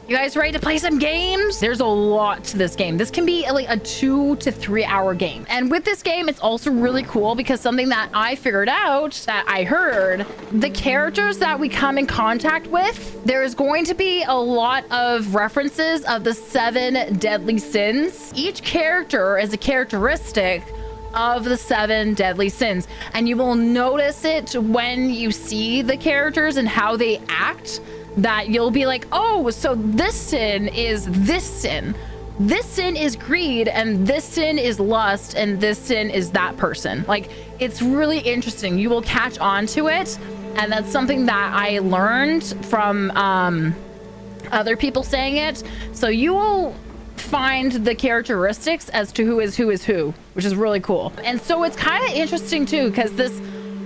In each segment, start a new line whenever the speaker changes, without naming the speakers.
You guys ready to play some games? There's a lot to this game. This can be like a 2 to 3 hour game. And with this game, it's also really cool because something that I figured out, that I heard, the characters that we come in contact with, there's going to be a lot of references of the 7 deadly sins. Each character is a characteristic of the 7 deadly sins, and you will notice it when you see the characters and how they act, that you'll be like, oh, so this sin is this sin. This sin is greed, and this sin is lust, and this sin is that person. Like, it's really interesting. You will catch on to it, and that's something that I learned from other people saying it. So you will find the characteristics as to who is who, which is really cool. And so it's kind of interesting too, because this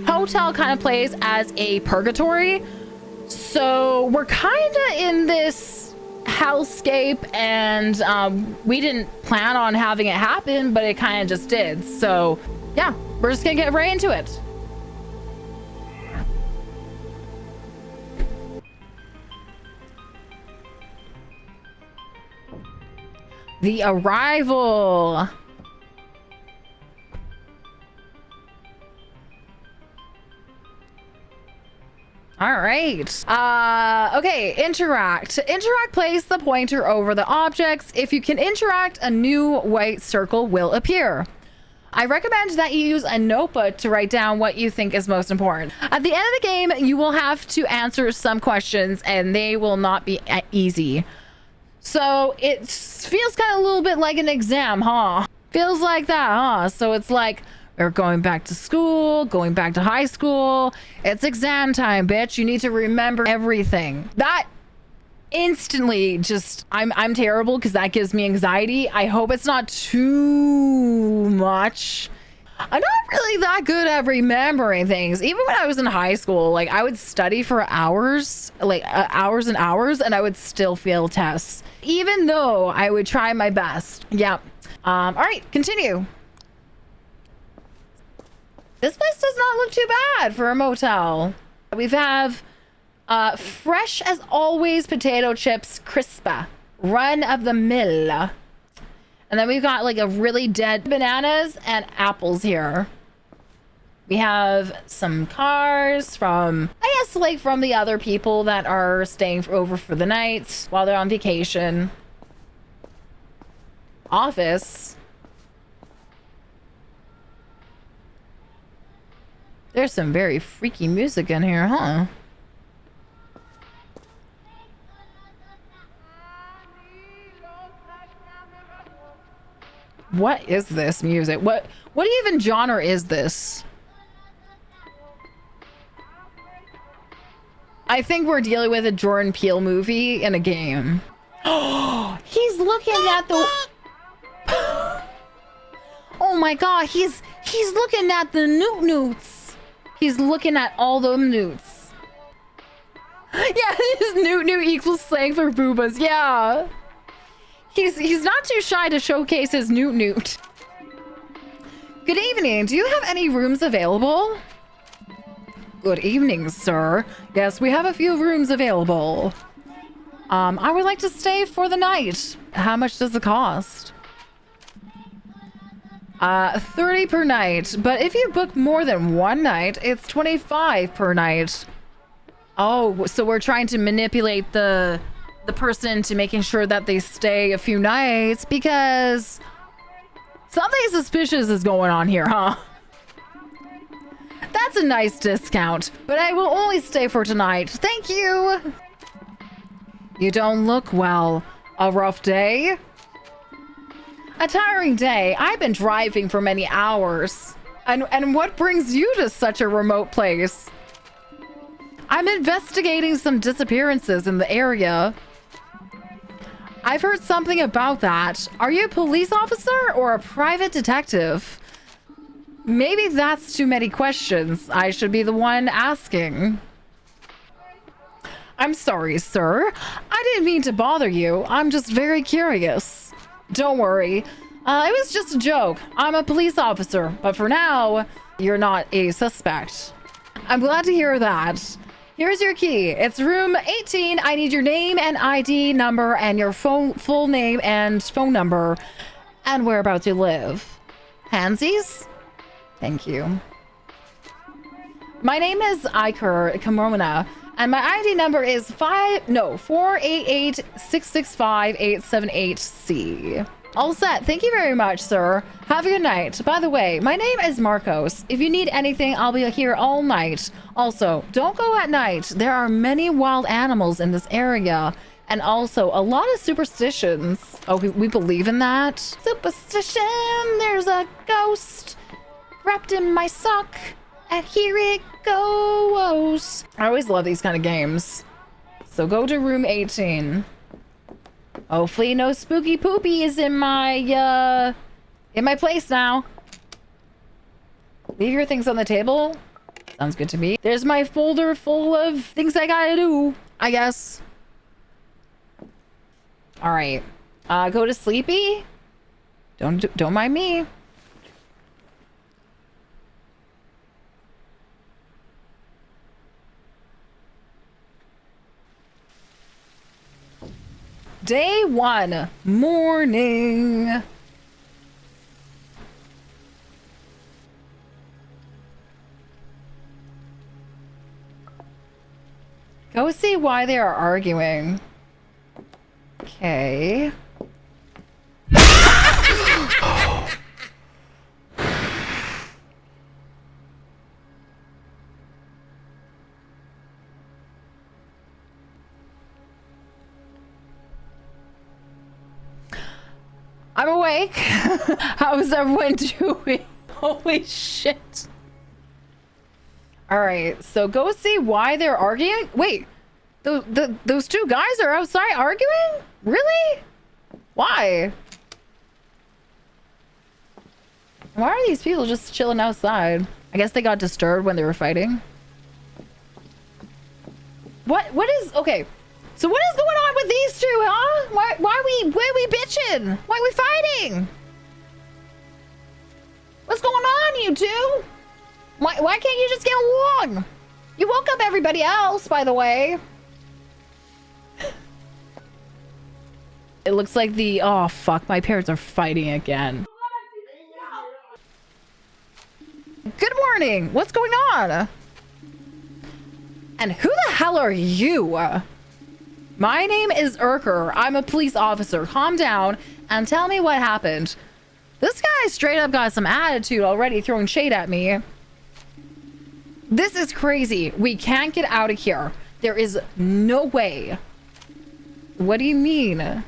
hotel kind of plays as a purgatory. So we're kind of in this hellscape, and we didn't plan on having it happen, but it kind of just did. So yeah, we're just gonna get right into it. The Arrival. All right. Okay, interact. Interact, place the pointer over the objects. If you can interact, a new white circle will appear. I recommend that you use a notebook to write down what you think is most important. At the end of the game, you will have to answer some questions, and they will not be easy. So it feels kind of a little bit like an exam, huh? Feels like that, huh? So it's like, we're going back to school, going back to high school. It's exam time, bitch. You need to remember everything. That instantly just, I'm terrible because that gives me anxiety. I hope it's not too much. I'm not really that good at remembering things. Even when I was in high school, like I would study for hours, like hours and hours, and I would still fail tests, even though I would try my best. Yeah. All right, continue. This place does not look too bad for a motel. We have fresh as always potato chips, crispa, run of the mill. And then we've got like a really dead bananas and apples here. We have some cars from, I guess, like from the other people that are staying over for the night while they're on vacation. Office. There's some very freaky music in here, huh? What is this music? What even genre is this? I think we're dealing with a Jordan Peele movie in a game. Oh, he's looking at the... Oh my god, he's looking at the newts. He's looking at all them newts. Yeah, his newt equals slang for boobas. Yeah. He's not too shy to showcase his newt. Good evening. Do you have any rooms available? Good evening, sir. Yes, we have a few rooms available. I would like to stay for the night. How much does it cost? 30 per night, but if you book more than one night, it's 25 per night. Oh, so we're trying to manipulate the person to making sure that they stay a few nights because something suspicious is going on here, huh? That's a nice discount, but I will only stay for tonight. Thank you. You don't look well. A rough day? A tiring day. I've been driving for many hours. And what brings you to such a remote place? I'm investigating some disappearances in the area. I've heard something about that. Are you a police officer or a private detective? Maybe that's too many questions. I should be the one asking. I'm sorry, sir. I didn't mean to bother you. I'm just very curious. Don't worry. It was just a joke. I'm a police officer, but for now, you're not a suspect. I'm glad to hear that. Here's your key. It's room 18. I need your name and ID number and your full name and phone number and whereabouts you live. Handsies? Thank you. My name is Iker Carmona, and my ID number is 488-665-878-C. All set. Thank you very much, sir. Have a good night. By the way, my name is Marcos. If you need anything, I'll be here all night. Also, don't go at night. There are many wild animals in this area, and also a lot of superstitions. Oh, we believe in that? Superstition. There's a ghost wrapped in my sock. And here it goes. I always love these kind of games. So go to room 18. Hopefully no spooky poopy is in my place now. Leave your things on the table. Sounds good to me. There's my folder full of things I gotta do, I guess. All right. Go to sleepy. Don't mind me. Day 1, morning. Go see why they are arguing. Okay. I'm awake. How's everyone doing? Holy shit. All right, so go see why they're arguing. Wait, those two guys are outside arguing? Really? Why? Why are these people just chilling outside? I guess they got disturbed when they were fighting. What is, okay. So what is going on with these two, huh? Why we bitching? Why we fighting? What's going on, you two? Why can't you just get along? You woke up everybody else, by the way. It looks like the, oh fuck, my parents are fighting again. Good morning. What's going on? And who the hell are you? My name is Iker. I'm a police officer. Calm down and tell me what happened. This guy straight up got some attitude already, throwing shade at me. This is crazy. We can't get out of here. There is no way. What do you mean?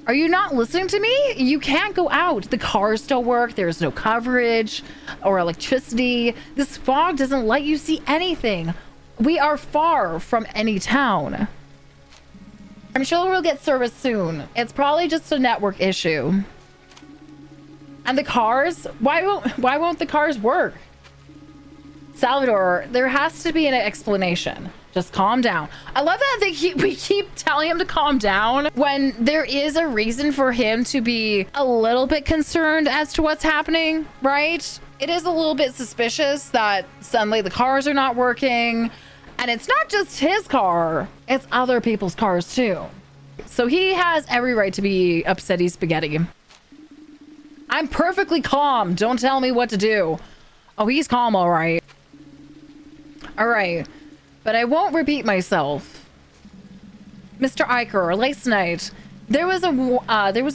Are you not listening to me? You can't go out. The cars don't work. There's no coverage or electricity. This fog doesn't let you see anything. We are far from any town. I'm sure we'll get service soon. It's probably just a network issue. And the cars? Why won't the cars work? Salvador, there has to be an explanation. Just calm down. I love that we keep telling him to calm down when there is a reason for him to be a little bit concerned as to what's happening, right? It is a little bit suspicious that suddenly the cars are not working. And it's not just his car, it's other people's cars too. So he has every right to be upsetty spaghetti. I'm perfectly calm. Don't tell me what to do. Oh, he's calm, all right. All right, but I won't repeat myself. Mr. Iker, last night, there was a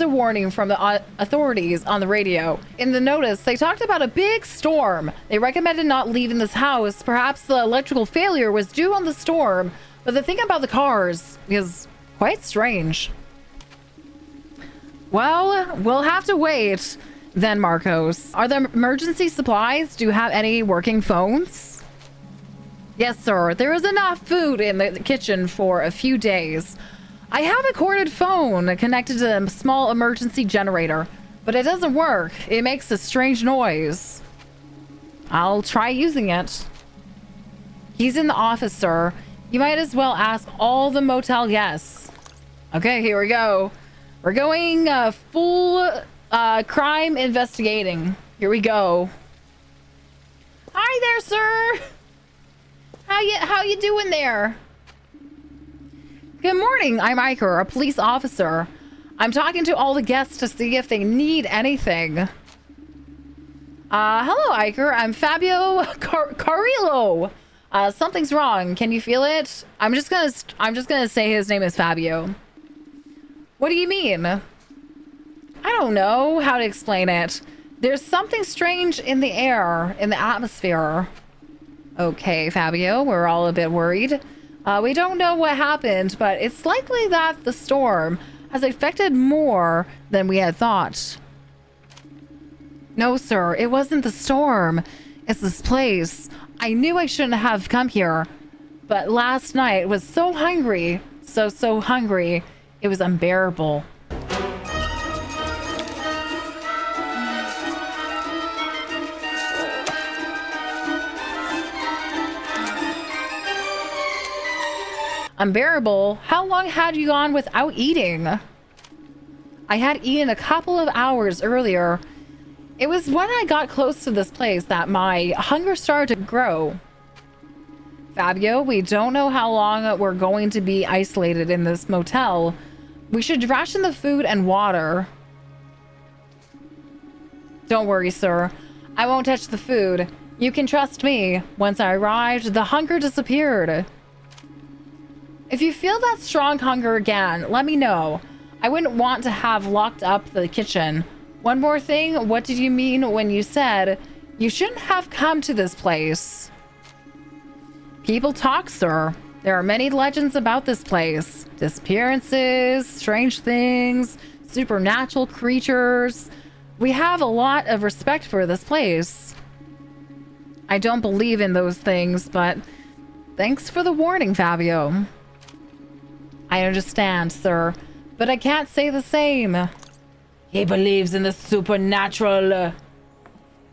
warning from the authorities on the radio. In the notice, they talked about a big storm. They recommended not leaving this house. Perhaps the electrical failure was due on the storm, but the thing about the cars is quite strange. Well, we'll have to wait then, Marcos. Are there emergency supplies? Do you have any working phones? Yes, sir. There is enough food in the kitchen for a few days. I have a corded phone connected to a small emergency generator, but it doesn't work. It makes a strange noise. I'll try using it. He's in the office, sir. You might as well ask all the motel guests. Okay, here we go. We're going full crime investigating. Here we go. Hi there, sir. How you doing there? Good morning. I'm Iker, a police officer. I'm talking to all the guests to see if they need anything. Hello, Iker. I'm Fabio Carillo. Something's wrong. Can you feel it? I'm just gonna say his name is Fabio. What do you mean? I don't know how to explain it. There's something strange in the air, in the atmosphere. Okay, Fabio, we're all a bit worried. We don't know what happened, but it's likely that the storm has affected more than we had thought. No, sir, it wasn't the storm. It's this place. I knew I shouldn't have come here, but last night was so hungry, so hungry, it was unbearable. Unbearable? How long had you gone without eating? I had eaten a couple of hours earlier. It was when I got close to this place that my hunger started to grow. Fabio, we don't know how long we're going to be isolated in this motel. We should ration the food and water. Don't worry, sir. I won't touch the food. You can trust me. Once I arrived, the hunger disappeared. If you feel that strong hunger again, let me know. I wouldn't want to have locked up the kitchen. One more thing, what did you mean when you said you shouldn't have come to this place? People talk, sir. There are many legends about this place. Disappearances, strange things, supernatural creatures. We have a lot of respect for this place. I don't believe in those things, but thanks for the warning, Fabio. I understand, sir, but I can't say the same. He believes in the supernatural.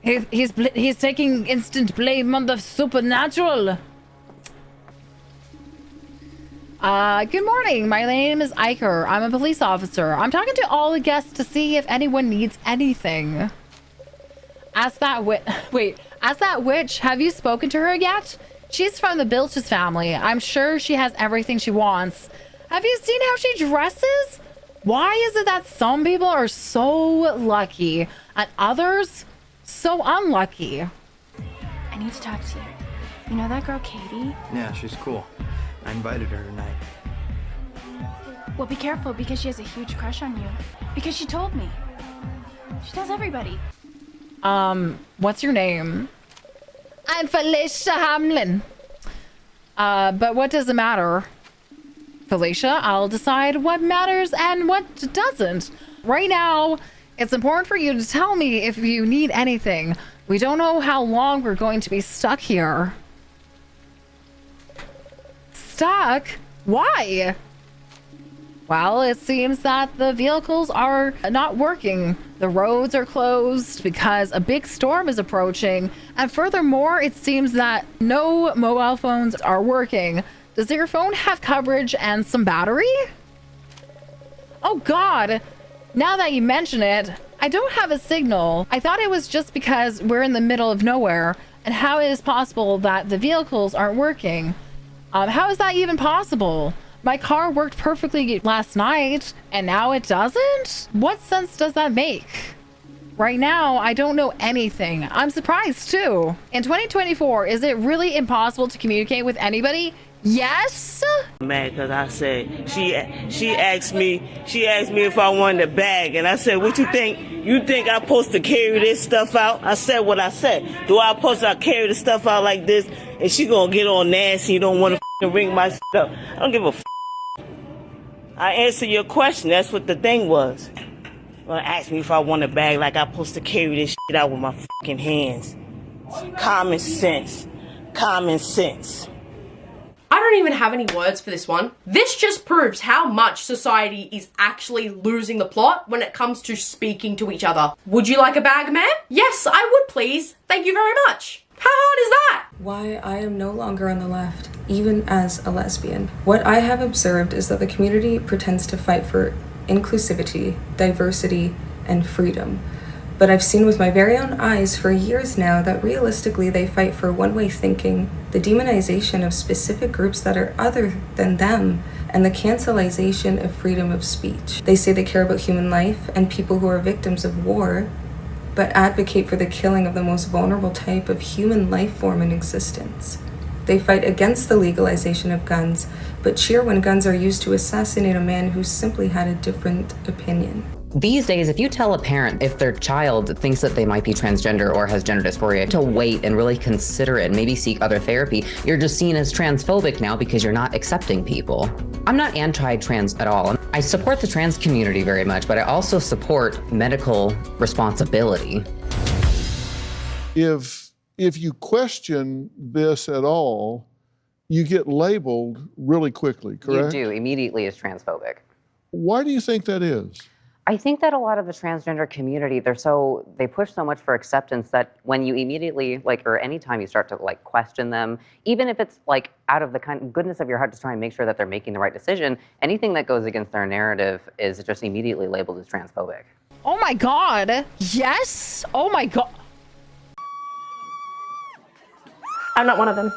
He's taking instant blame on the supernatural. Good morning. My name is Iker. I'm a police officer. I'm talking to all the guests to see if anyone needs anything. Ask that witch. Have you spoken to her yet? She's from the Bilges family. I'm sure she has everything she wants. Have you seen how she dresses? Why is it that some people are so lucky and others so unlucky?
I need to talk to you. You know that girl Katie?
Yeah, she's cool. I invited her tonight.
Well, be careful because she has a huge crush on you. Because she told me. She tells everybody.
What's your name? I'm Felicia Hamlin. But what does it matter? Felicia, I'll decide what matters and what doesn't. Right now, it's important for you to tell me if you need anything. We don't know how long we're going to be stuck here. Stuck? Why? Well, it seems that the vehicles are not working. The roads are closed because a big storm is approaching. And furthermore, it seems that no mobile phones are working. Does your phone have coverage and some battery? Oh God, now that you mention it, I don't have a signal. I thought it was just because we're in the middle of nowhere and how it is possible that the vehicles aren't working. How is that even possible? My car worked perfectly last night and now it doesn't? What sense does that make? Right now, I don't know anything. I'm surprised too. In 2024, is it really impossible to communicate with anybody? Yes.
Mad because I said she asked me if I wanted a bag, and I said, "What you think? You think I'm supposed to carry this stuff out?" I said what I said. Do I supposed to carry the stuff out like this? And she gonna get all nasty. You don't want to ring my up. I don't give a. I answered your question. That's what the thing was. Well, ask me if I want a bag, like I'm supposed to carry this shit out with my fucking hands. Common sense. Common sense.
I don't even have any words for this one. This just proves how much society is actually losing the plot when it comes to speaking to each other. Would you like a bag, ma'am? Yes, I would, please. Thank you very much. How hard is that?
Why I am no longer on the left, even as a lesbian. What I have observed is that the community pretends to fight for inclusivity, diversity, and freedom. But I've seen with my very own eyes for years now that realistically they fight for one-way thinking, the demonization of specific groups that are other than them, and the cancelization of freedom of speech. They say they care about human life and people who are victims of war, but advocate for the killing of the most vulnerable type of human life form in existence. They fight against the legalization of guns, but cheer when guns are used to assassinate a man who simply had a different opinion.
These days, if you tell a parent if their child thinks that they might be transgender or has gender dysphoria, to wait and really consider it and maybe seek other therapy, you're just seen as transphobic now because you're not accepting people. I'm not anti-trans at all. I support the trans community very much, but I also support medical responsibility.
If you question this at all, you get labeled really quickly, correct?
You do, immediately as transphobic.
Why do you think that is?
I think that a lot of the transgender community, they push so much for acceptance that when you immediately, or anytime you start to question them, even if it's out of the goodness of your heart to try and make sure that they're making the right decision, anything that goes against their narrative is just immediately labeled as transphobic.
Oh my God. Yes. Oh my God.
I'm not one of them.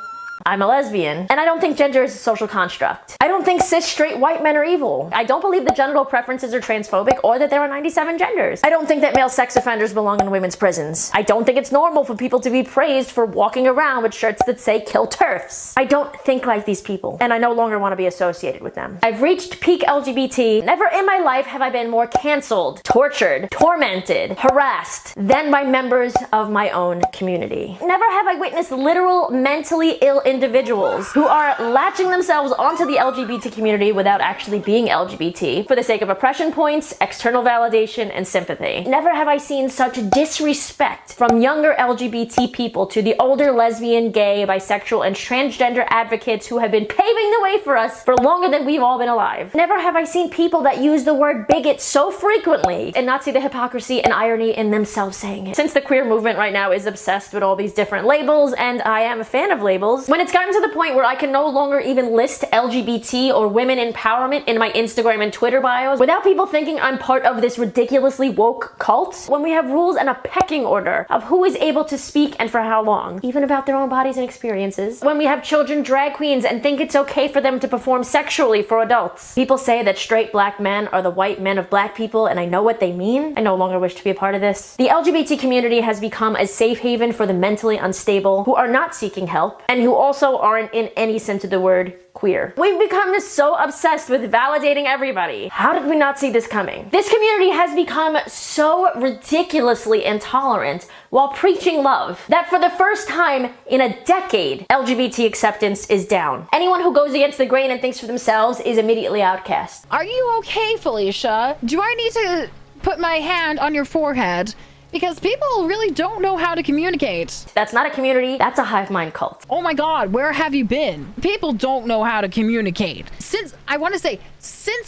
I'm a lesbian, and I don't think gender is a social construct. I don't think cis straight white men are evil. I don't believe that genital preferences are transphobic or that there are 97 genders. I don't think that male sex offenders belong in women's prisons. I don't think it's normal for people to be praised for walking around with shirts that say kill TERFs. I don't think like these people, and I no longer want to be associated with them. I've reached peak LGBT. Never in my life have I been more canceled, tortured, tormented, harassed than by members of my own community. Never have I witnessed literal mentally ill individuals who are latching themselves onto the LGBT community without actually being LGBT for the sake of oppression points, external validation, and sympathy. Never have I seen such disrespect from younger LGBT people to the older lesbian, gay, bisexual, and transgender advocates who have been paving the way for us for longer than we've all been alive. Never have I seen people that use the word bigot so frequently and not see the hypocrisy and irony in themselves saying it. Since the queer movement right now is obsessed with all these different labels, and I am a fan of labels, when it's gotten to the point where I can no longer even list LGBT or women empowerment in my Instagram and Twitter bios without people thinking I'm part of this ridiculously woke cult, when we have rules and a pecking order of who is able to speak and for how long, even about their own bodies and experiences, when we have children drag queens and think it's okay for them to perform sexually for adults. People say that straight black men are the white men of black people, and I know what they mean. I no longer wish to be a part of this. The LGBT community has become a safe haven for the mentally unstable who are not seeking help and who also aren't in any sense of the word queer. We've become so obsessed with validating everybody. How did we not see this coming? This community has become so ridiculously intolerant while preaching love that for the first time in a decade, LGBT acceptance is down. Anyone who goes against the grain and thinks for themselves is immediately outcast.
Are you okay, Felicia? Do I need to put my hand on your forehead? Because people really don't know how to communicate.
That's not a community, that's a hive mind cult.
Oh my God, where have you been? People don't know how to communicate. Since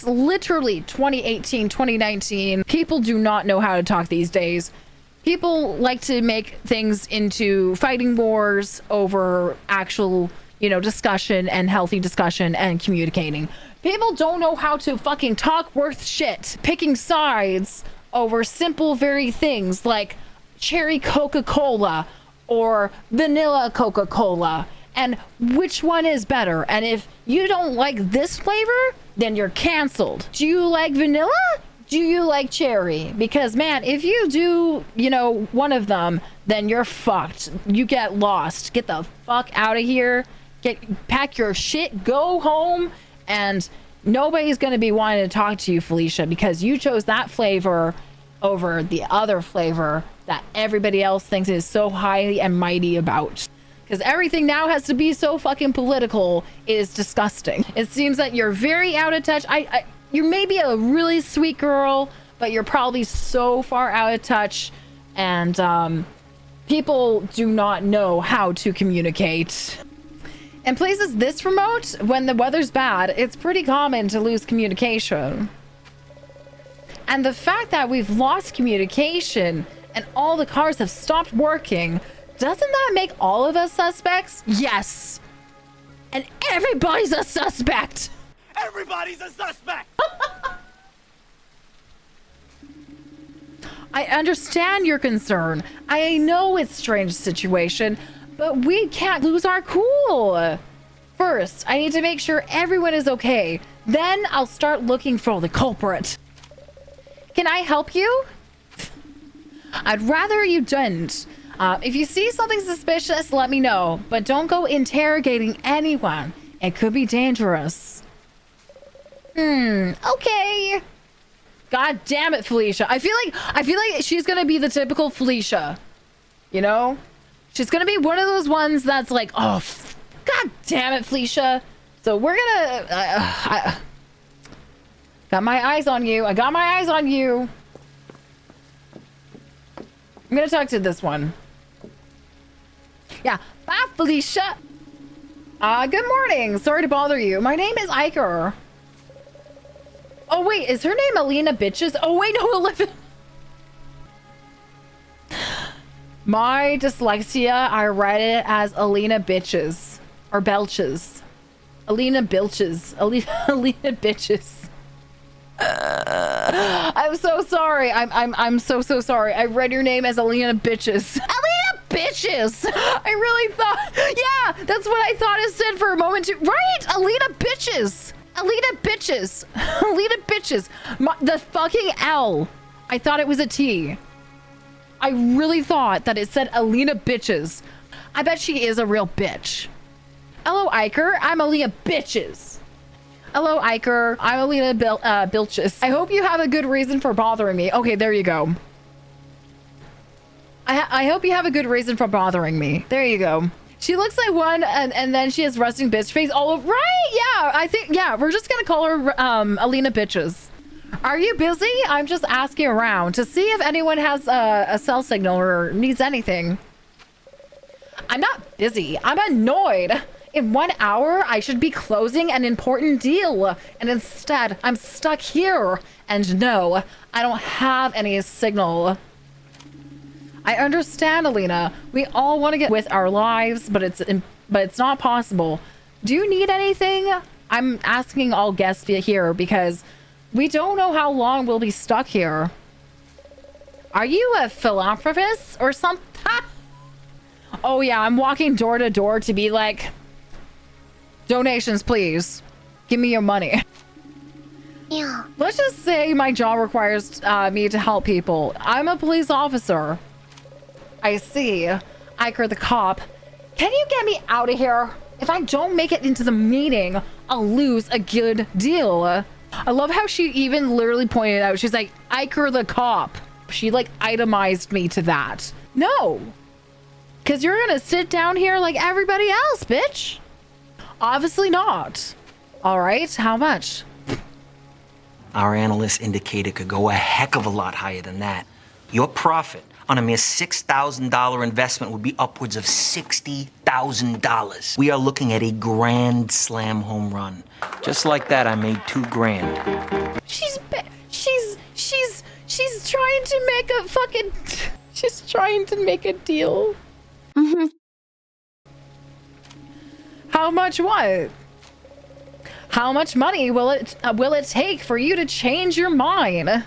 literally 2018, 2019, people do not know how to talk these days. People like to make things into fighting wars over actual, discussion and healthy discussion and communicating. People don't know how to fucking talk worth shit, picking sides over simple very things like cherry Coca-Cola or vanilla Coca-Cola and which one is better. And if you don't like this flavor, then you're canceled. Do you like vanilla? Do you like cherry? Because man, if you do, one of them, then you're fucked. You get lost. Get the fuck out of here. Pack your shit, go home, and nobody's going to be wanting to talk to you, Felicia, because you chose that flavor over the other flavor that everybody else thinks is so highly and mighty about. Because everything now has to be so fucking political. It is disgusting. It seems that you're very out of touch. You're maybe a really sweet girl, but you're probably so far out of touch, and people do not know how to communicate. In places this remote, when the weather's bad, it's pretty common to lose communication. And the fact that we've lost communication and all the cars have stopped working, doesn't that make all of us suspects? Yes. And everybody's a suspect. I understand your concern. I know it's a strange situation, but we can't lose our cool. First, I need to make sure everyone is okay. Then I'll start looking for the culprit. Can I help you? I'd rather you didn't. If you see something suspicious, let me know. But don't go interrogating anyone. It could be dangerous. Okay. God damn it, Felicia. I feel like she's gonna be the typical Felicia. You know? She's gonna be one of those ones that's like, oh, God damn it, Felicia. So we're gonna... got my eyes on you. I got my eyes on you. I'm gonna talk to this one. Yeah. Bye, Felicia. Good morning. Sorry to bother you. My name is Iker. Oh, wait. Is her name Alina Bitches? Oh, wait. No, Olivia. My dyslexia, I read it as Alina Bitches. Or Belches. Alina Bilches. Alina Bitches. I'm so sorry. I'm so sorry. I read your name as Alina Bitches. Alina Bitches. I really thought, yeah, that's what I thought it said for a moment too. Right, Alina Bitches. Alina Bitches. Alina Bitches. The fucking L. I thought it was a T. I really thought that it said Alina Bitches. I bet she is a real bitch. Hello, Iker. I'm Alina Bitches. Hello, Iker. I'm Alina Bilches. I hope you have a good reason for bothering me. Okay, there you go. I hope you have a good reason for bothering me. There you go. She looks like one, and then she has resting bitch face all over. Right? Yeah, I think, yeah, we're just gonna call her Alina Bitches. Are you busy? I'm just asking around to see if anyone has a cell signal or needs anything. I'm not busy. I'm annoyed. In 1 hour, I should be closing an important deal. And instead, I'm stuck here. And no, I don't have any signal. I understand, Alina. We all want to get with our lives, but it's not possible. Do you need anything? I'm asking all guests here because we don't know how long we'll be stuck here. Are you a philanthropist or something? Oh yeah, I'm walking door to door to be like, donations, please. Give me your money. Yeah. Let's just say my job requires me to help people. I'm a police officer. I see. Iker the cop. Can you get me out of here? If I don't make it into the meeting, I'll lose a good deal. I love how she even literally pointed out. She's like, Iker the cop. She like itemized me to that. No. Because you're going to sit down here like everybody else, bitch. Obviously not. All right, how much?
Our analysts indicate it could go a heck of a lot higher than that. Your profit on a mere $6,000 investment would be upwards of $60,000. We are looking at a grand slam home run. Just like that, I made $2 grand.
She's trying to make a fucking... She's trying to make a deal. Mm-hmm. How much what? How much money will it take for you to change your mind?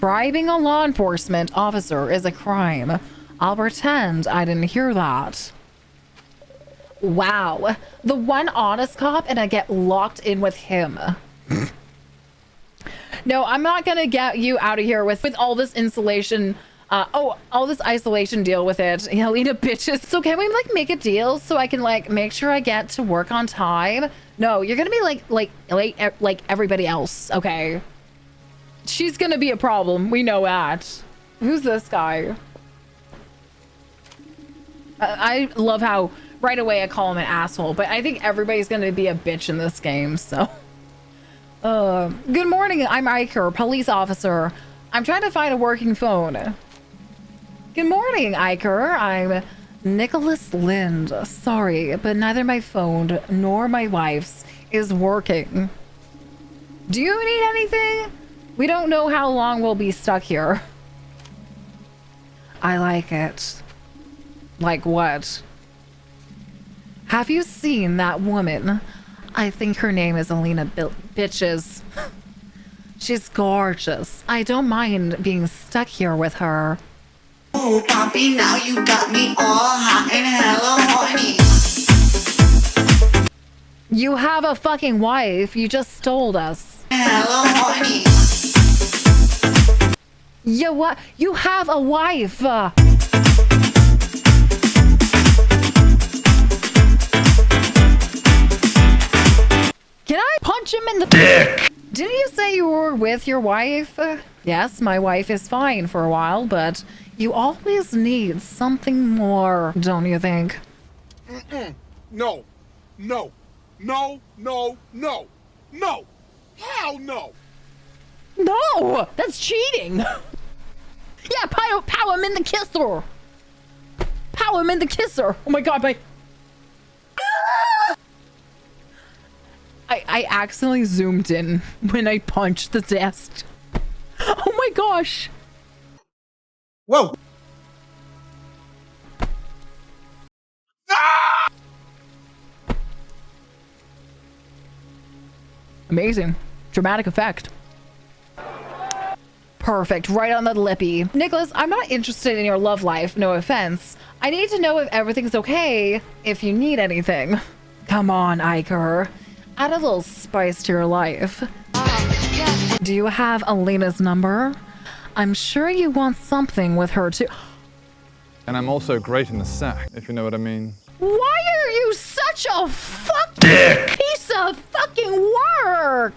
Bribing a law enforcement officer is a crime. I'll pretend I didn't hear that. Wow. The one honest cop and I get locked in with him. No, I'm not gonna get you out of here with all this insulation. All this isolation deal with it. Alina Bitches. So can we like make a deal so I can like make sure I get to work on time? No, you're gonna be like everybody else. Okay. She's gonna be a problem. We know that. Who's this guy? I love how right away I call him an asshole, but I think everybody's gonna be a bitch in this game, so. Good morning, I'm Iker, police officer. I'm trying to find a working phone. Good morning, Iker. I'm Nicholas Lind. Sorry, but neither my phone nor my wife's is working. Do you need anything? We don't know how long we'll be stuck here. I like it. Like what? Have you seen that woman? I think her name is Alina Bitches. She's gorgeous. I don't mind being stuck here with her.
Oh, Poppy, now you got me all hot and hella horny.
You have a fucking wife. You just stole us.
Hella horny.
You what? You have a wife. Can I punch him in the dick? Didn't you say you were with your wife? Yes, my wife is fine for a while, but you always need something more, don't you think?
No. No. No. No. No. No. Hell no.
No, that's cheating. Yeah, pow him in the kisser. Pow him in the kisser. Oh my god, I accidentally zoomed in when I punched the desk. Oh my gosh.
Whoa.
Amazing. Dramatic effect. Perfect. Right on the lippy. Nicholas, I'm not interested in your love life. No offense. I need to know if everything's okay, if you need anything. Come on, Iker. Add a little spice to your life. Do you have Elena's number? I'm sure you want something with her too.
And I'm also great in the sack, if you know what I mean.
Why are you such a fucking piece of fucking work?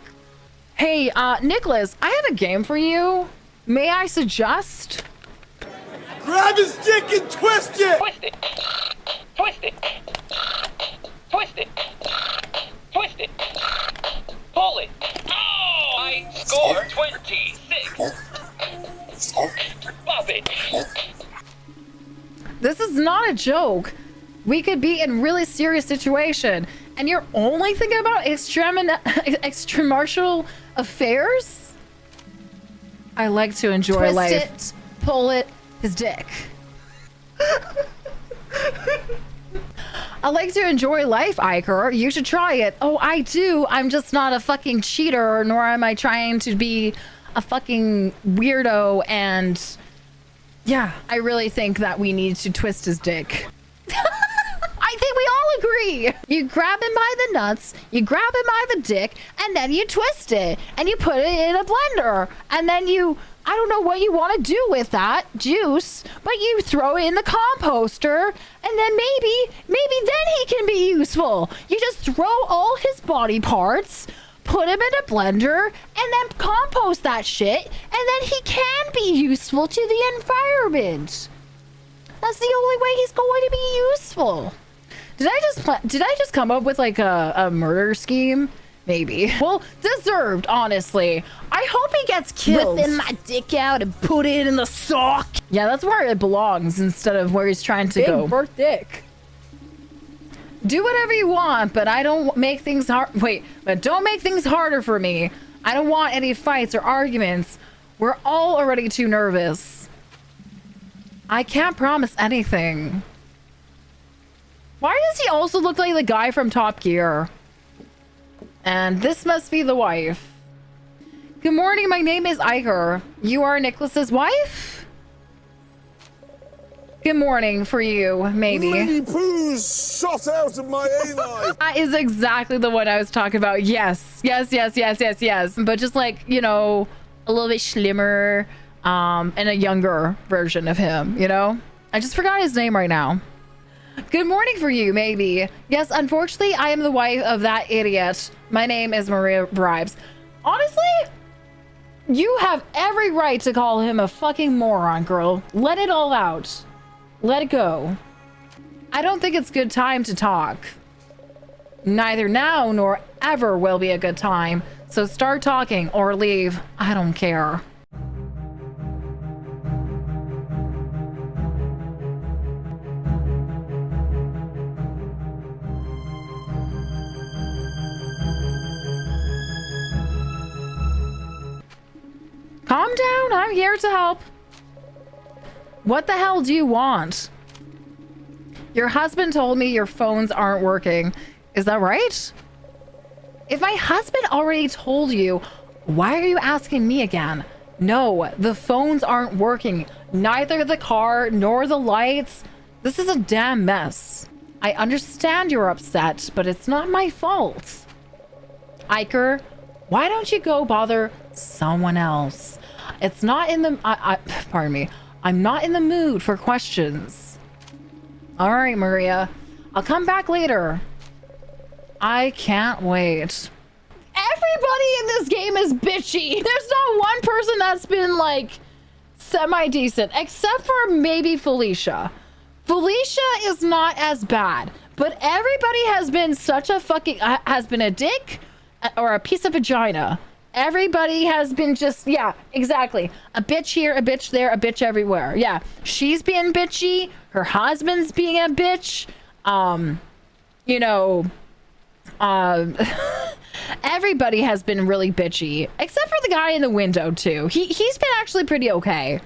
Hey, Nicholas, I have a game for you. May I suggest?
Grab his dick and twist it!
Twist it. Twist it. Twist it. Twist it. Pull it. Oh! I score 26. Love it.
This is not a joke. We could be in really serious situation, and you're only thinking about extramarital affairs? I like to enjoy life. Twist it, pull it, his dick. I like to enjoy life, Iker. You should try it. Oh, I do. I'm just not a fucking cheater, nor am I trying to be a fucking weirdo, and yeah, I really think that we need to twist his dick. I think we all agree. You grab him by the nuts, you grab him by the dick, and then you twist it, and you put it in a blender, and then you, I don't know what you want to do with that juice, but you throw it in the composter, and then maybe then he can be useful. You just throw all his body parts, put him in a blender, and then compost that shit, and then he can be useful to the environment. That's the only way he's going to be useful. Did I just come up with like a murder scheme? Maybe. Well, deserved, honestly. I hope he gets killed. Whipping my dick out and put it in the sock. Yeah, that's where it belongs instead of where he's trying to go. Big birth dick. Do whatever you want, but I don't make things hard. Wait, but don't make things harder for me. I don't want any fights or arguments. We're all already too nervous. I can't promise anything. Why does he also look like the guy from Top Gear? And this must be the wife. Good morning, my name is Iker. You are Nicholas's wife? Good morning for you, maybe.
Lady Pooh's shot out of my A-line.
That is exactly the one I was talking about. Yes. But just like, you know, a little bit slimmer, and a younger version of him, you know? I just forgot his name right now. Good morning for you, maybe. Yes, unfortunately, I am the wife of that idiot. My name is Maria Bribes. Honestly, you have every right to call him a fucking moron, girl. Let it all out. Let it go. I don't think it's good time to talk. Neither now nor ever will be a good time. So start talking or leave. I don't care. Calm down, I'm here to help. What the hell do you want? Your husband told me your phones aren't working. Is that right? If my husband already told you Why are you asking me again? No, the phones aren't working. Neither the car nor the lights. This is a damn mess. I understand you're upset, but it's not my fault. Iker, why don't you go bother someone else? It's not in the... pardon me. I'm not in the mood for questions. All right, Maria. I'll come back later. I can't wait. Everybody in this game is bitchy. There's not one person that's been like semi-decent, except for maybe Felicia. Felicia is not as bad, but everybody has been such a fucking, has been a dick or a piece of vagina. Everybody has been just, yeah, exactly. A bitch here, a bitch there, a bitch everywhere. Yeah, she's being bitchy. Her husband's being a bitch. You know, everybody has been really bitchy, except for the guy in the window too. He's been actually pretty okay.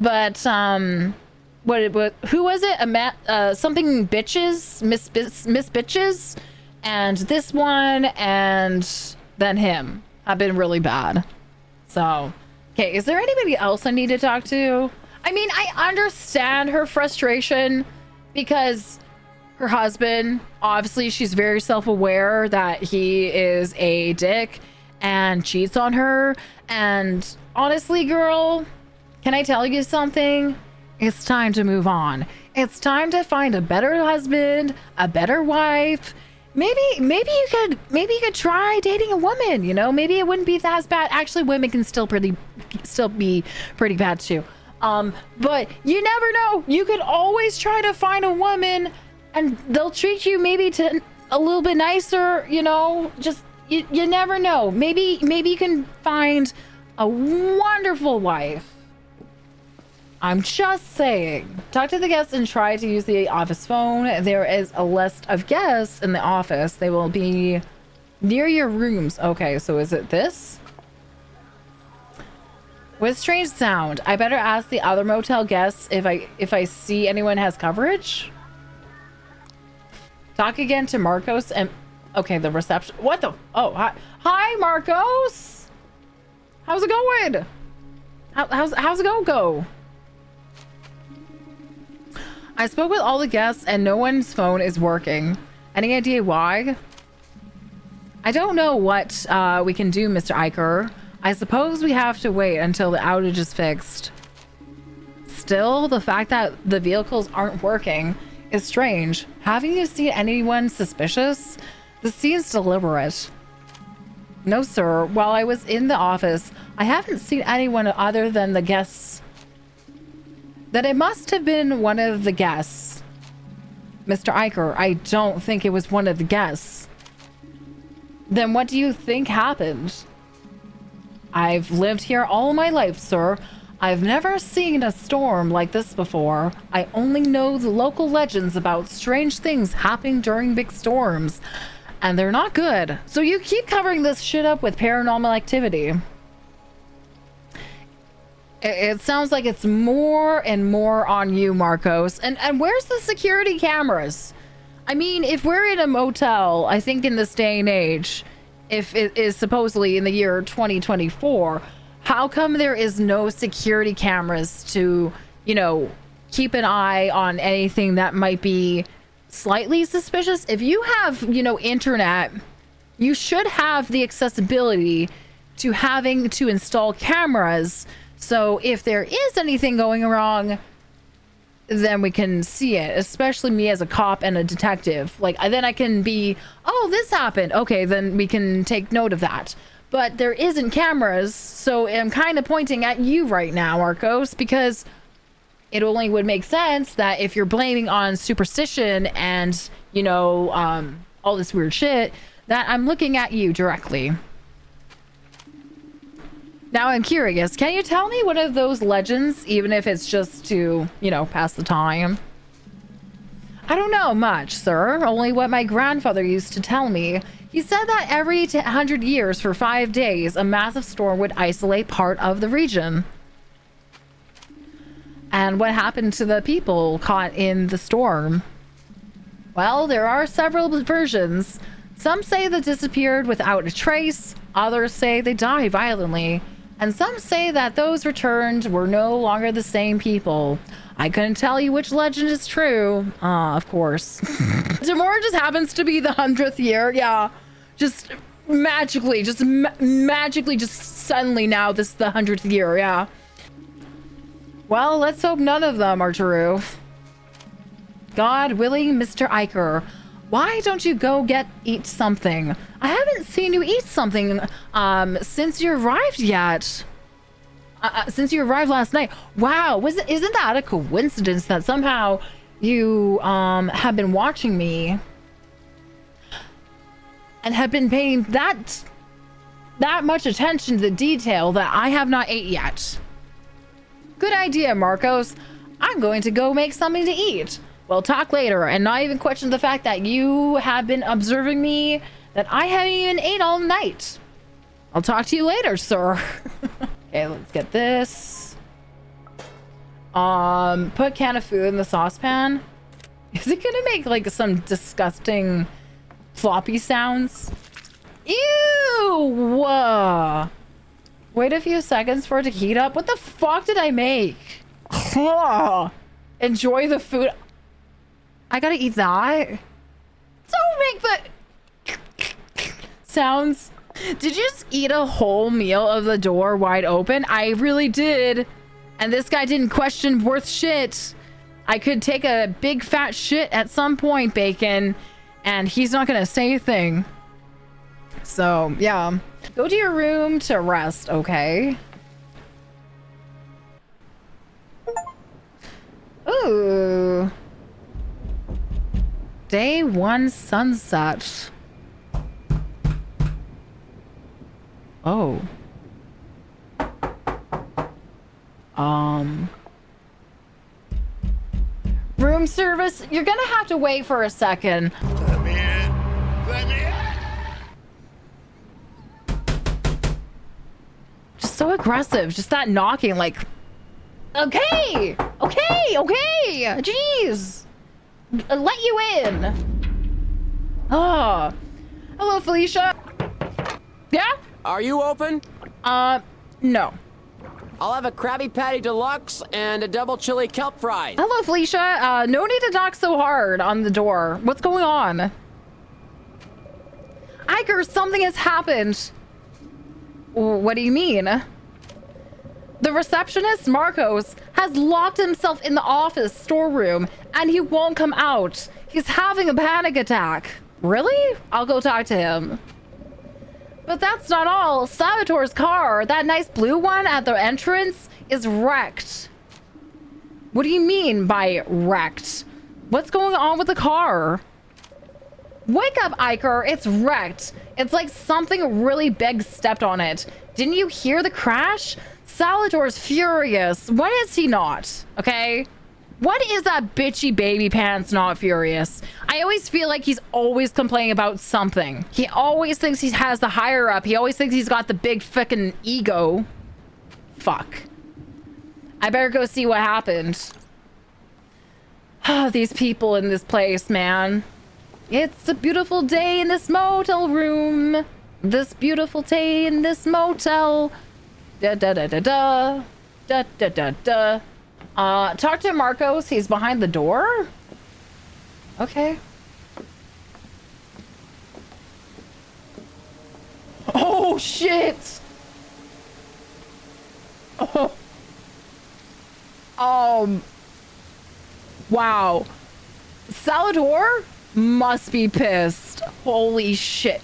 But who was it? Something bitches, Miss Bitches, and this one, and then him have been really bad. So, okay, is there anybody else I need to talk to? I mean, I understand her frustration because her husband, obviously she's very self-aware that he is a dick and cheats on her. And honestly, girl, can I tell you something? It's time to move on. It's time to find a better husband, a better wife. Maybe you could try dating a woman, you know? Maybe it wouldn't be that bad. Actually, women can still be pretty bad too. But you never know. You could always try to find a woman and they'll treat you maybe to a little bit nicer, you know? Just you never know. Maybe you can find a wonderful wife. I'm just saying. Talk to the guests and try to use the office phone. There is a list of guests in the office. They will be near your rooms. Okay, so is it this? With strange sound. I better ask the other motel guests if I see anyone has coverage. Talk again to Marcos and okay, the reception. What the? Oh, hi Marcos. How's it going? How's it go? I spoke with all the guests and no one's phone is working. Any idea why? I don't know what we can do, Mr. Iker. I suppose we have to wait until the outage is fixed. Still, the fact that the vehicles aren't working is strange. Haven't you seen anyone suspicious? This seems deliberate. No, sir. While I was in the office, I haven't seen anyone other than the guests. Then it must have been one of the guests. Mr. Iker, I don't think it was one of the guests. Then what do you think happened? I've lived here all my life, sir. I've never seen a storm like this before. I only know the local legends about strange things happening during big storms. And they're not good. So you keep covering this shit up with paranormal activity. It sounds like it's more and more on you, Marcos. And where's the security cameras? I mean, if we're in a motel, I think in this day and age, if it is supposedly in the year 2024, how come there is no security cameras to, you know, keep an eye on anything that might be slightly suspicious? If you have, you know, internet, you should have the accessibility to having to install cameras. So if there is anything going wrong, then we can see it, especially me as a cop and a detective. Like, then I can be, oh, this happened. Okay, then we can take note of that. But there isn't cameras, so I'm kind of pointing at you right now, Marcos, because it only would make sense that if you're blaming on superstition and, you know, all this weird shit, that I'm looking at you directly. Now I'm curious, can you tell me one of those legends, even if it's just to, you know, pass the time? I don't know much, sir. Only what my grandfather used to tell me. He said that every 100 years for 5 days, a massive storm would isolate part of the region. And what happened to the people caught in the storm? Well, there are several versions. Some say they disappeared without a trace, others say they died violently, and some say that those returned were no longer the same people. I couldn't tell you which legend is true. Of course. Tomorrow just happens to be the 100th year. Yeah. Just magically, magically, just suddenly now this is the 100th year. Yeah. Well, let's hope none of them are true. God willing, Mr. Iker, why don't you go eat something? I haven't seen you eat something since you arrived yet. Since you arrived last night. Wow, isn't that a coincidence that somehow you have been watching me and have been paying that much attention to the detail that I have not ate yet? Good idea, Marcos. I'm going to go make something to eat. We'll talk later, and not even question the fact that you have been observing me, that I haven't even ate all night. I'll talk to you later, sir. Okay, let's get this. Put can of food in the saucepan. Is it gonna make like some disgusting floppy sounds? Ew! Wait a few seconds for it to heat up. What the fuck did I make? Enjoy the food. I gotta eat that. Don't make the sounds. Did you just eat a whole meal of the door wide open? I really did. And this guy didn't question worth shit. I could take a big fat shit at some point, Bacon, and he's not gonna say a thing. So, yeah. Go to your room to rest, okay? Ooh. Day 1 sunset. Oh. Room service, you're gonna have to wait for a second.
Let me in. Let me in.
Just so aggressive, just that knocking, like, okay, jeez, let you in. Oh, hello, Felicia. Yeah?
Are you open?
No.
I'll have a Krabby Patty Deluxe and a double chili kelp fry.
Hello, Felicia. No need to knock so hard on the door. What's going on? Iker, something has happened. What do you mean? The receptionist, Marcos, has locked himself in the office storeroom and he won't come out. He's having a panic attack. Really? I'll go talk to him. But that's not all. Salvatore's car, that nice blue one at the entrance, is wrecked. What do you mean by wrecked? What's going on with the car? Wake up, Iker. It's wrecked. It's like something really big stepped on it. Didn't you hear the crash? Salvatore's furious. When is he not? Okay? What is that bitchy baby pants not furious? I always feel like he's always complaining about something. He always thinks he has the higher up. He always thinks he's got the big fucking ego. Fuck. I better go see what happened. Oh, these people in this place, man. It's a beautiful day in this motel room. This beautiful day in this motel. Da da da da da. Da da da da. Talk to Marcos. He's behind the door. Okay. Oh, shit. Oh. Wow. Salvador must be pissed. Holy shit.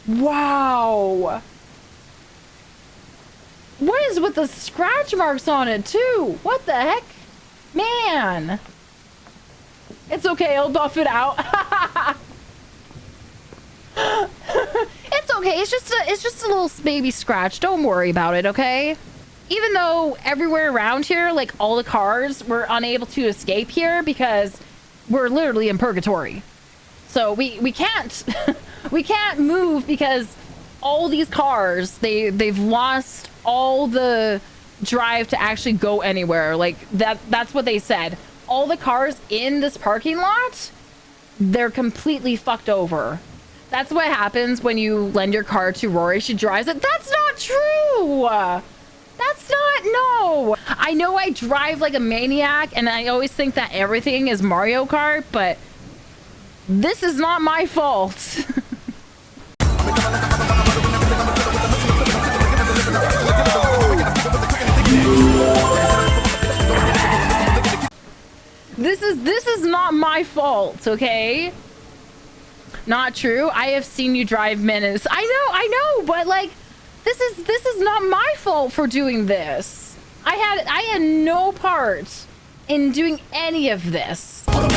Wow. What is with the scratch marks on it, too? What the heck? Man. It's okay, I'll buff it out. It's okay, it's just a little baby scratch. Don't worry about it, okay? Even though everywhere around here, like all the cars, were unable to escape here because we're literally in purgatory. So we can't we can't move because all these cars, they've lost all the drive to actually go anywhere. Like that's what they said. All the cars in this parking lot, they're completely fucked over. That's what happens when you lend your car to Rory. She drives it. That's not true. That's not, no. I know I drive like a maniac and I always think that everything is Mario Kart, but this is not my fault. This is not my fault, okay? Not true. I have seen you drive Menace. I know, but like this is not my fault for doing this. I had no part in doing any of this. But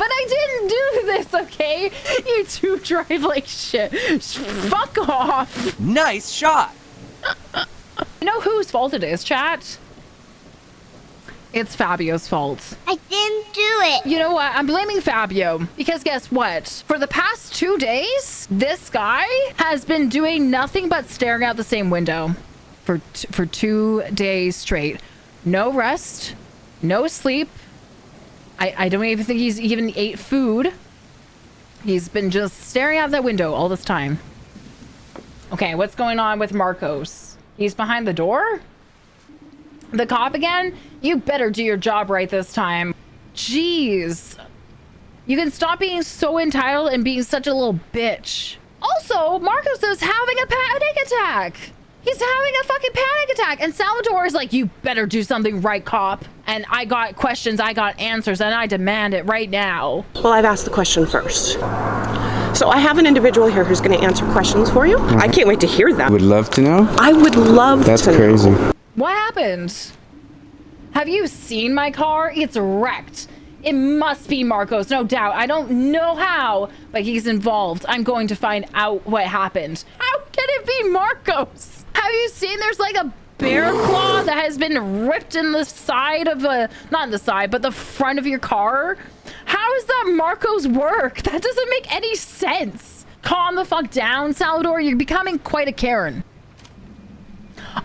I didn't do this, okay? You two drive like shit. Fuck off.
Nice shot.
You know whose fault it is, chat? It's Fabio's fault.
I didn't do it.
You know what? I'm blaming Fabio because guess what? For the past 2 days, this guy has been doing nothing but staring out the same window for 2 days straight. No rest, no sleep. I don't even think he's even ate food. He's been just staring out that window all this time. Okay, what's going on with Marcos? He's behind the door? The cop again? You better do your job right this time. Jeez. You can stop being so entitled and being such a little bitch. Also, Marcos is having a panic attack. He's having a fucking panic attack. And Salvatore is like, you better do something right, cop. And I got questions, I got answers, and I demand it right now.
Well, I've asked the question first. So I have an individual here who's going to answer questions for you. I can't wait to hear them.
Would love to know?
I would love
That's
to
crazy.
know.
What happened? Have you seen my car? It's wrecked. It must be Marcos, no doubt. I don't know how, but he's involved. I'm going to find out what happened. How can it be Marcos? Have you seen there's like a bear claw that has been ripped in the side of a, not in the side, but the front of your car? How is that Marcos work? That doesn't make any sense. Calm the fuck down, Salvador. You're becoming quite a Karen.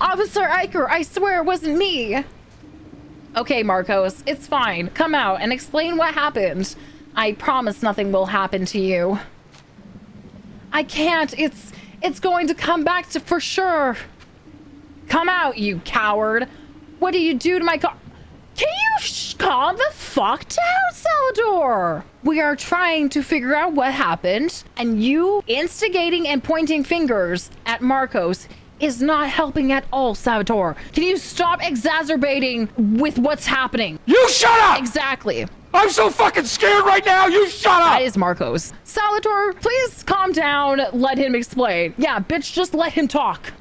Officer Iker, I swear it wasn't me. Okay, Marcos, it's fine. Come out and explain what happened. I promise nothing will happen to you. I can't. It's going to come back to for sure. Come out, you coward. What do you do to my car? Can you calm the fuck down, Salvador? We are trying to figure out what happened, and you instigating and pointing fingers at Marcos is not helping at all, Salvatore. Can you stop exacerbating with what's happening?
You shut up!
Exactly.
I'm so fucking scared right now, you shut up!
That is Marcos. Salvatore, please calm down. Let him explain. Yeah, bitch, just let him talk.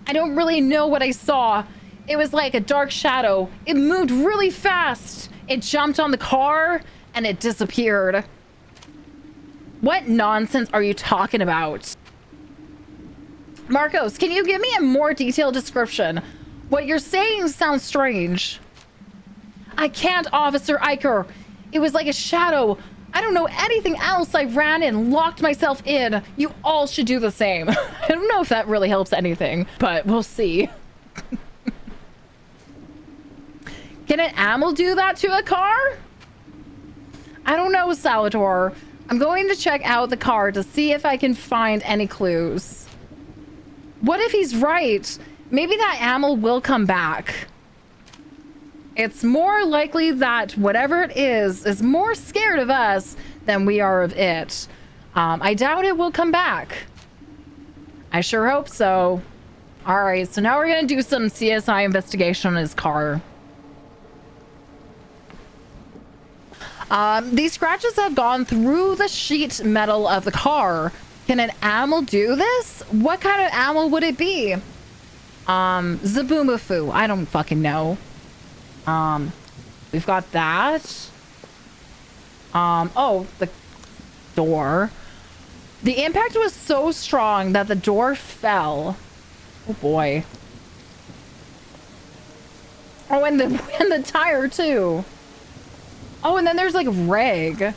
I don't really know what I saw. It was like a dark shadow. It moved really fast. It jumped on the car and it disappeared. What nonsense are you talking about? Marcos, can you give me a more detailed description? What you're saying sounds strange. I can't, Officer Iker. It was like a shadow. I don't know anything else. I ran and locked myself in. You all should do the same. I don't know if that really helps anything, but we'll see. Can an animal do that to a car? I don't know, Salvatore. I'm going to check out the car to see if I can find any clues. What if he's right? Maybe that animal will come back. It's more likely that whatever it is more scared of us than we are of it. I doubt it will come back. I sure hope so. All right, so now we're gonna do some CSI investigation on his car. These scratches have gone through the sheet metal of the car. Can an animal do this? What kind of animal would it be? Zaboomafoo. I don't fucking know. We've got that. Oh, the door. The impact was so strong that the door fell. Oh boy. Oh, and the tire too. Oh, and then there's like rag.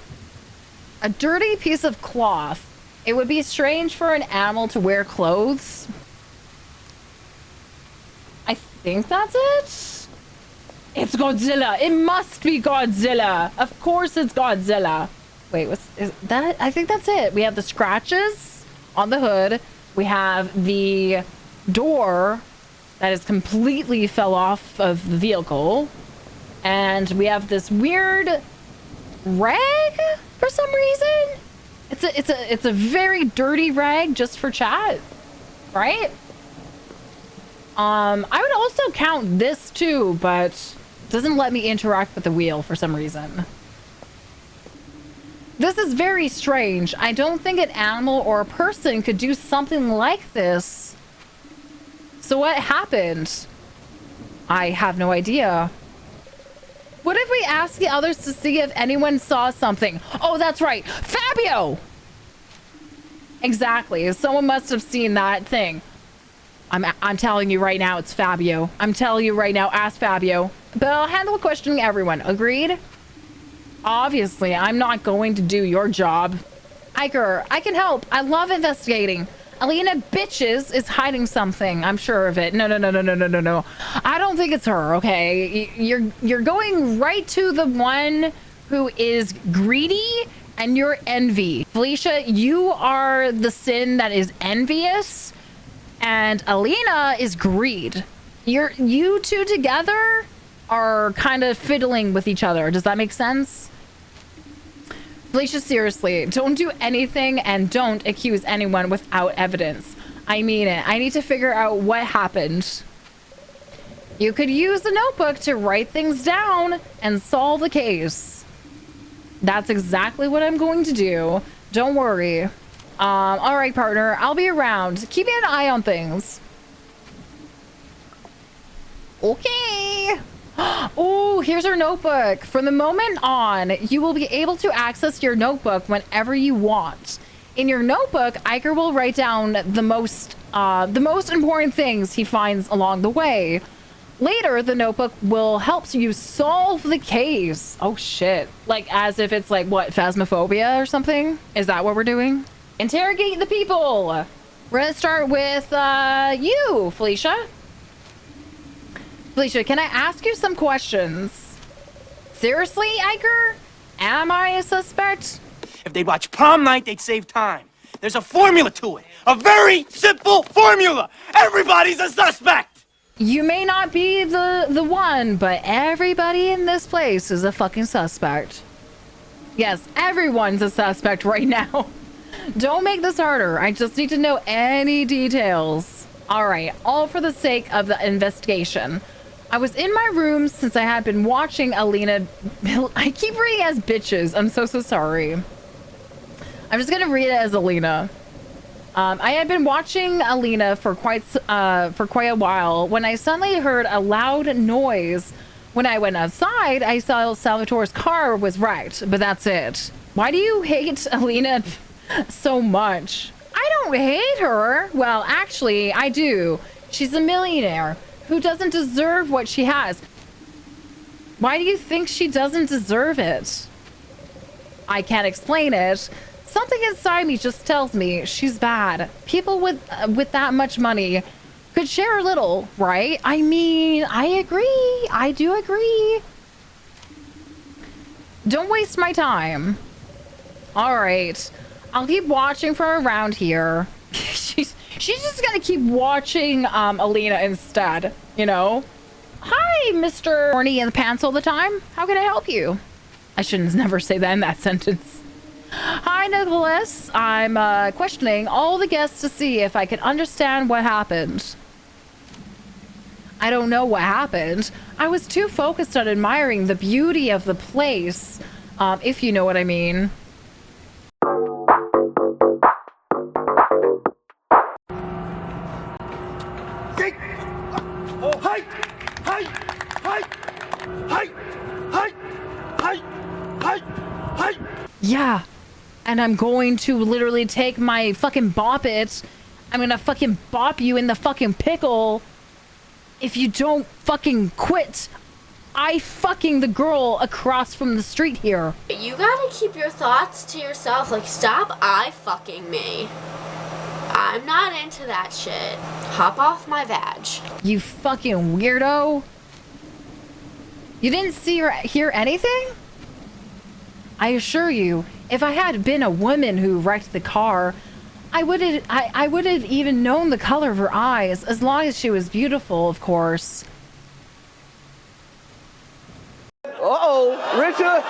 A dirty piece of cloth. It would be strange for an animal to wear clothes. I think that's it. It's Godzilla. It must be Godzilla. Of course it's Godzilla. Wait, is that? I think that's it. We have the scratches on the hood. We have the door that is completely fell off of the vehicle. And we have this weird rag for some reason. It's a very dirty rag just for chat, right? I would also count this too, but it doesn't let me interact with the wheel for some reason. This is very strange. I don't think an animal or a person could do something like this. So what happened? I have no idea. What if we ask the others to see if anyone saw something? Oh, that's right. Fabio! Exactly. Someone must have seen that thing. I'm telling you right now, it's Fabio. I'm telling you right now, ask Fabio. But I'll handle questioning everyone. Agreed? Obviously, I'm not going to do your job. Iker, I can help. I love investigating. Alina bitches is hiding something. I'm sure of it. No. I don't think it's her, okay? You're going right to the one who is greedy and you're envy. Felicia, you are the sin that is envious and Alina is greed. You two together are kind of fiddling with each other. Does that make sense? Felicia, seriously, don't do anything and don't accuse anyone without evidence. I mean it. I need to figure out what happened. You could use a notebook to write things down and solve the case. That's exactly what I'm going to do. Don't worry. All right, partner. I'll be around. Keep an eye on things. Okay. Oh, here's our notebook. From the moment on, you will be able to access your notebook whenever you want. In your notebook, Iker will write down the most important things he finds along the way. Later, the notebook will help you solve the case. Oh shit. Like as if it's like what, phasmophobia or something? Is that what we're doing? Interrogate the people. We're gonna start with you, Felicia. Felicia, can I ask you some questions? Seriously, Iker? Am I a suspect?
If they'd watch prom night, they'd save time. There's a formula to it. A very simple formula. Everybody's a suspect.
You may not be the one, but everybody in this place is a fucking suspect. Yes, everyone's a suspect right now. Don't make this harder. I just need to know any details. All right, all for the sake of the investigation. I was in my room since I had been watching Alina. I keep reading as bitches. I'm so sorry. I'm just gonna read it as Alina. I had been watching Alina for quite a while when I suddenly heard a loud noise. When I went outside, I saw Salvatore's car was wrecked, but that's it. Why do you hate Alina so much? I don't hate her. Well, actually, I do. She's a millionaire who doesn't deserve what she has. Why do you think she doesn't deserve it? I can't explain it. Something inside me just tells me she's bad. People with that much money could share a little, right? I mean, I agree. I do agree. Don't waste my time. All right. I'll keep watching from around here. She's just gonna keep watching Alina instead, you know? Hi, Mr. Horny in the pants all the time. How can I help you? I shouldn't never say that in that sentence. Hi, Nicholas. I'm questioning all the guests to see if I can understand what happened. I don't know what happened. I was too focused on admiring the beauty of the place, if you know what I mean. Yeah, and I'm going to literally take my fucking bop it. I'm gonna fucking bop you in the fucking pickle if you don't fucking quit. I fucking the girl across from the street here.
You gotta keep your thoughts to yourself. Like, stop I fucking me. I'm not into that shit. Hop off my vag.
You fucking weirdo. You didn't see or hear anything? I assure you, if I had been a woman who wrecked the car, I would have even known the color of her eyes, as long as she was beautiful, of course.
Uh-oh, Richard!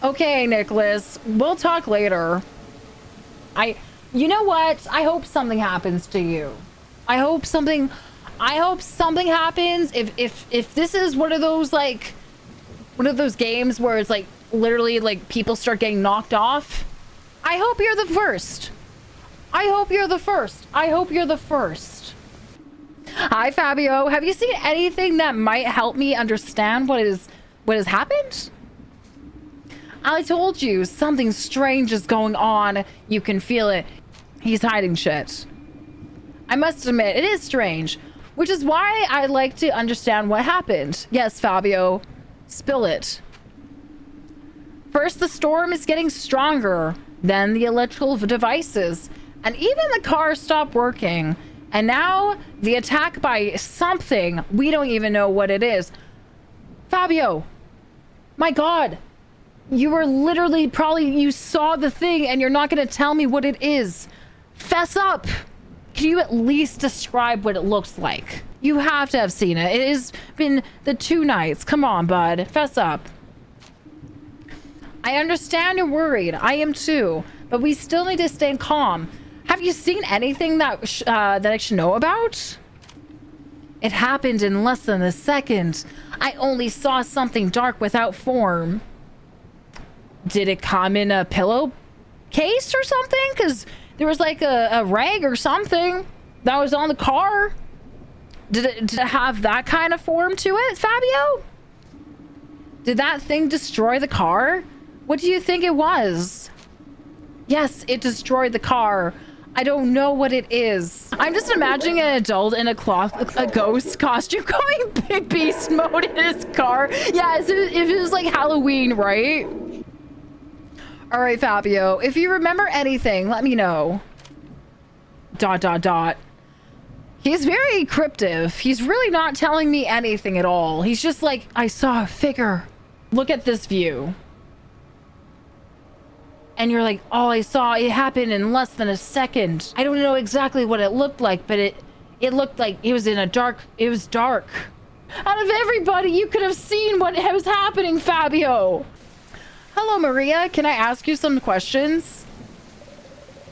Okay, Nicholas, we'll talk later. You know what? I hope something happens to you. I hope something happens. If this is one of those games where it's like literally like people start getting knocked off, I hope you're the first. I hope you're the first. I hope you're the first. Hi, Fabio. Have you seen anything that might help me understand what has happened? I told you something strange is going on. You can feel it. He's hiding shit. I must admit, it is strange, which is why I like to understand what happened. Yes, Fabio, spill it. First, the storm is getting stronger, then the electrical devices, and even the car stopped working. And now the attack by something. We don't even know what it is. Fabio, my God, you were literally you saw the thing and you're not going to tell me what it is. Fess up. Can you at least describe what it looks like? You have to have seen it. It has been the 2 nights. Come on, bud. Fess up. I understand you're worried. I am too. But we still need to stay calm. Have you seen anything that I should know about? It happened in less than a second. I only saw something dark without form. Did it come in a pillowcase or something? Because there was like a rag or something that was on the car. Did it have that kind of form to it, Fabio? Did that thing destroy the car? What do you think it was? Yes, it destroyed the car. I don't know what it is. I'm just imagining an adult in a ghost costume going big beast mode in his car. Yeah, if it was like Halloween, right? All right, Fabio, if you remember anything, let me know. ... He's very cryptic. He's really not telling me anything at all. He's just like, I saw a figure. Look at this view. And you're like, oh, I saw it happen in less than a second. I don't know exactly what it looked like, but it looked like it was dark. Out of everybody, you could have seen what was happening, Fabio. Hello, Maria. Can I ask you some questions?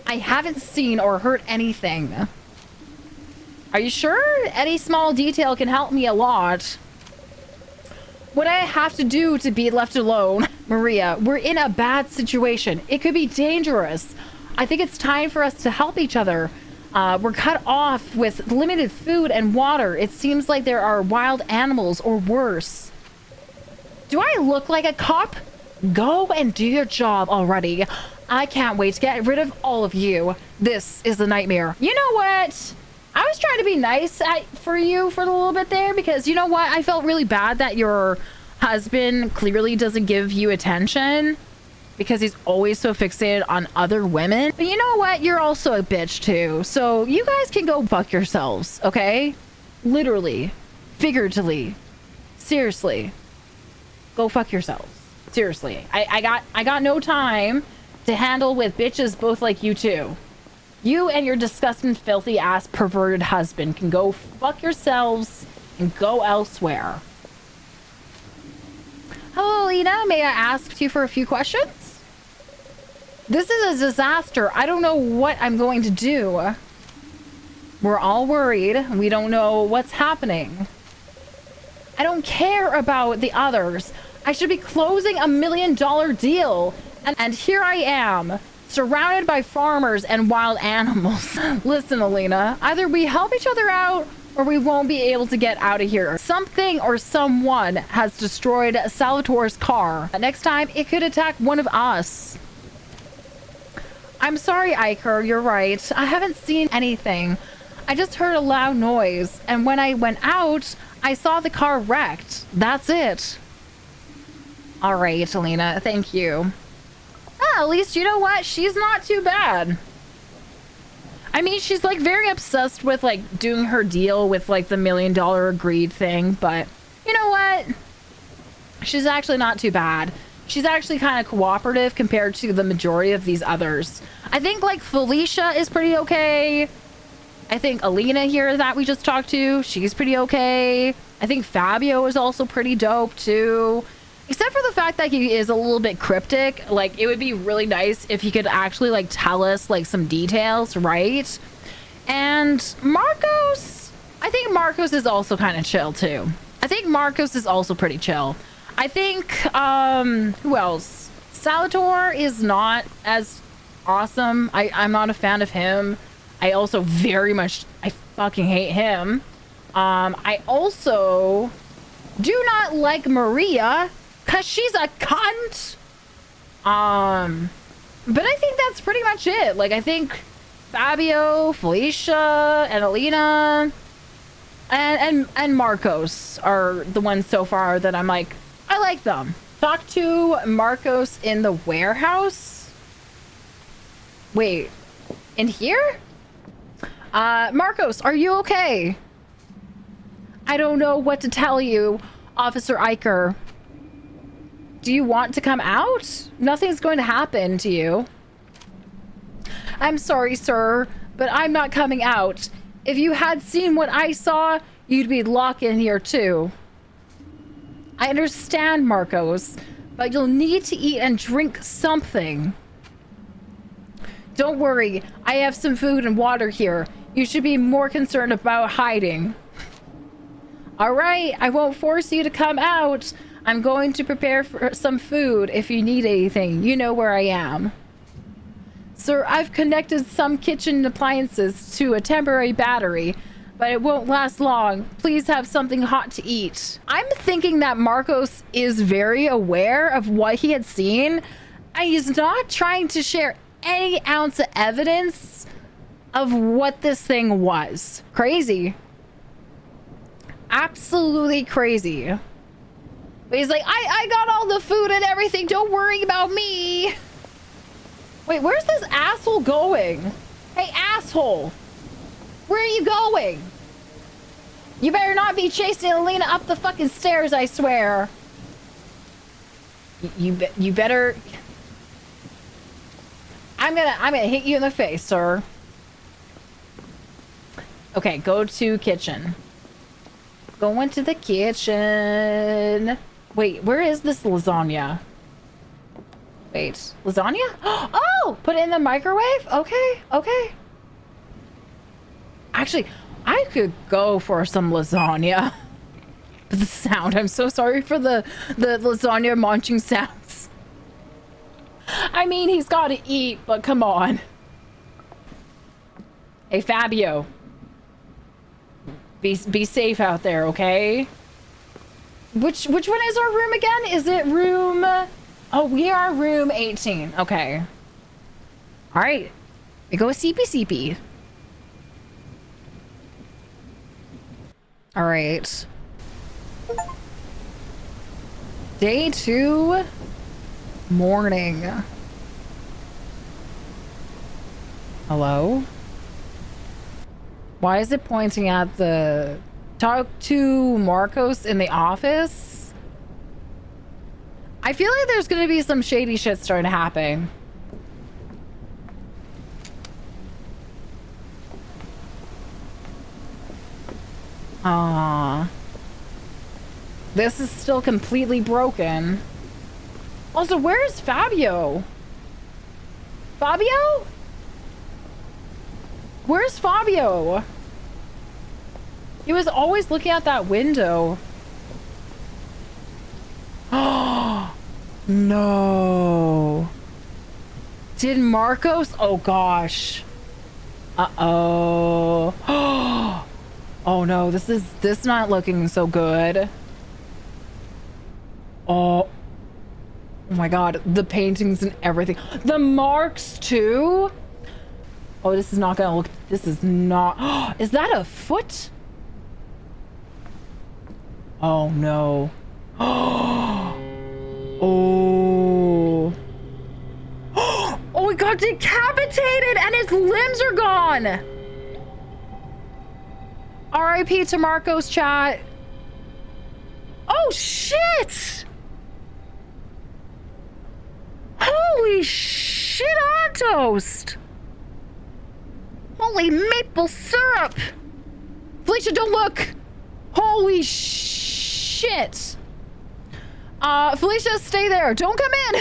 I haven't seen or heard anything. Are you sure? Any small detail can help me a lot. What I have to do to be left alone? Maria, we're in a bad situation. It could be dangerous. I think it's time for us to help each other. We're cut off with limited food and water. It seems like there are wild animals or worse. Do I look like a cop? Go and do your job already. I can't wait to get rid of all of you. This is a nightmare. You know what? I was trying to be nice for you for a little bit there because you know what? I felt really bad that your husband clearly doesn't give you attention because he's always so fixated on other women. But you know what? You're also a bitch too. So you guys can go fuck yourselves, okay? Literally, figuratively, seriously, go fuck yourselves. Seriously, I got no time to handle with bitches both like you two. You and your disgusting, filthy ass perverted husband can go fuck yourselves and go elsewhere. Hello, Lena. May I ask you for a few questions? This is a disaster. I don't know what I'm going to do. We're all worried. We don't know what's happening. I don't care about the others. I should be closing $1 million deal. And here I am, surrounded by farmers and wild animals. Listen, Alina, either we help each other out or we won't be able to get out of here. Something or someone has destroyed Salvatore's car. Next time, it could attack one of us. I'm sorry, Iker, you're right. I haven't seen anything. I just heard a loud noise, and when I went out, I saw the car wrecked. That's it. All right, Alina, thank you. At least you know what? She's not too bad. I mean, she's like very obsessed with like doing her deal with like the $1 million agreed thing, but you know what? She's actually not too bad. She's actually kind of cooperative compared to the majority of these others. I think like Felicia is pretty okay. I think Alina here that we just talked to, she's pretty okay. I think Fabio is also pretty dope too. Except for the fact that he is a little bit cryptic. Like, it would be really nice if he could actually like tell us like some details, right? And Marcos, I think Marcos is also kind of chill too. I think Marcos is also pretty chill. I think, who else? Salvatore is not as awesome. I'm not a fan of him. I also I fucking hate him. I also do not like Maria because she's a cunt. But I think that's pretty much it. Like, I think Fabio, Felicia, and Alina, and Marcos are the ones so far that I'm like, I like them. Talk to Marcos in the warehouse. Wait, in here? Marcos, are you okay? I don't know what to tell you, Officer Iker. Do you want to come out? Nothing's going to happen to you. I'm sorry, sir, but I'm not coming out. If you had seen what I saw, you'd be locked in here too. I understand, Marcos, but you'll need to eat and drink something. Don't worry, I have some food and water here. You should be more concerned about hiding. All right, I won't force you to come out. I'm going to prepare for some food if you need anything. You know where I am. Sir, I've connected some kitchen appliances to a temporary battery, but it won't last long. Please have something hot to eat. I'm thinking that Marcos is very aware of what he had seen, and he's not trying to share any ounce of evidence of what this thing was. Crazy. Absolutely crazy. But he's like, I got all the food and everything. Don't worry about me. Wait, where's this asshole going? Hey, asshole. Where are you going? You better not be chasing Alina up the fucking stairs, I swear. You better... I'm gonna hit you in the face, sir. Okay, go to kitchen. Go into the kitchen. Wait, where is this lasagna? Wait, lasagna? Oh, put it in the microwave? Okay, okay. Actually, I could go for some lasagna. The sound, I'm so sorry for the lasagna munching sounds. I mean, he's got to eat, but come on. Hey, Fabio. Be safe out there, okay? Which one is our room again? Is it room... Oh, we are room 18. Okay. All right. We go CP. All right. Day 2. Morning. Hello? Why is it pointing at the... Talk to Marcos in the office? I feel like there's gonna be some shady shit starting to happen. This is still completely broken. Also, where is Fabio? Fabio? Where's Fabio? He was always looking out that window. Oh, no. Did Marcos? Oh, gosh. Uh-oh. Oh, no. This not looking so good. Oh my God. The paintings and everything. The marks, too? Oh, this is not gonna look... This is not... Is that a foot? Oh, no. Oh. Oh, we got decapitated! decapitated and his limbs are gone. RIP to Marcos, chat. Oh, shit. Holy shit on toast. Holy maple syrup. Felicia, don't look. Holy shit. Felicia, stay there. Don't come in.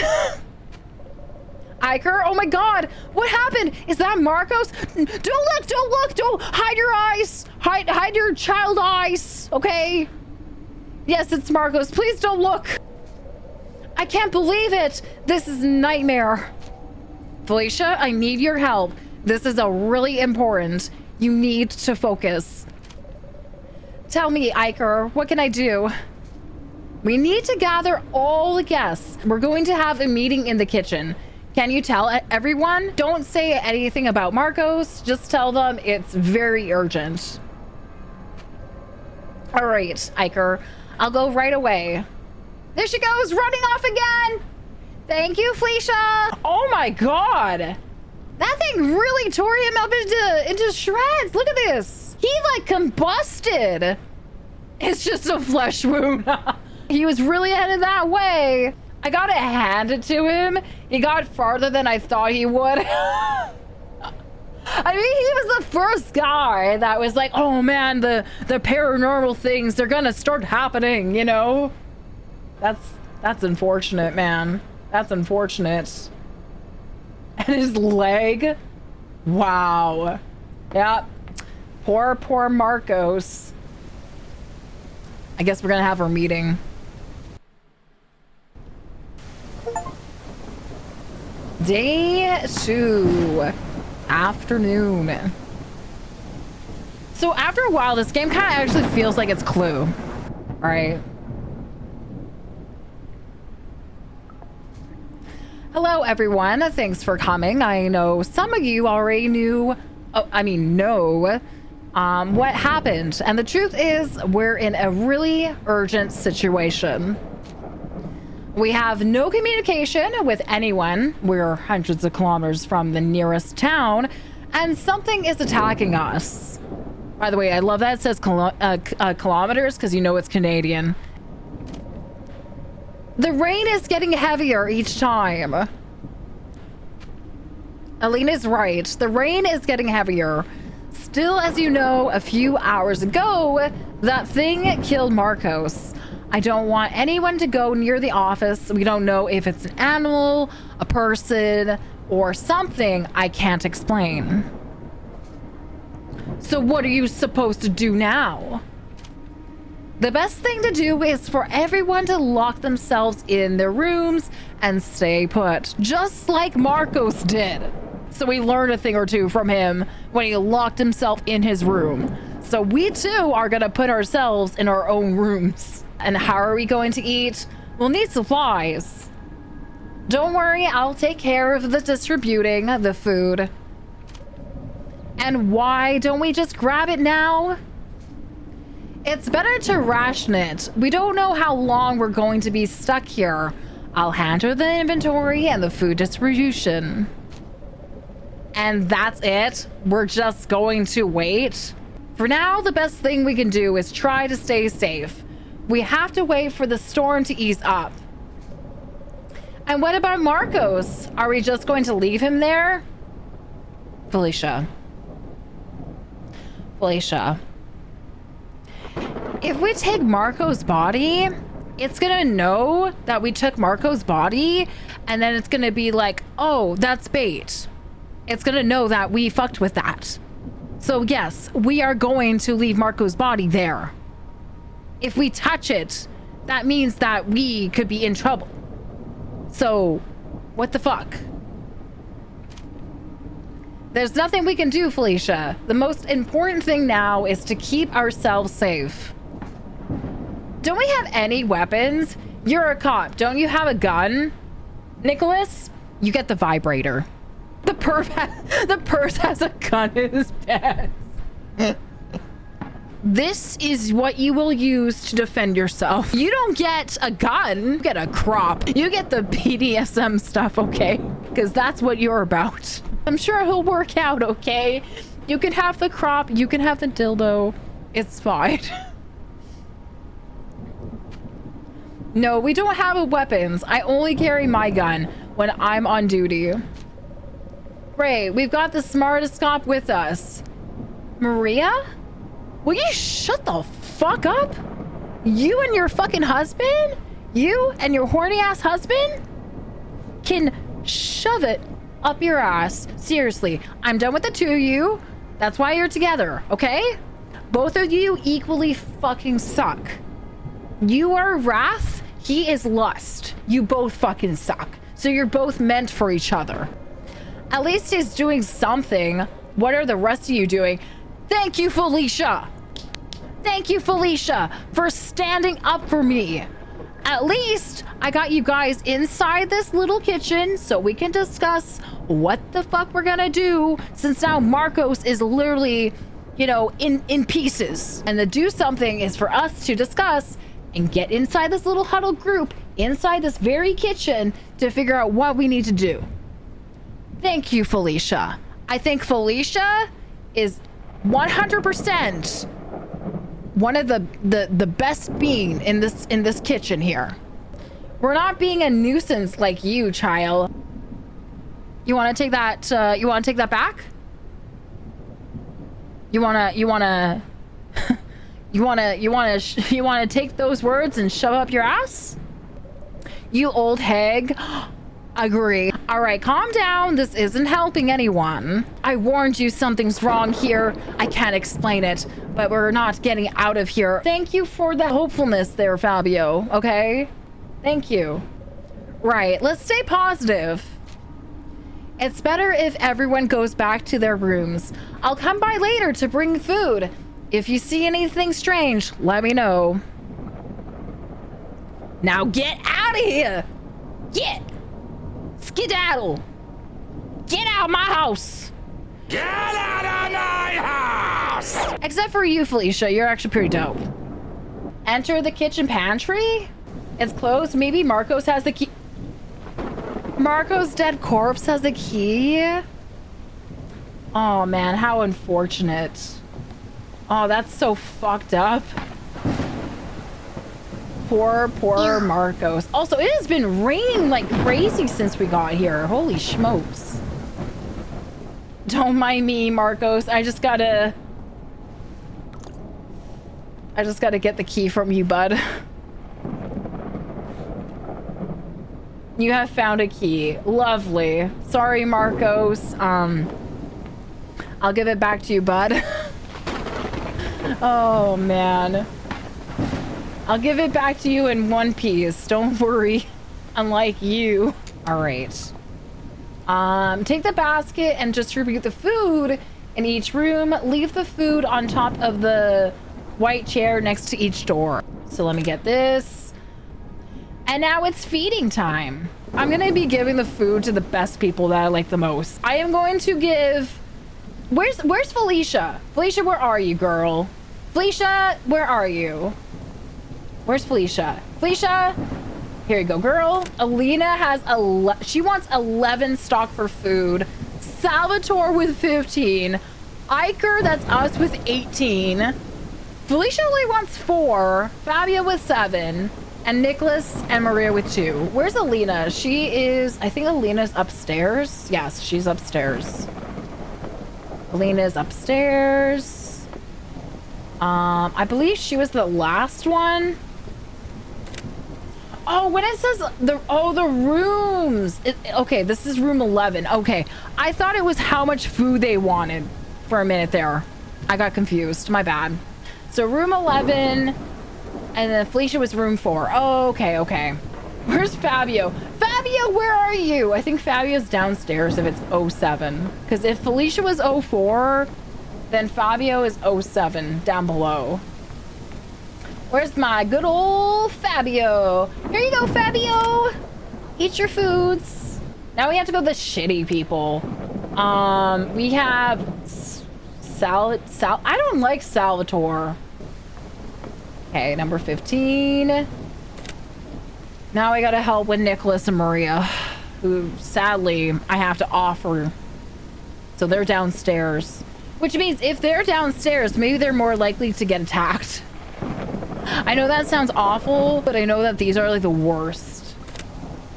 Iker, oh my god. What happened? Is that Marcos? Don't look, don't look. Don't hide your eyes. Hide your child eyes, okay? Yes, it's Marcos. Please don't look. I can't believe it. This is a nightmare. Felicia, I need your help. This is a really important. You need to focus. Tell me, Iker, what can I do? We need to gather all the guests. We're going to have a meeting in the kitchen. Can you tell everyone? Don't say anything about Marcos. Just tell them it's very urgent. All right, Iker. I'll go right away. There she goes, running off again. Thank you, Felicia. Oh my god. That thing really tore him up into shreds. Look at this. He like combusted. It's just a flesh wound. He was really headed that way. I gotta hand it to him. He got farther than I thought he would. I mean, he was the first guy that was like, oh man, the paranormal things, they're gonna start happening, you know? That's unfortunate, man. That's unfortunate. And his leg. Wow. Yep. Poor Marcos. I guess we're gonna have our meeting. Day 2. Afternoon. So after a while, this game kind of actually feels like it's Clue. Right? Hello, everyone. Thanks for coming. I know some of you already know what happened. And the truth is, we're in a really urgent situation. We have no communication with anyone. We're hundreds of kilometers from the nearest town, and something is attacking us. By the way, I love that it says kilometers, because you know it's Canadian. The rain is getting heavier each time. Alina's right. The rain is getting heavier. Still, as you know, a few hours ago, that thing killed Marcos. I don't want anyone to go near the office. We don't know if it's an animal, a person, or something I can't explain. So what are you supposed to do now? The best thing to do is for everyone to lock themselves in their rooms and stay put, just like Marcos did. So we learned a thing or two from him when he locked himself in his room. So we too are gonna put ourselves in our own rooms. And how are we going to eat? We'll need supplies. Don't worry, I'll take care of the distributing the food. And why don't we just grab it now? It's better to ration it. We don't know how long we're going to be stuck here. I'll handle the inventory and the food distribution. And that's it? We're just going to wait? For now, the best thing we can do is try to stay safe. We have to wait for the storm to ease up. And what about Marcos? Are we just going to leave him there? Felicia. If we take Marco's body, it's gonna know that we took Marco's body, and then it's gonna be like, oh, that's bait. It's gonna know that we fucked with that. So yes, we are going to leave Marco's body there. If we touch it, that means that we could be in trouble. So, what the fuck? There's nothing we can do, Felicia. The most important thing now is to keep ourselves safe. Don't we have any weapons? You're a cop. Don't you have a gun? Nicholas, you get the vibrator. The perv has a gun in his pants. This is what you will use to defend yourself. You don't get a gun, you get a crop. You get the BDSM stuff, okay? Because that's what you're about. I'm sure he'll work out, okay? You can have the crop, you can have the dildo. It's fine. No, we don't have weapons. I only carry my gun when I'm on duty. Great, we've got the smartest cop with us. Maria? Will you shut the fuck up? You and your fucking husband? You and your horny ass husband? Can shove it up your ass. Seriously, I'm done with the two of you. That's why you're together, okay? Both of you equally fucking suck. You are wrath, he is lust. You both fucking suck. So you're both meant for each other. At least he's doing something. What are the rest of you doing? Thank you, Felicia. Thank you, Felicia, for standing up for me. At least I got you guys inside this little kitchen so we can discuss what the fuck we're gonna do, since now Marcos is literally, you know, in pieces. And the do something is for us to discuss and get inside this little huddle group, inside this very kitchen, to figure out what we need to do. Thank you, Felicia. I think Felicia is 100% one of the best being in this kitchen here. We're not being a nuisance like you, child. You want to take that? You want to take that back? You wanna take those words and shove up your ass? You old hag. Agree. All right, calm down. This isn't helping anyone. I warned you something's wrong here. I can't explain it, but we're not getting out of here. Thank you for the hopefulness there, Fabio, okay? Thank you. Right, let's stay positive. It's better if everyone goes back to their rooms. I'll come by later to bring food. If you see anything strange, let me know. Now get out of here! Get! Skedaddle! Get out of my house! Get out of my house! Except for you, Felicia. You're actually pretty dope. Enter the kitchen pantry? It's closed. Maybe Marcos has the key. Marcos' dead corpse has the key? Oh man, how unfortunate. Oh, that's so fucked up. Poor Marcos. Also, it has been raining like crazy since we got here. Holy smokes. Don't mind me, Marcos. I just gotta get the key from you, bud. You have found a key. Lovely. Sorry, Marcos. I'll give it back to you, bud. Oh, man. I'll give it back to you in one piece. Don't worry. Unlike you. All right. Take the basket and distribute the food in each room. Leave the food on top of the white chair next to each door. So let me get this. And now it's feeding time. I'm going to be giving the food to the best people that I like the most. I am going to give... Where's Felicia? Felicia, where are you, girl? Felicia, where are you? Where's Felicia? Felicia, here you go, girl. Alina has she wants 11 stock for food. Salvatore with 15. Iker, that's us, with 18. Felicia only wants 4. Fabio with 7. And Nicholas and Maria with 2. Where's Alina? She is, I think Alina's upstairs. Yes, she's upstairs. Alina's upstairs. I believe she was the last one. Oh, when it says the rooms. Okay, this is room 11. Okay, I thought it was how much food they wanted for a minute there. I got confused. My bad. So room 11, and then Felicia was room 4. Oh, okay. Where's Fabio? Fabio, where are you? I think Fabio's downstairs if it's 07. Because if Felicia was 04, then Fabio is 07 down below. Where's my good old Fabio? Here you go, Fabio. Eat your foods. Now we have to go to the shitty people. We have I don't like Salvatore. Okay, number 15. Now I gotta help with Nicholas and Maria, who sadly I have to offer So they're downstairs. Which means if they're downstairs, maybe they're more likely to get attacked. I know that sounds awful, but I know that these are like the worst.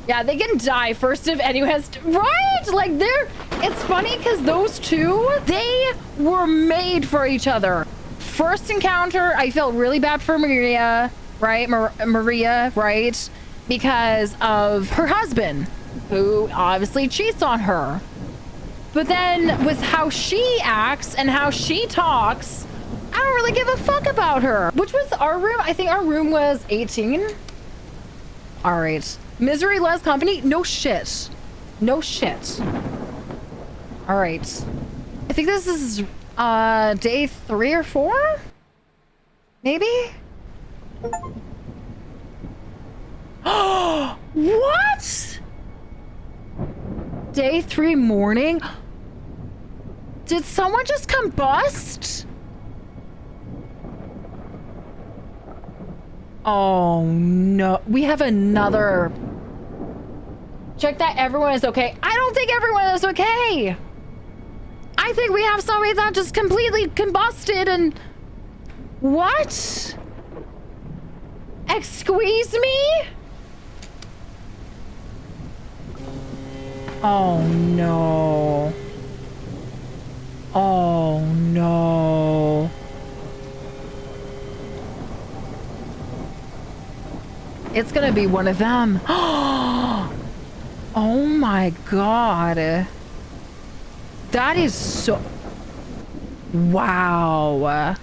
Yeah, they can die first if anyone has to, right? Like it's funny because those two, they were made for each other. First encounter, I felt really bad for Maria, right? Maria, right? Because of her husband, who obviously cheats on her. But then with how she acts and how she talks, I don't really give a fuck about her. Which was our room? I think our room was 18. All right. Misery loves company? No shit. No shit. All right. I think this is day 3 or 4? Maybe? What? Day 3 morning? Did someone just combust? Oh no, we have another. Check that everyone is okay. I don't think everyone is okay. I think we have somebody that just completely combusted and... What? Excuse me? Oh no. Oh no. It's gonna be one of them. Oh my god. That is so... Wow.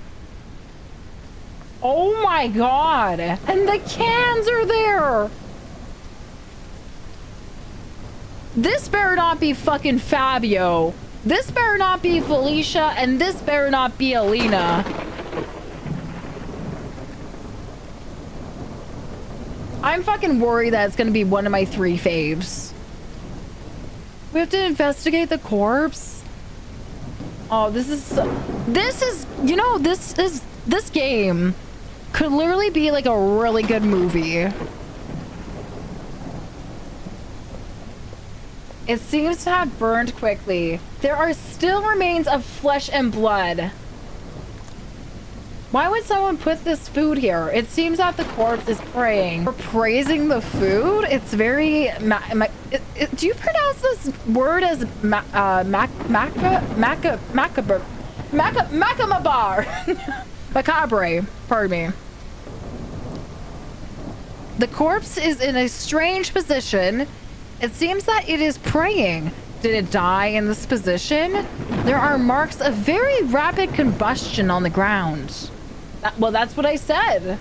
Oh my god. And the cans are there. This better not be fucking Fabio. This better not be Felicia, and this better not be Alina. I'm fucking worried that it's gonna be one of my 3 faves. We have to investigate the corpse. Oh, this is, you know, this game could literally be like a really good movie. It seems to have burned quickly. There are still remains of flesh and blood. Why would someone put this food here? It seems that the corpse is praying. We're praising the food? It's very... do you pronounce this word as macabre? Macabre, pardon me. The corpse is in a strange position. It seems that it is praying. Did it die in this position? There are marks of very rapid combustion on the ground. Well, that's what I said.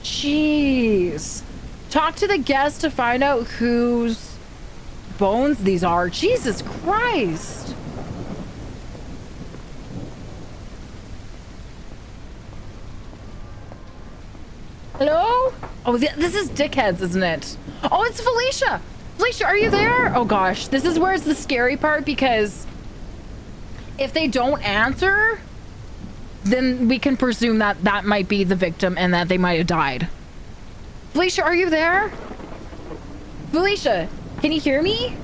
Jeez. Talk to the guest to find out whose bones these are. Jesus Christ. Hello? Oh, this is Dickheads, isn't it? Oh, it's Felicia. Felicia, are you there? Oh gosh, this is where it's the scary part, because if they don't answer, then we can presume that that might be the victim and that they might have died. Felicia, are you there? Felicia, can you hear me?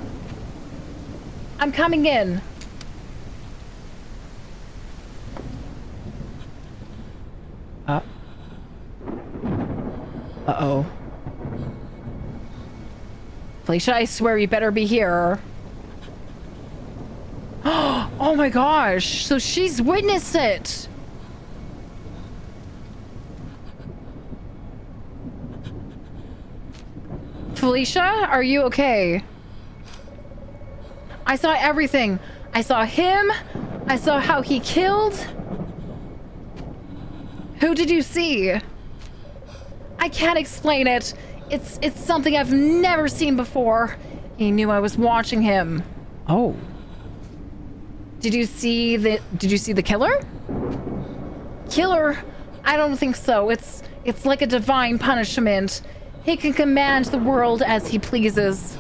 I'm coming in. Uh-oh. Felicia, I swear you better be here. Oh my gosh, so she's witnessed it. Felicia, are you okay? I saw everything. I saw him. I saw how he killed. Who did you see? I can't explain it. It's something I've never seen before. He knew I was watching him. Oh. Did you see the killer? Killer? I don't think so. It's like a divine punishment. He can command the world as he pleases.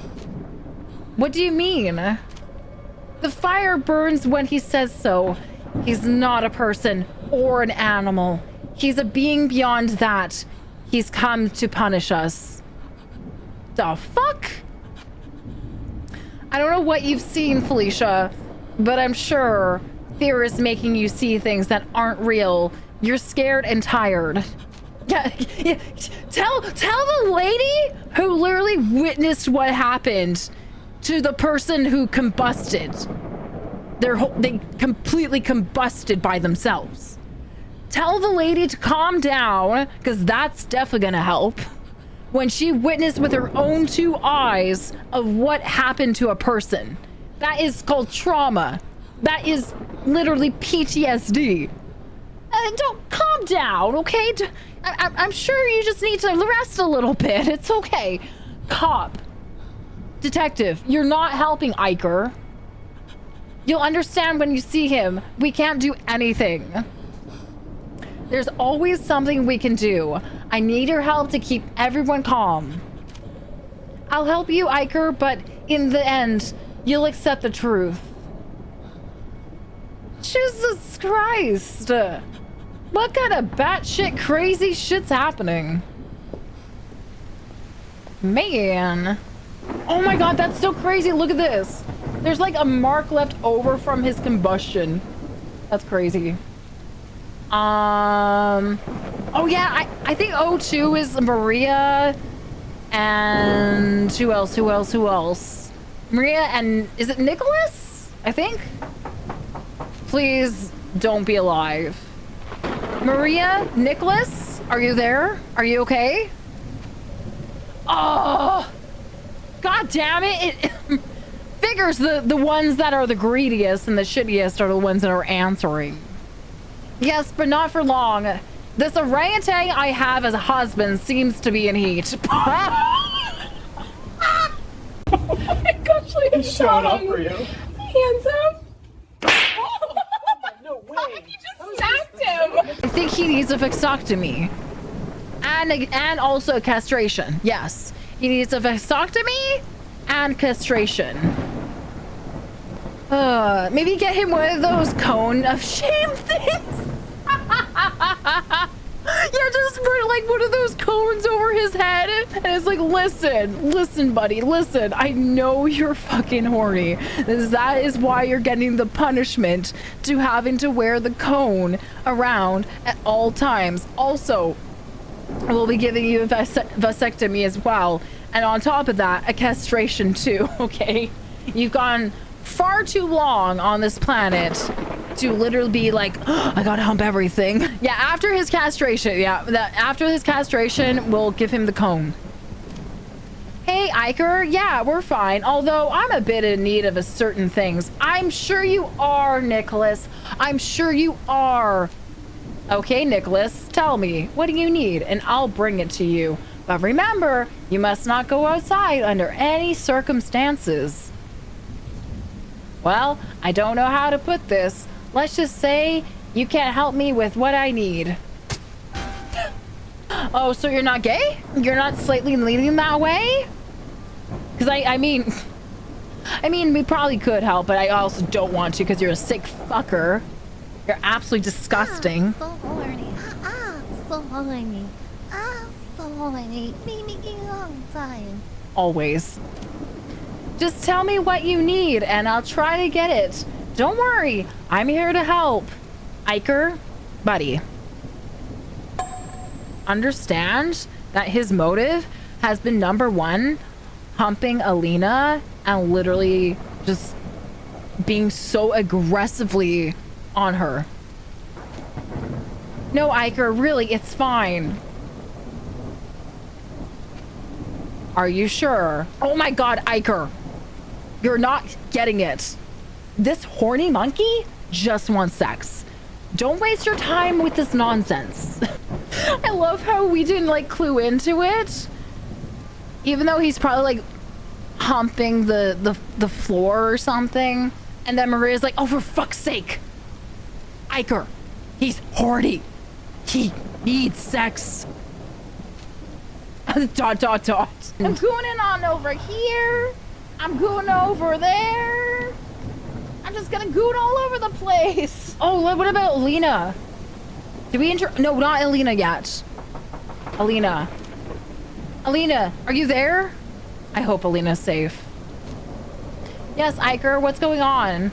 What do you mean? The fire burns when he says so. He's not a person or an animal. He's a being beyond that. He's come to punish us. The fuck? I don't know what you've seen, Felicia, but I'm sure fear is making you see things that aren't real. You're scared and tired. Yeah. Tell the lady who literally witnessed what happened to the person who combusted. They completely combusted by themselves. Tell the lady to calm down, because that's definitely gonna help. When she witnessed with her own 2 eyes of what happened to a person. That is called trauma. That is literally PTSD. Don't calm down, okay? I'm sure you just need to rest a little bit. It's okay. Cop. Detective, you're not helping Iker. You'll understand when you see him. We can't do anything. There's always something we can do. I need your help to keep everyone calm. I'll help you, Iker, but in the end, you'll accept the truth. Jesus Christ. What kind of batshit crazy shit's happening? Man. Oh my god, that's so crazy. Look at this. There's like a mark left over from his combustion. That's crazy. Oh yeah, I think O2 is Maria, and who else? Maria and, is it Nicholas? I think? Please don't be alive. Maria, Nicholas, are you there? Are you okay? Oh, god damn it. It figures the ones that are the greediest and the shittiest are the ones that are answering. Yes, but not for long. This orangutan I have as a husband seems to be in heat. Oh my gosh, he's showing up for you. Handsome. No way. You just smacked him. I think he needs a vasectomy. And also castration. Yes. He needs a vasectomy and castration. Maybe get him one of those cone of shame things. Yeah, just put like one of those cones over his head and it's like, listen buddy, listen, I know you're fucking horny. That is why you're getting the punishment to having to wear the cone around at all times. Also, we'll be giving you a vasectomy as well, and on top of that, a castration too. Okay, you've gone far too long on this planet to literally be like, oh, I gotta hump everything. Yeah, after his castration, we'll give him the cone. Hey, Iker, yeah, we're fine. Although I'm a bit in need of certain things. I'm sure you are, Nicholas. I'm sure you are. Okay, Nicholas, tell me, what do you need? And I'll bring it to you. But remember, you must not go outside under any circumstances. Well, I don't know how to put this. Let's just say you can't help me with what I need. Oh, so you're not gay? You're not slightly leaning that way? Because I mean, we probably could help, but I also don't want to because you're a sick fucker. You're absolutely disgusting.
So horny. So horny. So horny. Been making a long time.
Always. Just tell me what you need and I'll try to get it. Don't worry, I'm here to help. Iker, buddy. Understand that his motive has been number one, humping Alina and literally just being so aggressively on her. No, Iker, really, it's fine. Are you sure? Oh my god, Iker. You're not getting it. This horny monkey just wants sex. Don't waste your time with this nonsense. I love how we didn't like clue into it. Even though he's probably like humping the floor or something. And then Maria's like, oh, for fuck's sake. Iker, he's horny. He needs sex. ... I'm going on over here. I'm going over there. I'm just gonna goon all over the place. Oh, what about Alina? Did we no, not Alina yet. Alina, are you there? I hope Alina's safe. Yes, Iker, what's going on?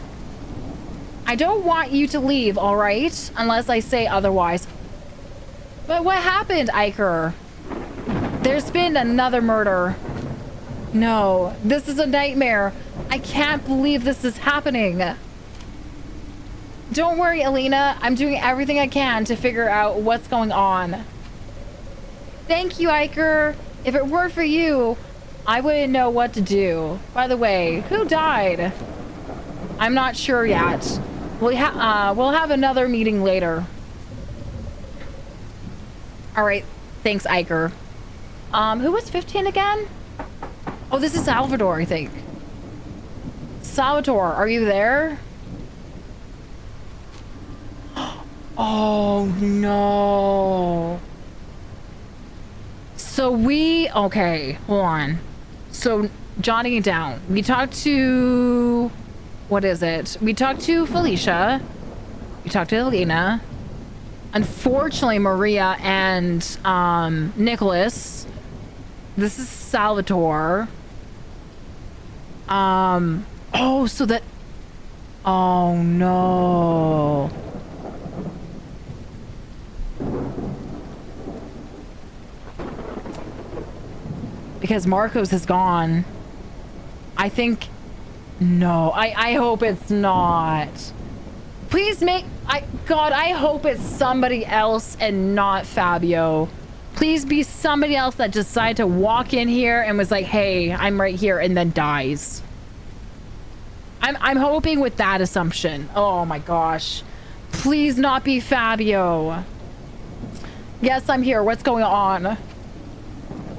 I don't want you to leave, all right? Unless I say otherwise. But what happened, Iker? There's been another murder. No, this is a nightmare. I can't believe this is happening. Don't worry, Alina. I'm doing everything I can to figure out what's going on. Thank you, Iker. If it weren't for you, I wouldn't know what to do. By the way, who died? I'm not sure yet. We'll have another meeting later. All right. Thanks, Iker. Who was 15 again? Oh, this is Salvador, I think. Salvador, are you there? Oh, no. So okay, hold on. So, jotting it down. We talked to, what is it? We talked to Felicia. We talked to Elena. Unfortunately, Maria and Nicholas. This is Salvatore. Oh, so that, oh no. Because Marcos is gone. I think, no, I hope it's not. Please God, I hope it's somebody else and not Fabio. Please be somebody else that decided to walk in here and was like, hey, I'm right here, and then dies. I'm hoping with that assumption. Oh my gosh. Please not be Fabio. Yes, I'm here. What's going on?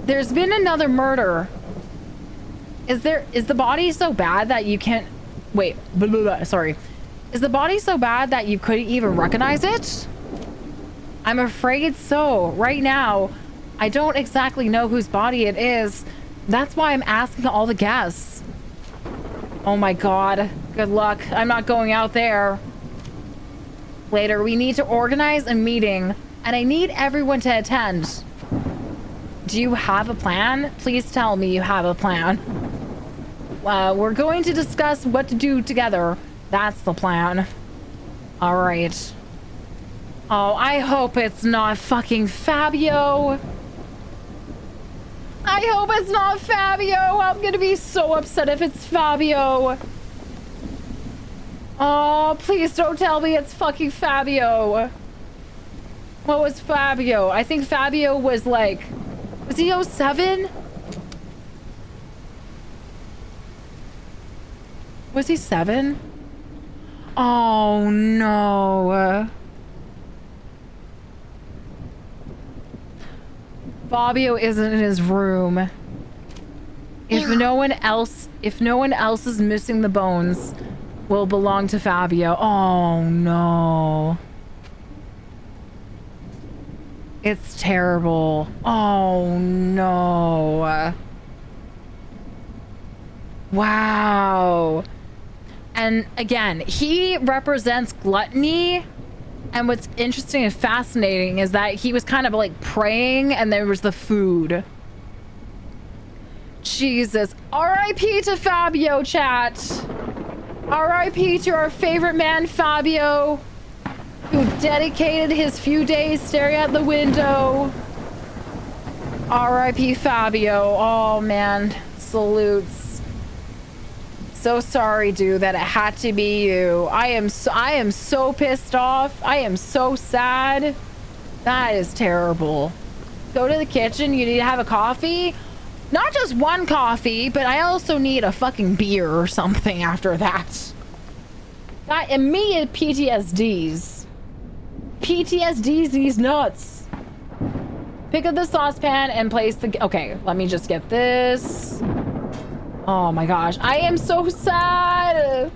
There's been another murder. Is the body so bad that you can't, wait, blah, blah, blah, sorry. Is the body so bad that you couldn't even recognize it? I'm afraid so. Right now, I don't exactly know whose body it is. That's why I'm asking all the guests. Oh my God. Good luck. I'm not going out there. Later, we need to organize a meeting, and I need everyone to attend. Do you have a plan? Please tell me you have a plan. We're going to discuss what to do together. That's the plan. All right. Oh, I hope it's not fucking Fabio. I hope it's not Fabio. I'm gonna be so upset if it's Fabio. Oh, please don't tell me it's fucking Fabio. What was Fabio? I think Fabio was like, was he 07? Was he 7? Oh no. Fabio isn't in his room. If no one else is missing the bones, will belong to Fabio. Oh no. It's terrible. Oh no. Wow. And again, he represents gluttony. And what's interesting and fascinating is that he was kind of like praying and there was the food. Jesus. R.I.P. to Fabio, chat. R.I.P. to our favorite man, Fabio, who dedicated his few days staring out the window. R.I.P. Fabio. Oh, man. Salutes. So sorry, dude, that it had to be you. I am so pissed off. I am so sad. That is terrible. Go to the kitchen. You need to have a coffee. Not just one coffee, but I also need a fucking beer or something after that. Got immediate PTSDs. PTSDs these nuts. Pick up the saucepan and place the... Okay, let me just get this. Oh my gosh, I am so sad.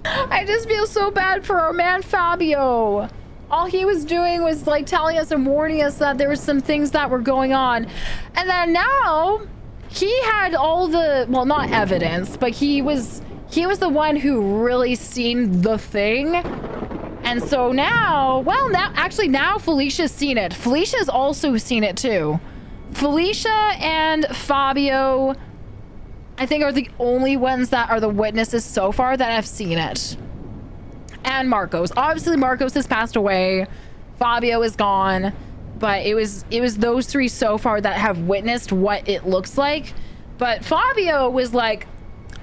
I just feel so bad for our man Fabio. All he was doing was like telling us and warning us that there were some things that were going on. And then now he had all the, well, not evidence, but he was the one who really seen the thing. And so now, well, now Felicia's seen it. Felicia's also seen it too. Felicia and Fabio I think, are the only ones that are the witnesses so far that have seen it. And Marcos. Obviously, Marcos has passed away. Fabio is gone. But it was those three so far that have witnessed what it looks like. But Fabio was like,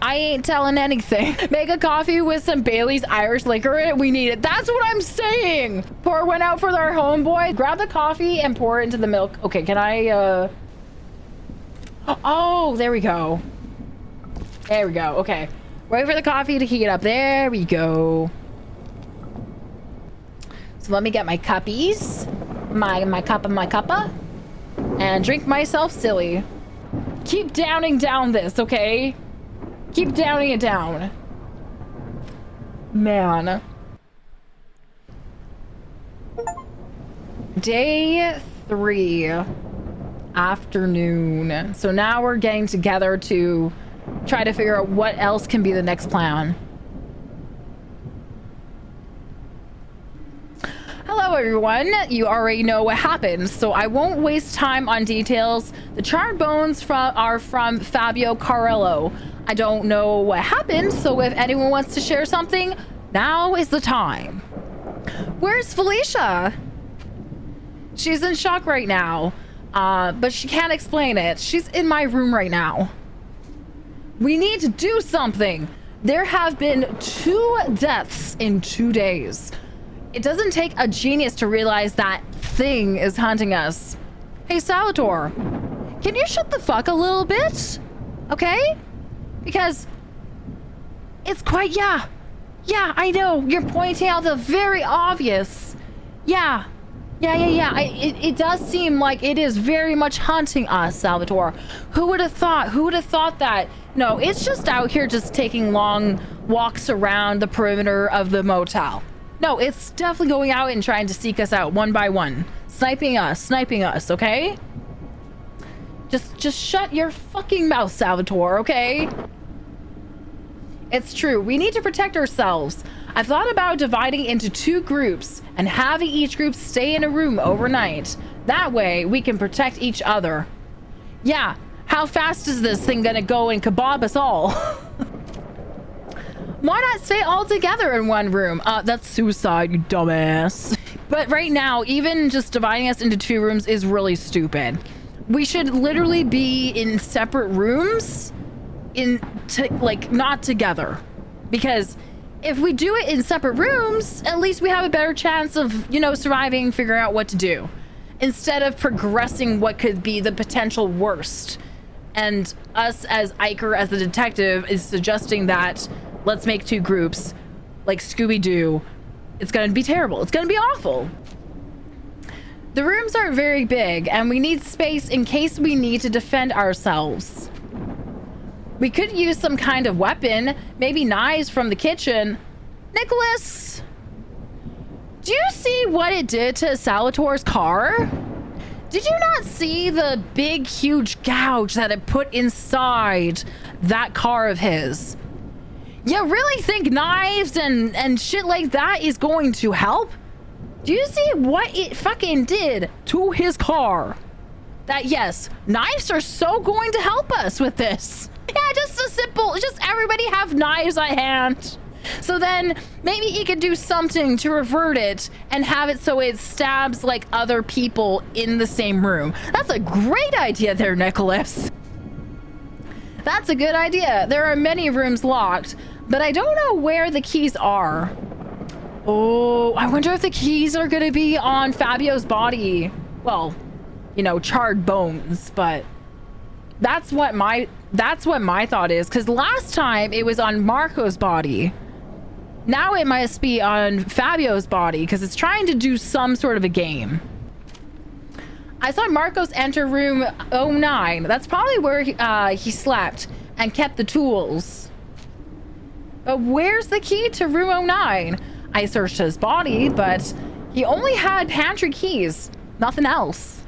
I ain't telling anything. Make a coffee with some Bailey's Irish liquor in it. We need it. That's what I'm saying. Pour one out for our homeboy. Grab the coffee and pour it into the milk. Okay, can I, Oh, there we go. There we go. Okay. Wait for the coffee to heat up. There we go. So let me get my cuppies. My cuppa. And drink myself silly. Keep downing down this, okay? Keep downing it down. Man. Day 3. Afternoon. So now we're getting together to try to figure out what else can be the next plan. Hello everyone, you already know what happened, so I won't waste time on details. The charred bones are from Fabio Carello. I don't know what happened, so if anyone wants to share something, now is the time. Where's Felicia? She's in shock right now, but she can't explain it. She's in my room right now. We need to do something. There have been 2 deaths in 2 days. It doesn't take a genius to realize that thing is hunting us. Hey, Salvatore, can you shut the fuck a little bit? Okay? Because it's quite, yeah, I know. You're pointing out the very obvious. Yeah. It does seem like it is very much hunting us, Salvatore. Who would have thought? Who would have thought that? No, it's just out here just taking long walks around the perimeter of the motel. No, it's definitely going out and trying to seek us out one by one. Sniping us, okay? Just shut your fucking mouth, Salvatore, okay? It's true, we need to protect ourselves. I've thought about dividing into 2 groups and having each group stay in a room overnight. That way, we can protect each other. Yeah, how fast is this thing gonna go and kebab us all? Why not stay all together in one room? That's suicide, you dumbass. But right now, even just dividing us into 2 rooms is really stupid. We should literally be in separate rooms, not together. Because if we do it in separate rooms, at least we have a better chance of, surviving, figuring out what to do. Instead of progressing what could be the potential worst. And us as Iker, as the detective, is suggesting that let's make 2 groups, like Scooby-Doo. It's gonna be terrible. It's gonna be awful. The rooms aren't very big, and we need space in case we need to defend ourselves. We could use some kind of weapon, maybe knives from the kitchen. Nicholas! Do you see what it did to Salvatore's car? Did you not see the big, huge gouge that it put inside that car of his? You really think knives and shit like that is going to help? Do you see what it fucking did to his car? That yes, knives are so going to help us with this. Yeah, just everybody have knives at hand. So then maybe he could do something to revert it and have it so it stabs like other people in the same room. That's a great idea there, Nicholas. That's a good idea. There are many rooms locked, but I don't know where the keys are. Oh, I wonder if the keys are gonna be on Fabio's body. Well, charred bones, but that's what my thought is, because last time it was on Marco's body. Now it must be on Fabio's body because it's trying to do some sort of a game. I saw Marcos enter room 09. That's probably where he slept and kept the tools. But where's the key to room 09? I searched his body, but he only had pantry keys, nothing else.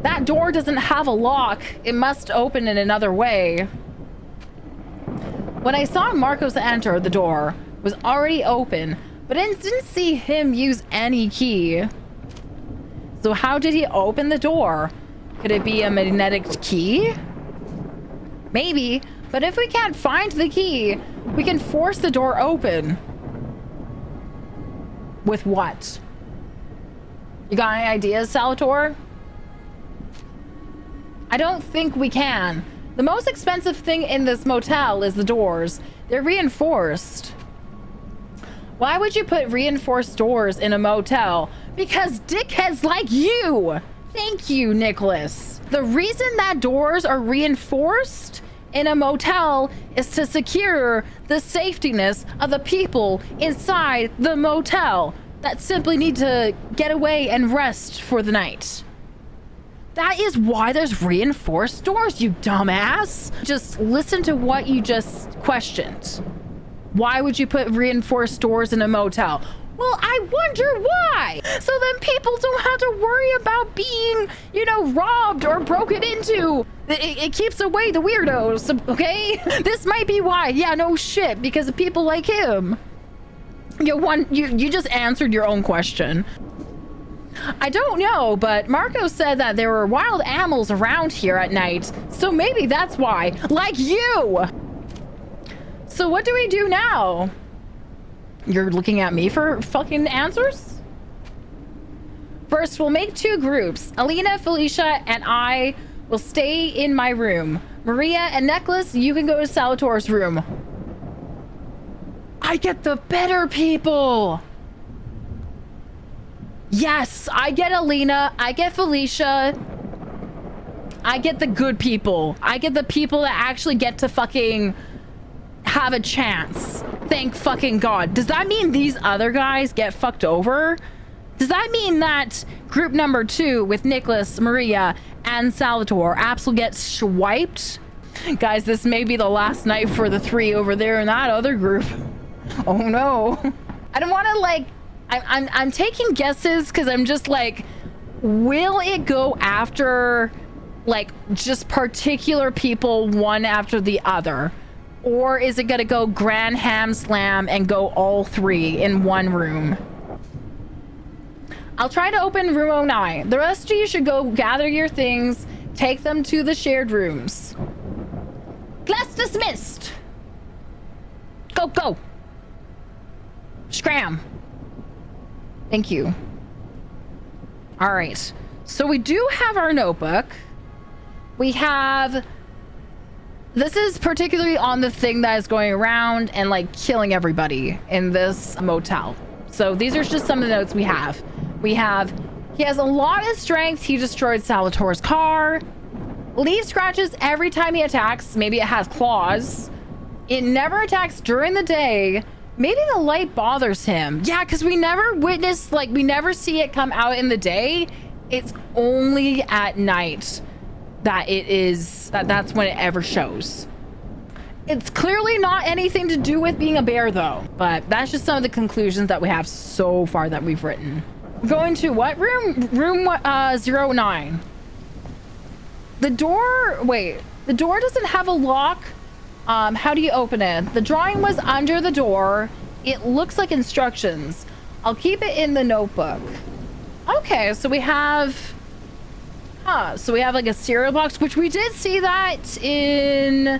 That door doesn't have a lock. It must open in another way. When I saw Marcos enter, the door was already open, but I didn't see him use any key. So how did he open the door? Could it be a magnetic key? Maybe. But if we can't find the key, we can force the door open. With what? You got any ideas, Salvatore? I don't think we can. The most expensive thing in this motel is the doors. They're reinforced. Why would you put reinforced doors in a motel? Because dickheads like you. Thank you, Nicholas. The reason that doors are reinforced in a motel is to secure the safetyness of the people inside the motel that simply need to get away and rest for the night. That is why there's reinforced doors, you dumbass. Just listen to what you just questioned. Why would you put reinforced doors in a motel? Well, I wonder why. So then people don't have to worry about being, you know, robbed or broken into. It keeps away the weirdos, okay? This might be why. Yeah, no shit, because of people like him. You just answered your own question. I don't know, but Marco said that there were wild animals around here at night, so maybe that's why. Like you! So what do we do now? You're looking at me for fucking answers? First, we'll make 2 groups. Alina, Felicia, and I will stay in my room. Maria and Nicholas, you can go to Salvatore's room. I get the better people! Yes, I get Alina, I get Felicia. I get the good people. I get the people that actually get to fucking have a chance. Thank fucking God. Does that mean these other guys get fucked over? Does that mean that group number 2 with Nicholas, Maria, and Salvatore absolutely gets swiped? Guys, this may be the last night for the 3 over there in that other group. Oh no. I don't want to like... I'm taking guesses because I'm just like, will it go after like just particular people one after the other? Or is it gonna go grand ham slam and go all 3 in one room? I'll try to open room 09. The rest of you should go gather your things, take them to the shared rooms. Class dismissed. Go, go. Scram. Thank you. All right. So we do have our notebook. We have... This is particularly on the thing that is going around and like killing everybody in this motel. So these are just some of the notes we have. We have, he has a lot of strength. He destroyed Salvatore's car. Leaves scratches every time he attacks. Maybe it has claws. It never attacks during the day. Maybe the light bothers him. Yeah, because we never witness, like we never see it come out in the day. It's only at night that it is, that's when it ever shows. It's clearly not anything to do with being a bear though, but that's just some of the conclusions that we have so far that we've written. Going to what room? Room 09. The door, wait, the door doesn't have a lock. How do you open it? The drawing was under the door. It looks like instructions. I'll keep it in the notebook. Okay, so we have, so we have like a cereal box, which we did see that in,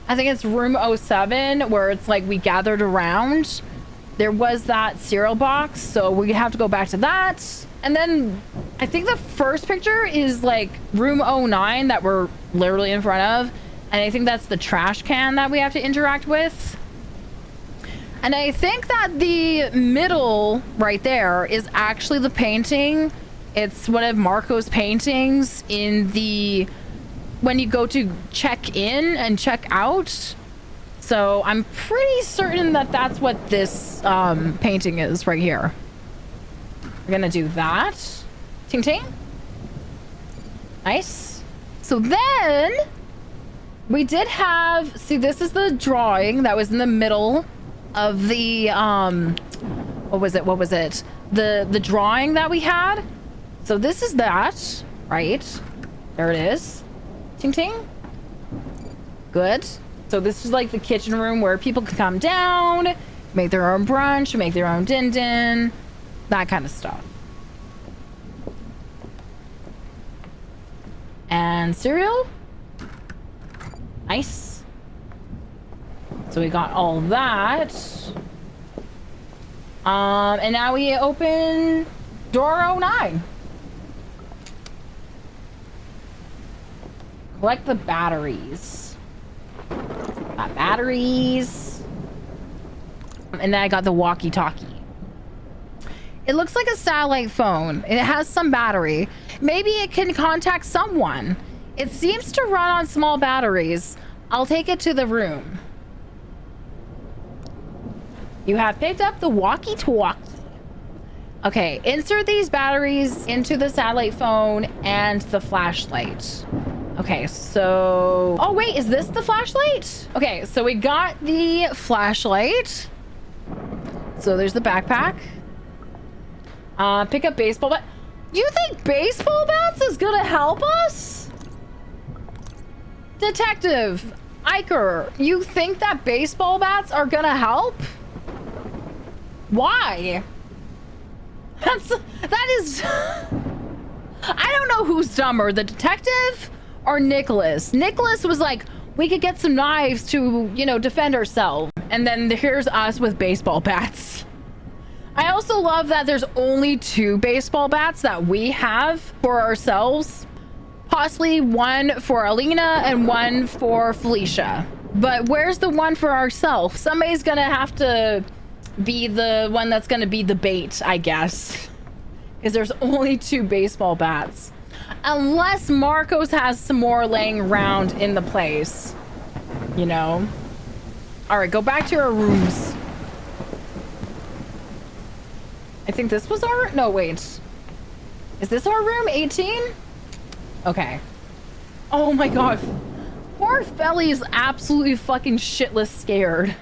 I think it's room 07, where it's like we gathered around. There was that cereal box, so we have to go back to that. And then I think the first picture is like room 09 that we're literally in front of. And I think that's the trash can that we have to interact with. And I think that the middle right there is actually the painting. It's one of Marco's paintings in the, when you go to check in and check out. So I'm pretty certain that that's what this painting is right here. We're gonna do that. Ting ting. Nice. So then we did have, see, this is the drawing that was in the middle of the, what was it? The drawing that we had. So this is that, right? There it is. Ting ting. Good. So this is like the kitchen room where people can come down, make their own brunch, make their own din-din, that kind of stuff. And cereal. Nice. So we got all that. And now we open door 09. Collect the batteries. Got batteries. And then I got the walkie-talkie. It looks like a satellite phone. It has some battery. Maybe it can contact someone. It seems to run on small batteries. I'll take it to the room. You have picked up the walkie-talkie. Okay, insert these batteries into the satellite phone and the flashlight. Okay, so... Oh, wait, is this the flashlight? Okay, so we got the flashlight. So there's the backpack. Pick up baseball bat. You think baseball bats is gonna help us? Detective Iker, you think that baseball bats are gonna help? Why? That is... I don't know who's dumber, the detective or Nicholas. Nicholas was like, we could get some knives to, you know, defend ourselves. And then here's us with baseball bats. I also love that there's only 2 baseball bats that we have for ourselves. Possibly one for Alina and one for Felicia. But where's the one for ourselves? Somebody's gonna have to be the one that's gonna be the bait, I guess. Because there's only 2 baseball bats. Unless Marcos has some more laying around in the place. You know? Alright, go back to our rooms. I think this was our... No, wait. Is this our room? 18? Okay. Oh my god. Poor Felly is absolutely fucking shitless scared.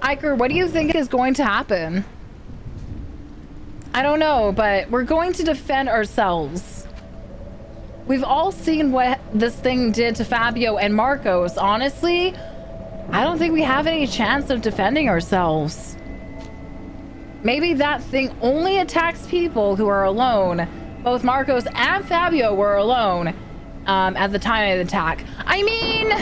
Iker, what do you think is going to happen? I don't know, but we're going to defend ourselves. We've all seen what this thing did to Fabio and Marcos. Honestly, I don't think we have any chance of defending ourselves. Maybe that thing only attacks people who are alone. Both Marcos and Fabio were alone at the time of the attack. I mean...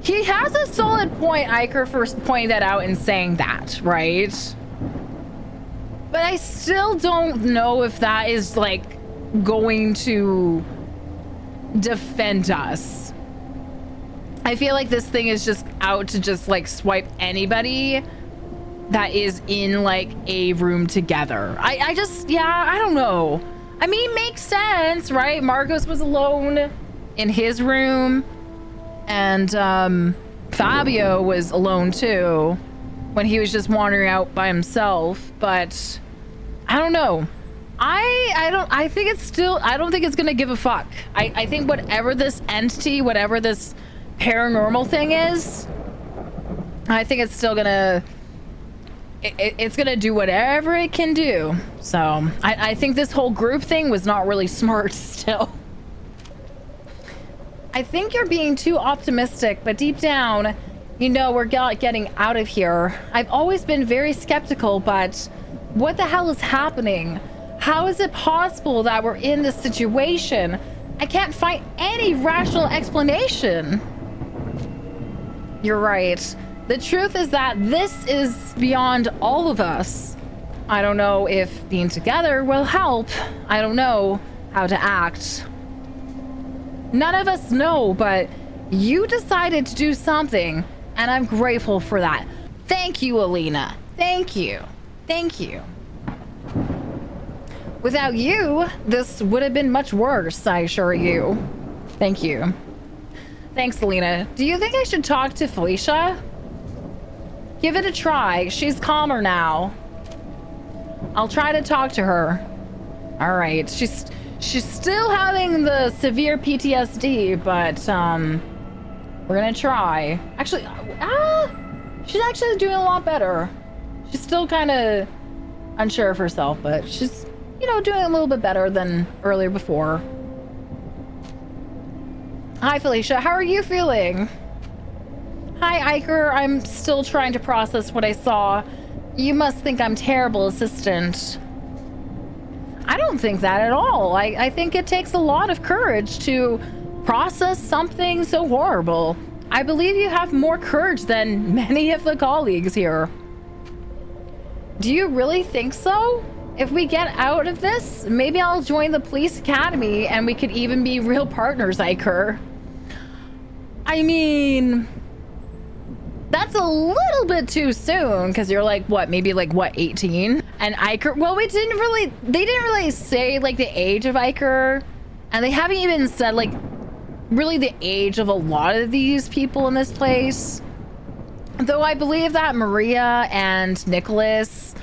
He has a solid point, Iker, for pointing that out and saying that, right? But I still don't know if that is, like, going to defend us. I feel like this thing is just out to just, like, swipe anybody that is in, like, a room together. I just, yeah, I don't know. I mean, makes sense, right? Marcos was alone in his room. And Fabio was alone too when he was just wandering out by himself. But I don't know. I think it's still, I don't think it's gonna give a fuck. I think whatever this entity, whatever this paranormal thing is, I think it's still gonna, it's gonna do whatever it can do. So I think this whole group thing was not really smart still. I think you're being too optimistic, but deep down, you know we're getting out of here. I've always been very skeptical, but what the hell is happening? How is it possible that we're in this situation? I can't find any rational explanation. You're right. The truth is that this is beyond all of us. I don't know if being together will help. I don't know how to act. None of us know, but you decided to do something, and I'm grateful for that. Thank you, Alina. Thank you. Thank you. Without you, this would have been much worse, I assure you. Thank you. Thanks, Alina. Do you think I should talk to Felicia? Give it a try. She's calmer now. I'll try to talk to her. All right. She's still having the severe PTSD, but we're gonna try. Actually, she's actually doing a lot better. She's still kind of unsure of herself, but she's you know, doing a little bit better than earlier before. Hi, Felicia. How are you feeling? Hi, Iker. I'm still trying to process what I saw. You must think I'm terrible assistant. I don't think that at all. I think it takes a lot of courage to process something so horrible. I believe you have more courage than many of the colleagues here. Do you really think so? If we get out of this, maybe I'll join the police academy and we could even be real partners, Iker. I mean, that's a little bit too soon because you're like, what, maybe like, what, 18? And Iker, well, they didn't really say like the age of Iker, and they haven't even said like really the age of a lot of these people in this place. Though I believe that Maria and Nicholas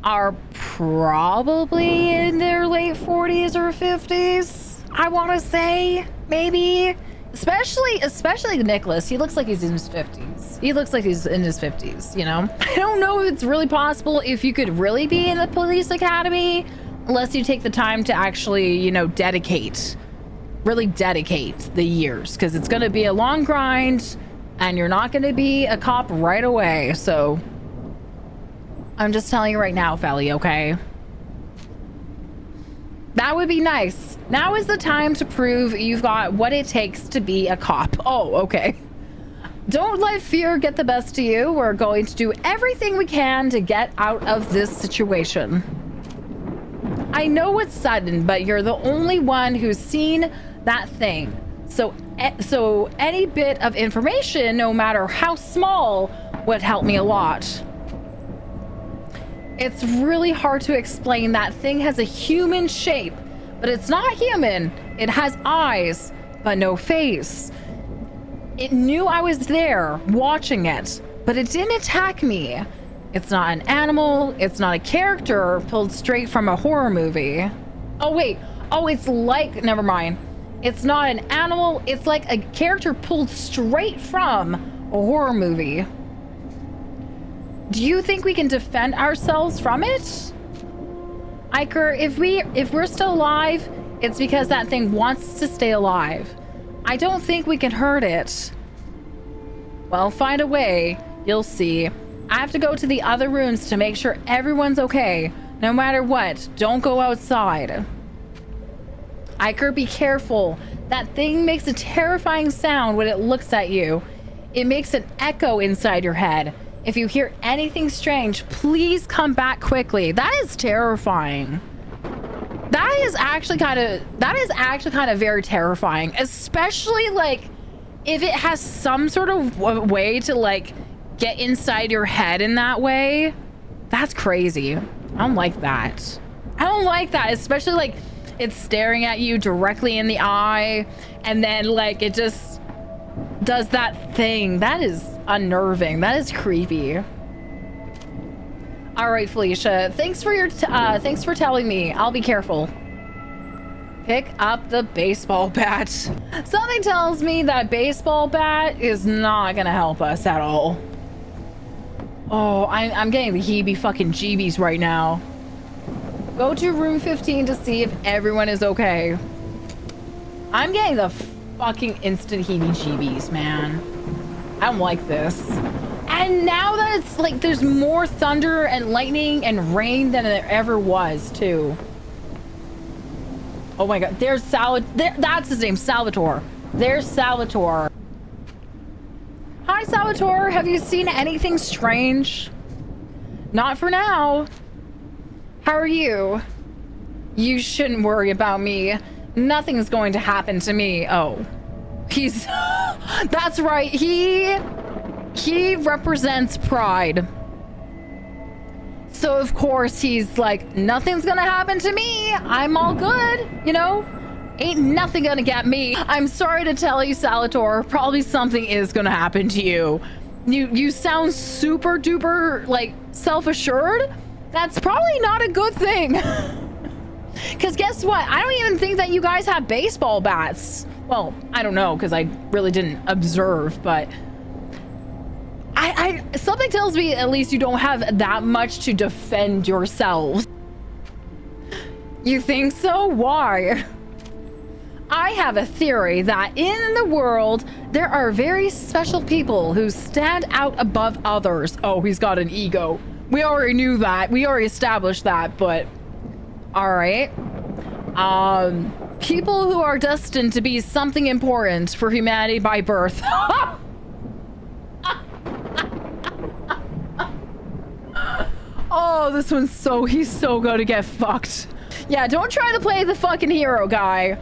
are probably in their late 40s or 50s, I want to say, maybe. Especially Nicholas. He looks like he's in his 50s. He looks like he's in his 50s, you know? I don't know if it's really possible if you could really be in the police academy, unless you take the time to actually, you know, really dedicate the years, because it's going to be a long grind and you're not going to be a cop right away. So I'm just telling you right now, Felly, okay? That would be nice. Now is the time to prove you've got what it takes to be a cop. Oh, okay. Don't let fear get the best of you. We're going to do everything we can to get out of this situation. I know it's sudden, but you're the only one who's seen that thing. So any bit of information, no matter how small, would help me a lot. It's really hard to explain. That thing has a human shape, but it's not human. It has eyes, but no face. It knew I was there watching it, but it didn't attack me. It's not an animal. It's not a character pulled straight from a horror movie. Oh, wait. Oh, it's like, never mind. It's not an animal. It's like a character pulled straight from a horror movie. Do you think we can defend ourselves from it? Iker, if we're still alive, it's because that thing wants to stay alive. I don't think we can hurt it. Well, find a way. You'll see. I have to go to the other rooms to make sure everyone's okay. No matter what, don't go outside. Iker, be careful. That thing makes a terrifying sound when it looks at you. It makes an echo inside your head. If you hear anything strange, please come back quickly. That is terrifying. That is actually kind of very terrifying, especially like if it has some sort of way to like get inside your head in that way. That's crazy. I don't like that. I don't like that, especially like it's staring at you directly in the eye and then like it just does that thing. That is unnerving. That is creepy. All right, Felicia, thanks for telling me. I'll be careful. Pick up the baseball bat. Something tells me that baseball bat is not gonna help us at all. Oh, I'm getting the heebie fucking jeebies right now. Go to room 15 to see if everyone is okay. I'm getting the fucking instant heebie-jeebies, man. I don't like this. And now that it's like there's more thunder and lightning and rain than there ever was, too. Oh my god, there's that's his name, Salvatore. There's Salvatore. Hi, Salvatore. Have you seen anything strange? Not for now. How are you? You shouldn't worry about me. Nothing's going to happen to me. Oh, he's that's right. He represents pride. So of course he's like, nothing's gonna happen to me. I'm all good, you know? Ain't nothing gonna get me. I'm sorry to tell you, Salvatore, probably something is gonna happen to you. You sound super duper like self-assured. That's probably not a good thing. Because guess what? I don't even think that you guys have baseball bats. Well, I don't know, because I really didn't observe, but something tells me at least you don't have that much to defend yourselves. You think so? Why? I have a theory that in the world, there are very special people who stand out above others. Oh, he's got an ego. We already knew that. We already established that, but... all right. People who are destined to be something important for humanity by birth. Oh, this one's he's so gonna get fucked. Yeah, don't try to play the fucking hero, guy.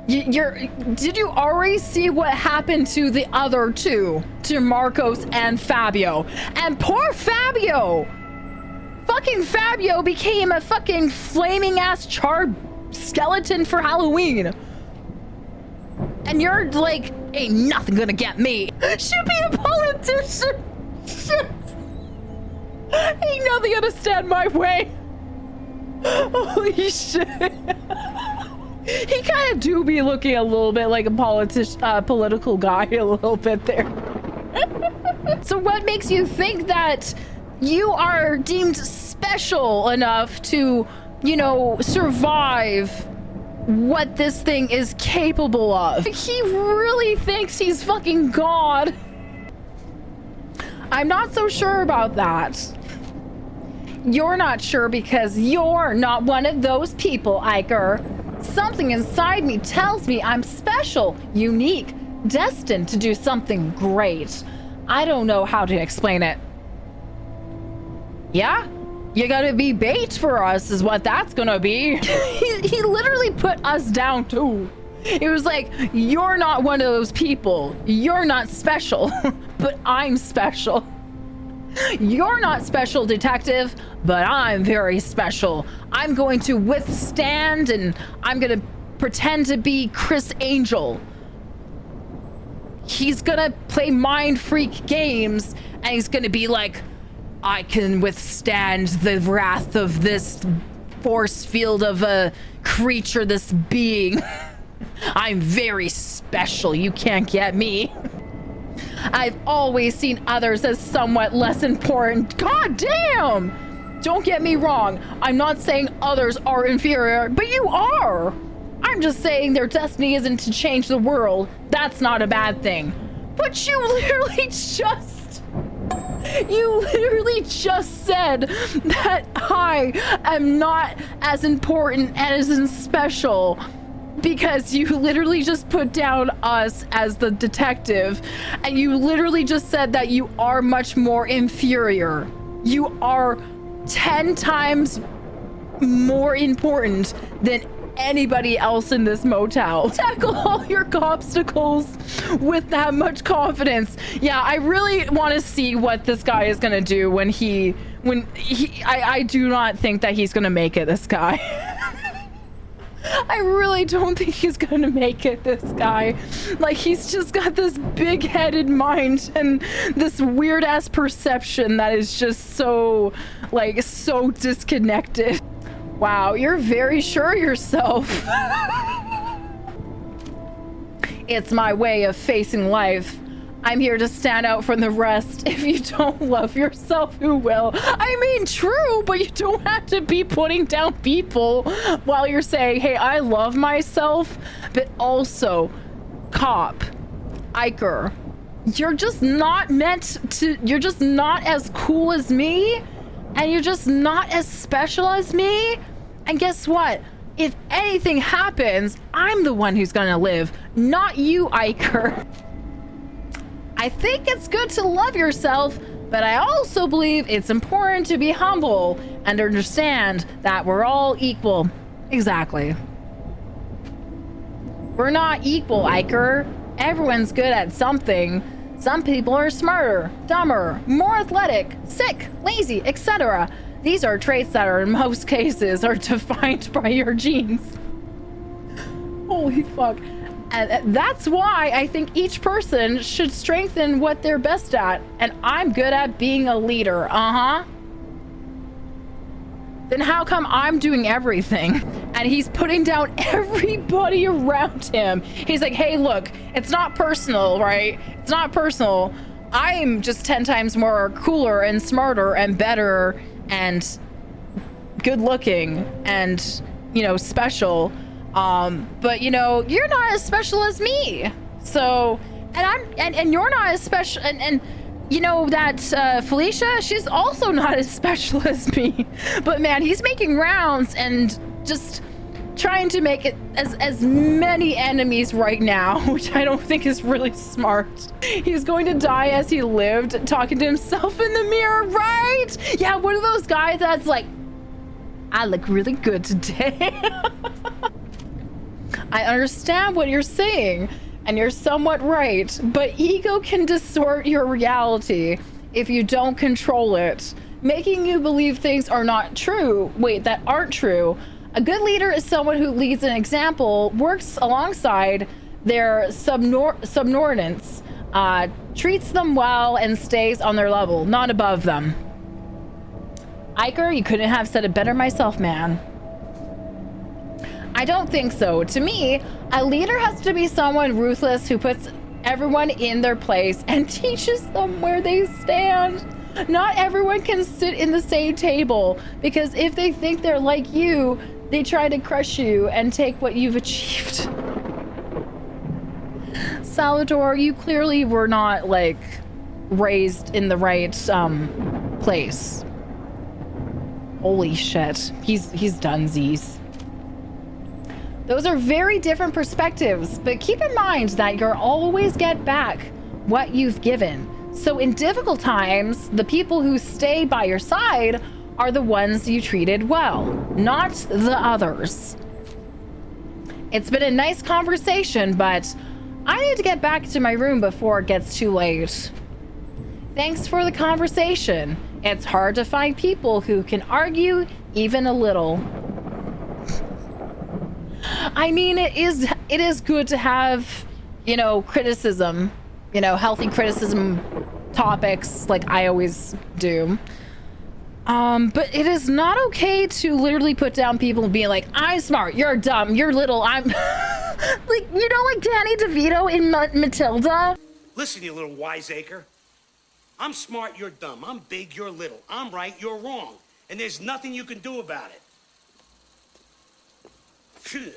Did you already see what happened to the other two? To Marcos and Fabio. And poor Fabio! Fucking Fabio became a fucking flaming ass charred skeleton for Halloween. And you're like, ain't nothing gonna get me. Should be a politician. Shit. Ain't nothing gonna stand my way. Holy shit. He kind of do be looking a little bit like a political guy a little bit there. So what makes you think that you are deemed special enough to, you know, survive what this thing is capable of? He really thinks he's fucking God. I'm not so sure about that. You're not sure because you're not one of those people, Iker. Something inside me tells me I'm special, unique, destined to do something great. I don't know how to explain it. Yeah? You gotta be bait for us is what that's gonna be. He literally put us down too. It was like, you're not one of those people. You're not special, but I'm special. You're not special, detective, but I'm very special. I'm going to withstand and I'm gonna pretend to be Chris Angel. He's gonna play mind freak games and he's gonna be like, I can withstand the wrath of this force field of a creature, this being. I'm very special. You can't get me. I've always seen others as somewhat less important. God damn! Don't get me wrong. I'm not saying others are inferior, but you are. I'm just saying their destiny isn't to change the world. That's not a bad thing. But you literally just said that I am not as important and as special. Because you literally just put down us as the detective and you literally just said that you are much more inferior. You are 10 times more important than anybody else in this motel. Tackle all your obstacles with that much confidence. Yeah, I really want to see what this guy is gonna do I do not think that he's gonna make it, this guy. I really don't think he's gonna make it, this guy. Like, he's just got this big-headed mind and this weird-ass perception that is just so, like, so disconnected. Wow, you're very sure of yourself. It's my way of facing life. I'm here to stand out from the rest. If you don't love yourself, who will? I mean, true, but you don't have to be putting down people while you're saying, hey, I love myself. But also, cop, Iker, you're just not you're just not as cool as me, and you're just not as special as me. And guess what? If anything happens, I'm the one who's gonna live, not you, Iker. I think it's good to love yourself, but I also believe it's important to be humble and understand that we're all equal. Exactly. We're not equal, Iker. Everyone's good at something. Some people are smarter, dumber, more athletic, sick, lazy, etc. These are traits that are in most cases are defined by your genes. Holy fuck. And that's why I think each person should strengthen what they're best at. And I'm good at being a leader. Then how come I'm doing everything? And he's putting down everybody around him. He's like, hey, look, it's not personal, right? It's not personal. I'm just 10 times more cooler and smarter and better and good looking and, you know, special. But you know, you're not as special as me. So, and you're not as special, and you know that Felicia, she's also not as special as me. But man, he's making rounds and just trying to make it as many enemies right now, which I don't think is really smart. He's going to die as he lived, talking to himself in the mirror, right? Yeah, one of those guys that's like, I look really good today. I understand what you're saying, and you're somewhat right, but ego can distort your reality if you don't control it, making you believe things are not true. Wait, that aren't true. A good leader is someone who leads an example, works alongside their subordinates, treats them well, and stays on their level, not above them. Iker, you couldn't have said it better myself, man. I don't think so. To me, a leader has to be someone ruthless who puts everyone in their place and teaches them where they stand. Not everyone can sit in the same table, because if they think they're like you, they try to crush you and take what you've achieved. Salvador, you clearly were not like raised in the right place. Holy shit. He's dunsies. Those are very different perspectives, but keep in mind that you'll always get back what you've given. So in difficult times, the people who stay by your side are the ones you treated well, not the others. It's been a nice conversation, but I need to get back to my room before it gets too late. Thanks for the conversation. It's hard to find people who can argue even a little. I mean, it is good to have, you know, criticism, you know, healthy criticism topics like I always do. But it is not okay to literally put down people and be like, I'm smart, you're dumb, you're little, I'm like, you know, like Danny DeVito in Matilda.
Listen, you little wiseacre. I'm smart, you're dumb. I'm big, you're little. I'm right, you're wrong. And there's nothing you can do about it. Phew.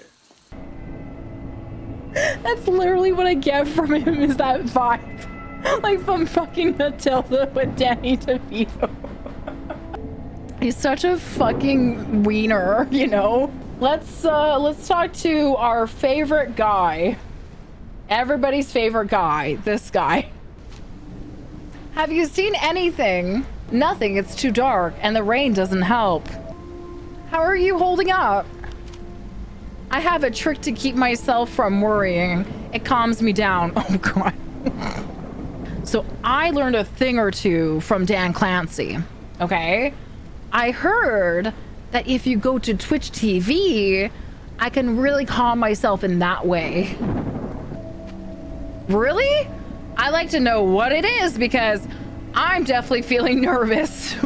That's literally what I get from him, is that vibe. Like from fucking Matilda with Danny DeVito. He's such a fucking wiener, you know? Let's talk to our favorite guy. Everybody's favorite guy, this guy. Have you seen anything? Nothing, it's too dark, and the rain doesn't help. How are you holding up? I have a trick to keep myself from worrying. It calms me down. Oh God. So I learned a thing or two from Dan Clancy, okay? I heard that if you go to Twitch TV, I can really calm myself in that way. Really? I like to know what it is, because I'm definitely feeling nervous.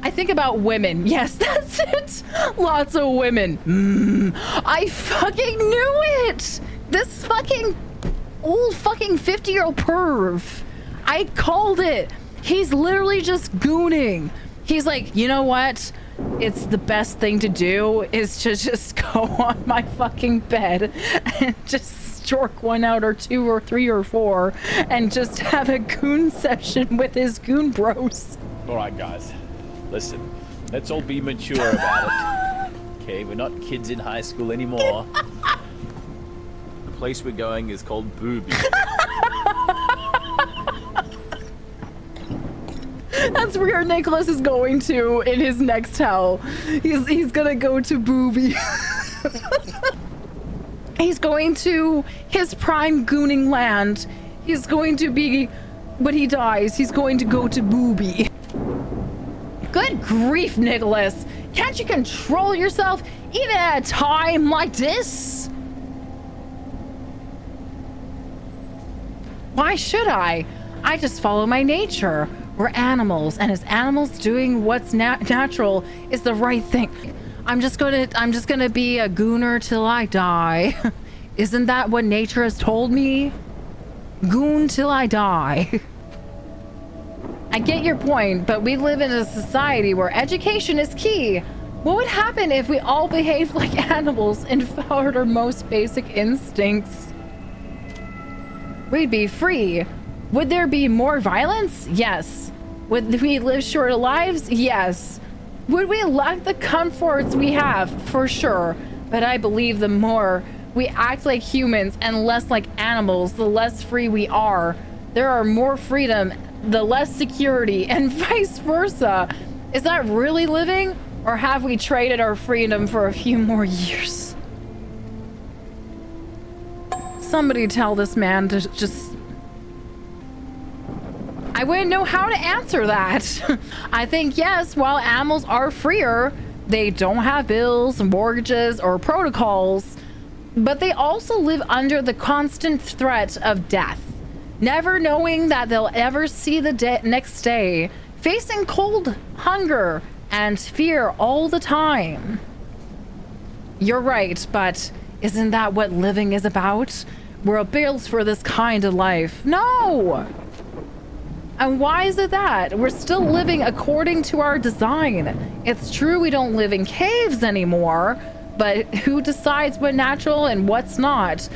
I think about women. Yes, that's it. Lots of women. I fucking knew it. This fucking old fucking 50-year-old perv. I called it. He's literally just gooning. He's like, you know what? It's the best thing to do is to just go on my fucking bed and just jork one out, or two, or three, or four, and just have a goon session with his goon bros.
All right, guys. Listen, let's all be mature about it. Okay, we're not kids in high school anymore. The place we're going is called Booby.
That's where Nicholas is going to in his next hell. He's gonna go to Booby. He's going to his prime gooning land. He's going to be, when he dies, he's going to go to Booby. Good grief, Nicholas. Can't you control yourself even at a time like this? Why should I? I just follow my nature. We're animals, and as animals, doing what's natural is the right thing. I'm just gonna be a gooner till I die. Isn't that what nature has told me? Goon till I die. I get your point, but we live in a society where education is key. What would happen if we all behaved like animals and followed our most basic instincts? We'd be free. Would there be more violence? Yes. Would we live shorter lives? Yes. Would we lack the comforts we have? For sure. But I believe the more we act like humans and less like animals, the less free we are. There are more freedom, the less security, and vice versa. Is that really living? Or have we traded our freedom for a few more years? Somebody tell this man to just... I wouldn't know how to answer that. I think yes, while animals are freer, they don't have bills, mortgages, or protocols, but they also live under the constant threat of death, never knowing that they'll ever see the next day, facing cold, hunger, and fear all the time. You're right, but isn't that what living is about? We're built for this kind of life. No! And why is it that? We're still living according to our design. It's true we don't live in caves anymore, but who decides what's natural and what's not?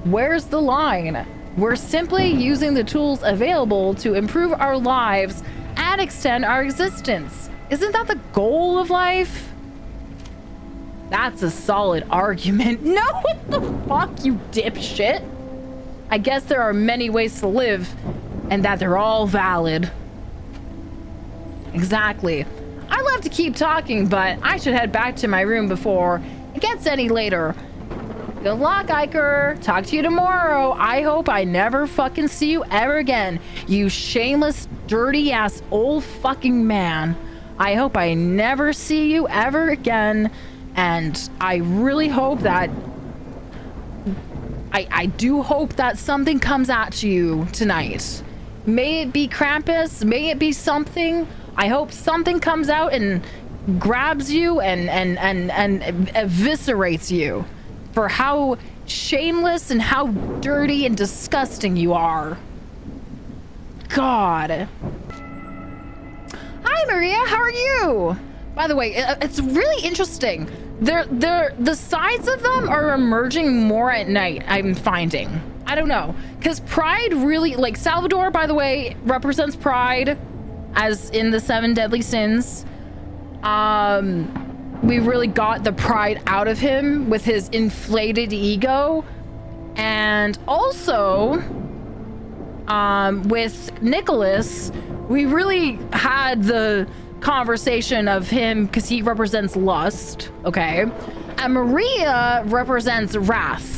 Where's the line? We're simply using the tools available to improve our lives and extend our existence. Isn't that the goal of life? That's a solid argument. No, what the fuck, you dipshit? I guess there are many ways to live, and that they're all valid. Exactly. I'd love to keep talking, but I should head back to my room before it gets any later. Good luck, Iker. Talk to you tomorrow. I hope I never fucking see you ever again. You shameless, dirty ass old fucking man. I hope I never see you ever again. And I really hope that... I do hope that something comes at you tonight. May it be Krampus, may it be something. I hope something comes out and grabs you and eviscerates you for how shameless and how dirty and disgusting you are. God. Hi, Maria, how are you? By the way, it's really interesting. The sides of them are emerging more at night, I'm finding. I don't know, because pride really, like Salvador, by the way, represents pride, as in the 7 deadly sins. We really got the pride out of him with his inflated ego. And also, with Nicholas, we really had the conversation of him because he represents lust, okay? And Maria represents wrath.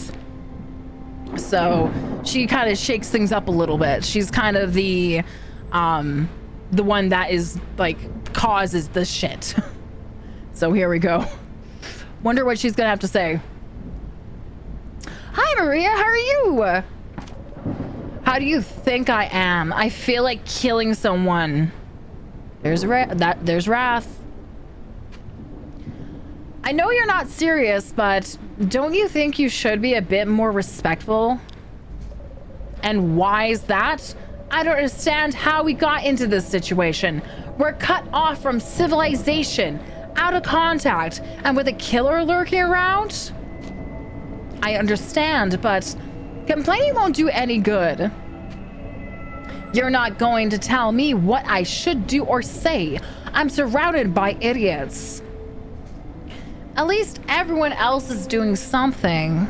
So she kind of shakes things up a little bit. She's kind of the one that is like causes the shit. So here we go. Wonder what she's gonna have to say. Hi, Maria, how are you? How do you think I am? I feel like killing someone. There's wrath. I know you're not serious, but don't you think you should be a bit more respectful? And why is that? I don't understand how we got into this situation. We're cut off from civilization, out of contact, and with a killer lurking around? I understand, but complaining won't do any good. You're not going to tell me what I should do or say. I'm surrounded by idiots. At least everyone else is doing something.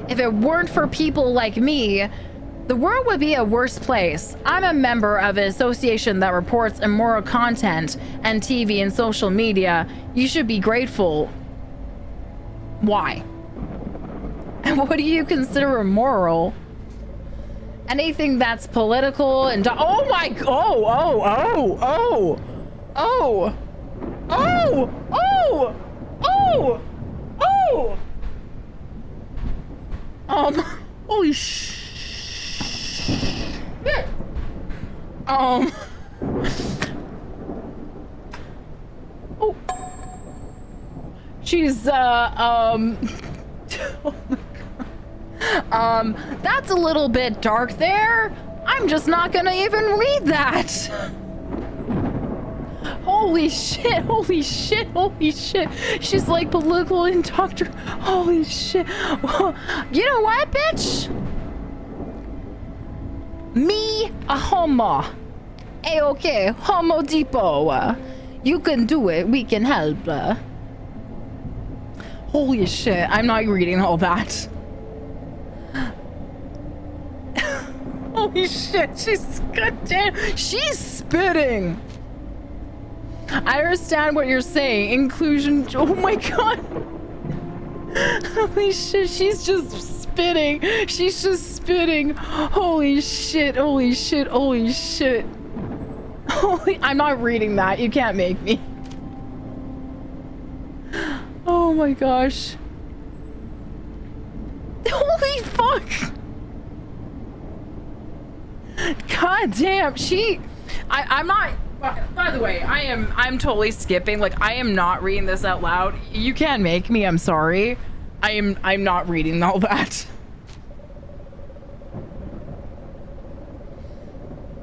If it weren't for people like me, the world would be a worse place. I'm a member of an association that reports immoral content and TV and social media. You should be grateful. Why? And what do you consider immoral? Anything that's political and oh my holy shit. She's oh my god. That's a little bit dark there. I'm just not gonna even read that. Holy shit, holy shit, holy shit. She's like political and doctor. Holy shit. Well, you know what, bitch? Me, a homo. Hey, okay, Homo Depot. You can do it, we can help. Holy shit, I'm not reading all that. Holy shit, she's goddamn, she's spitting. I understand what you're saying. Inclusion. Oh my god. Holy shit, she's just spitting. She's just spitting. Holy shit, holy shit, holy shit. Holy, I'm not reading that. You can't make me. Oh my gosh. Holy fuck. God damn, I'm not. By the way, I'm totally skipping. Like, I am not reading this out loud. You can't make me. I'm sorry. I'm not reading all that.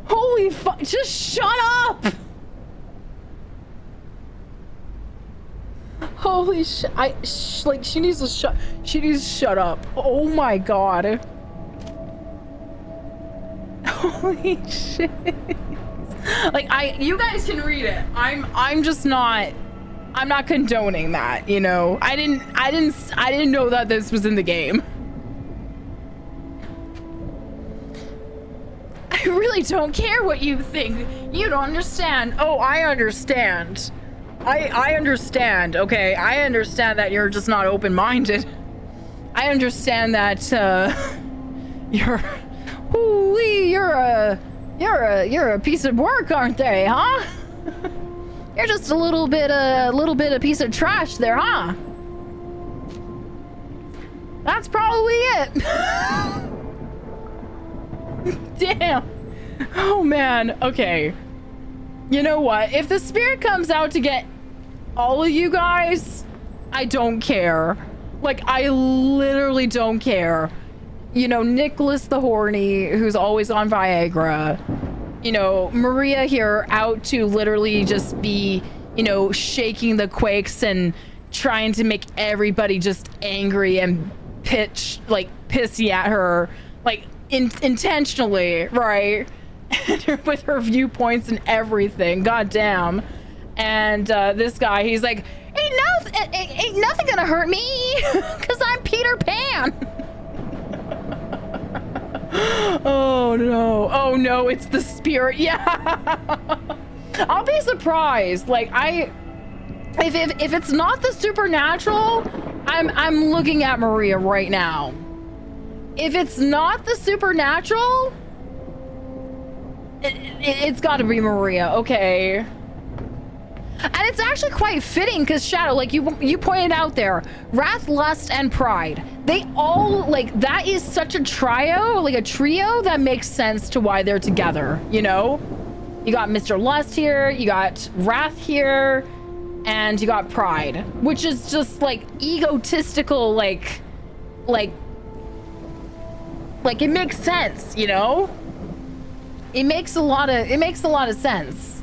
Holy fuck! Just shut up! Holy shit! Like, she needs to shut. She needs to shut up. Oh my god. Holy shit. Like, you guys can read it. I'm just not. I'm not condoning that, you know. I didn't know that this was in the game. I really don't care what you think. You don't understand. Oh, I understand. I understand. Okay, I understand that you're just not open-minded. I understand that you're a piece of work, aren't they, huh? You're just a little bit of piece of trash there, huh? That's probably it. Damn. Oh man. Okay. You know what? If the spirit comes out to get all of you guys, I don't care. Like, I literally don't care. You know, Nicholas the Horny, who's always on Viagra. You know, Maria here out to literally just be, you know, shaking the quakes and trying to make everybody just angry and pissy at her, like, intentionally, right? With her viewpoints and everything. God damn. And this guy, he's like, ain't nothing gonna hurt me, because I'm Peter Pan. Oh no. Oh no, it's the spirit. Yeah. I'll be surprised. Like, if it's not the supernatural, I'm looking at Maria right now. If it's not the supernatural, it's got to be Maria. Okay. And it's actually quite fitting because Shadow, like you pointed out there, Wrath, Lust, and Pride. They all, like, that is such a trio, like a trio that makes sense to why they're together, you know? You got Mr. Lust here, you got Wrath here, and you got Pride, which is just like egotistical, like it makes sense, you know? It makes a lot of sense.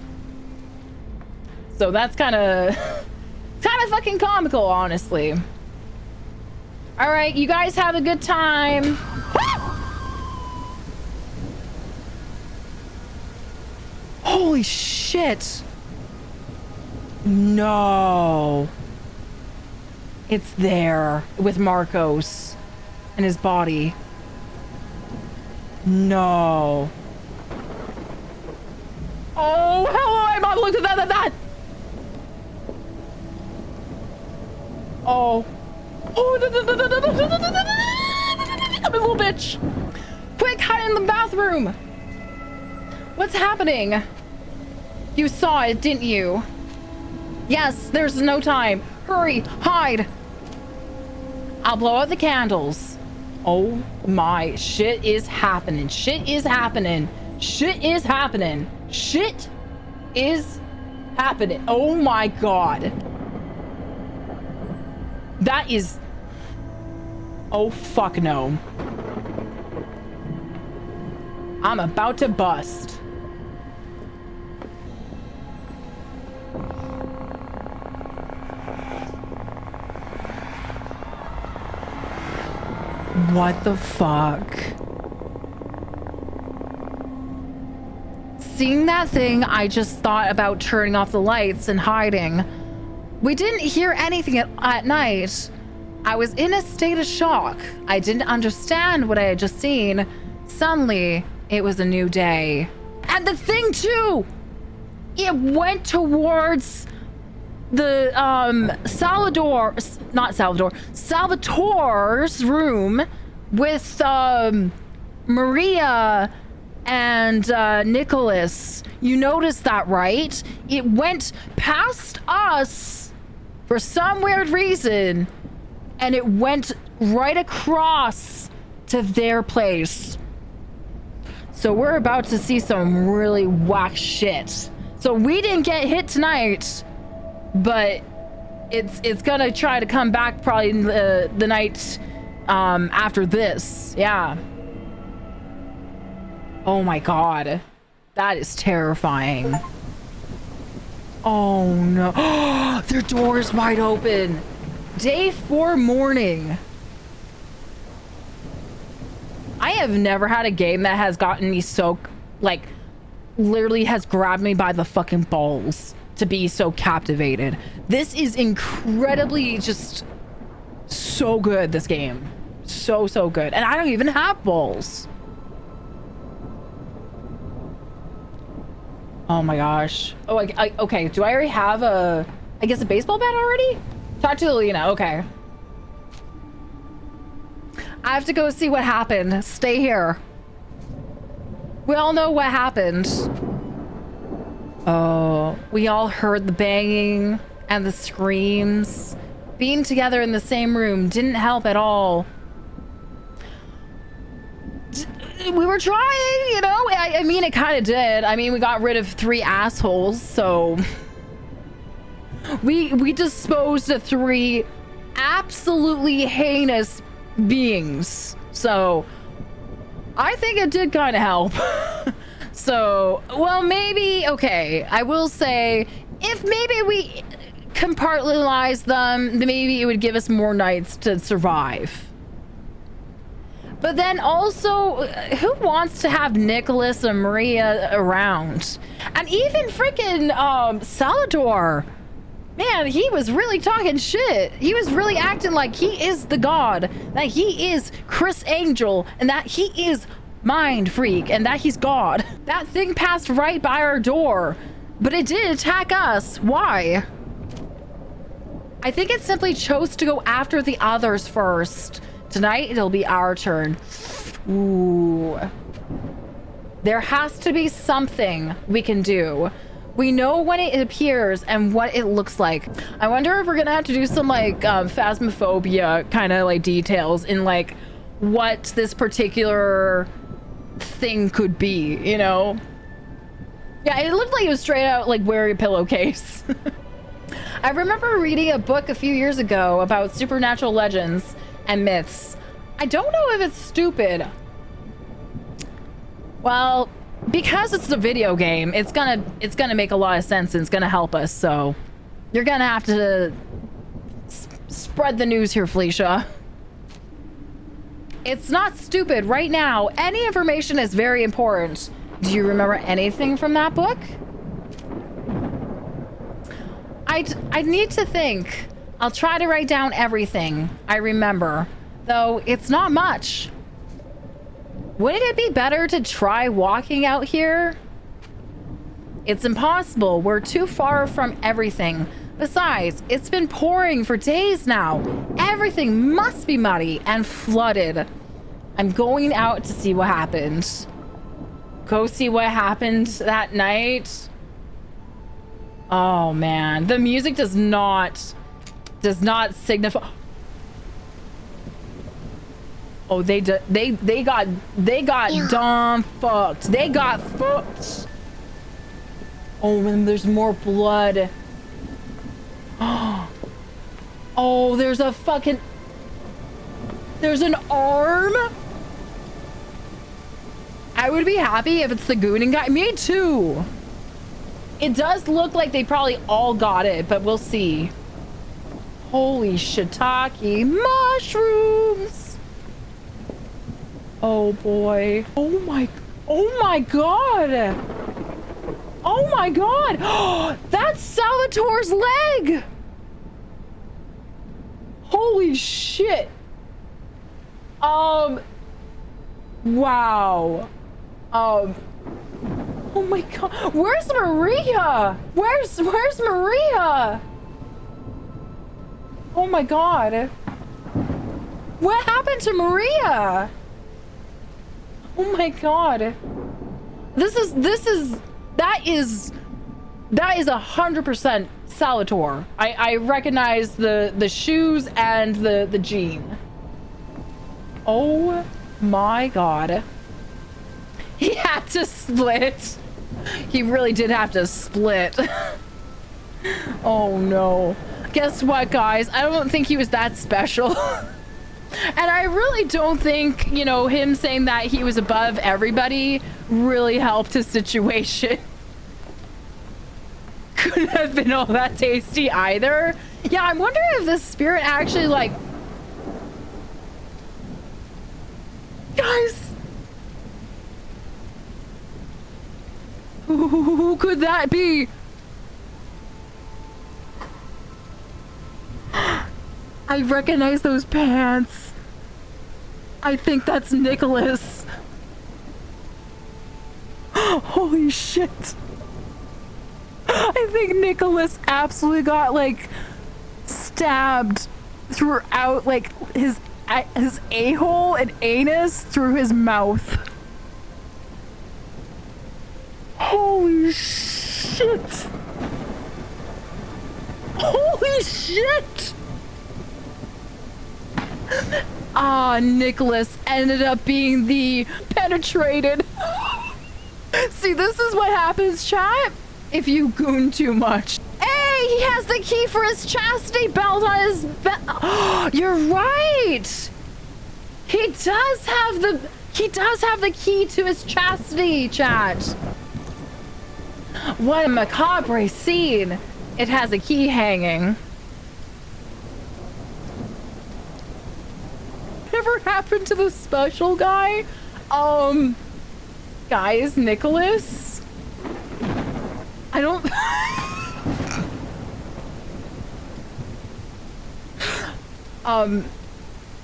So that's kind of fucking comical, honestly. All right, you guys have a good time. Holy shit. No. It's there with Marcos and his body. No. Oh, hello, I'm not looking at that. Oh. Oh, I'm a little bitch. Quick, hide in the bathroom. What's happening? You saw it, didn't you? Yes, there's no time. Hurry, hide. I'll blow out the candles. Oh my, shit is happening. Shit is happening. Shit is happening. Shit is happening. Oh my god. That is... Oh fuck no. I'm about to bust. What the fuck? Seeing that thing, I just thought about turning off the lights and hiding. We didn't hear anything at night. I was in a state of shock. I didn't understand what I had just seen. Suddenly, it was a new day. And the thing too, it went towards the Salvatore's room with Maria and Nicholas. You noticed that, right? It went past us for some weird reason, and it went right across to their place. So we're about to see some really whack shit. So we didn't get hit tonight, but it's gonna try to come back probably the night after this. Yeah. Oh my god, that is terrifying. Oh no. Their door's wide open. Day 4 morning. I have never had a game that has gotten me so, like, literally has grabbed me by the fucking balls to be so captivated. This is incredibly just so good, this game. So good. And I don't even have balls. Oh my gosh. Oh, okay. Do I already have I guess a baseball bat already? Talk to Lena. Okay. I have to go see what happened. Stay here. We all know what happened. Oh, we all heard the banging and the screams. Being together in the same room didn't help at all. We were trying, you know? I mean, it kind of did. I mean, we got rid of 3 assholes, so... We disposed of 3 absolutely heinous beings. So, I think it did kind of help. So, well, maybe, okay, I will say, if maybe we compartmentalize them, then maybe it would give us more nights to survive. But then also, who wants to have Nicholas and Maria around? And even freaking Salvador. Man, he was really talking shit. He was really acting like he is the god, that he is Chris Angel, and that he is Mind Freak, and that he's God. That thing passed right by our door, but it did attack us. Why? I think it simply chose to go after the others first. Tonight, it'll be our turn. Ooh. There has to be something we can do. We know when it appears and what it looks like. I wonder if we're gonna have to do some like phasmophobia kind of like details in like what this particular thing could be, you know? Yeah, it looked like it was straight out like wear a pillowcase. I remember reading a book a few years ago about supernatural legends and myths. I don't know if it's stupid. Well, because it's a video game, it's gonna make a lot of sense and it's gonna help us. So you're gonna have to spread the news here, Felicia. It's not stupid. Right now, any information is very important. Do you remember anything from that book? I need to think. I'll try to write down everything I remember, though it's not much. Wouldn't it be better to try walking out here? It's impossible. We're too far from everything. Besides, it's been pouring for days now. Everything must be muddy and flooded. I'm going out to see what happened. Go see what happened that night. Oh man, the music does not signify. Oh, they got dumb fucked. They got fucked. Oh, and there's more blood. Oh, there's a fucking... There's an arm? I would be happy if it's the gooning guy. Me too. It does look like they probably all got it, but we'll see. Holy shiitake mushrooms. Oh boy. Oh my god. Oh my god. That's Salvatore's leg. Holy shit. Wow. Oh my god. Where's Maria? Where's Maria? Oh my god. What happened to Maria? Oh my god. That is 100% Salvatore. I recognize the shoes and the jean. Oh my god. He had to split. He really did have to split. Oh no. Guess what, guys? I don't think he was that special. And I really don't think, you know, him saying that he was above everybody really helped his situation. Couldn't have been all that tasty either. Yeah, I'm wondering if this spirit actually, like... Guys! Who could that be? I recognize those pants. I think that's Nicholas. Holy shit. I think Nicholas absolutely got like stabbed throughout like his a-hole and anus through his mouth. Holy shit. Holy shit. Ah, Nicholas ended up being the penetrated. See, this is what happens, chat, if you goon too much. Hey, he has the key for his chastity belt on his belt. Oh, you're right. He does have the key to his chastity, chat. What a macabre scene. It has a key hanging. Whatever happened to the special guy? Guys, Nicholas? I don't...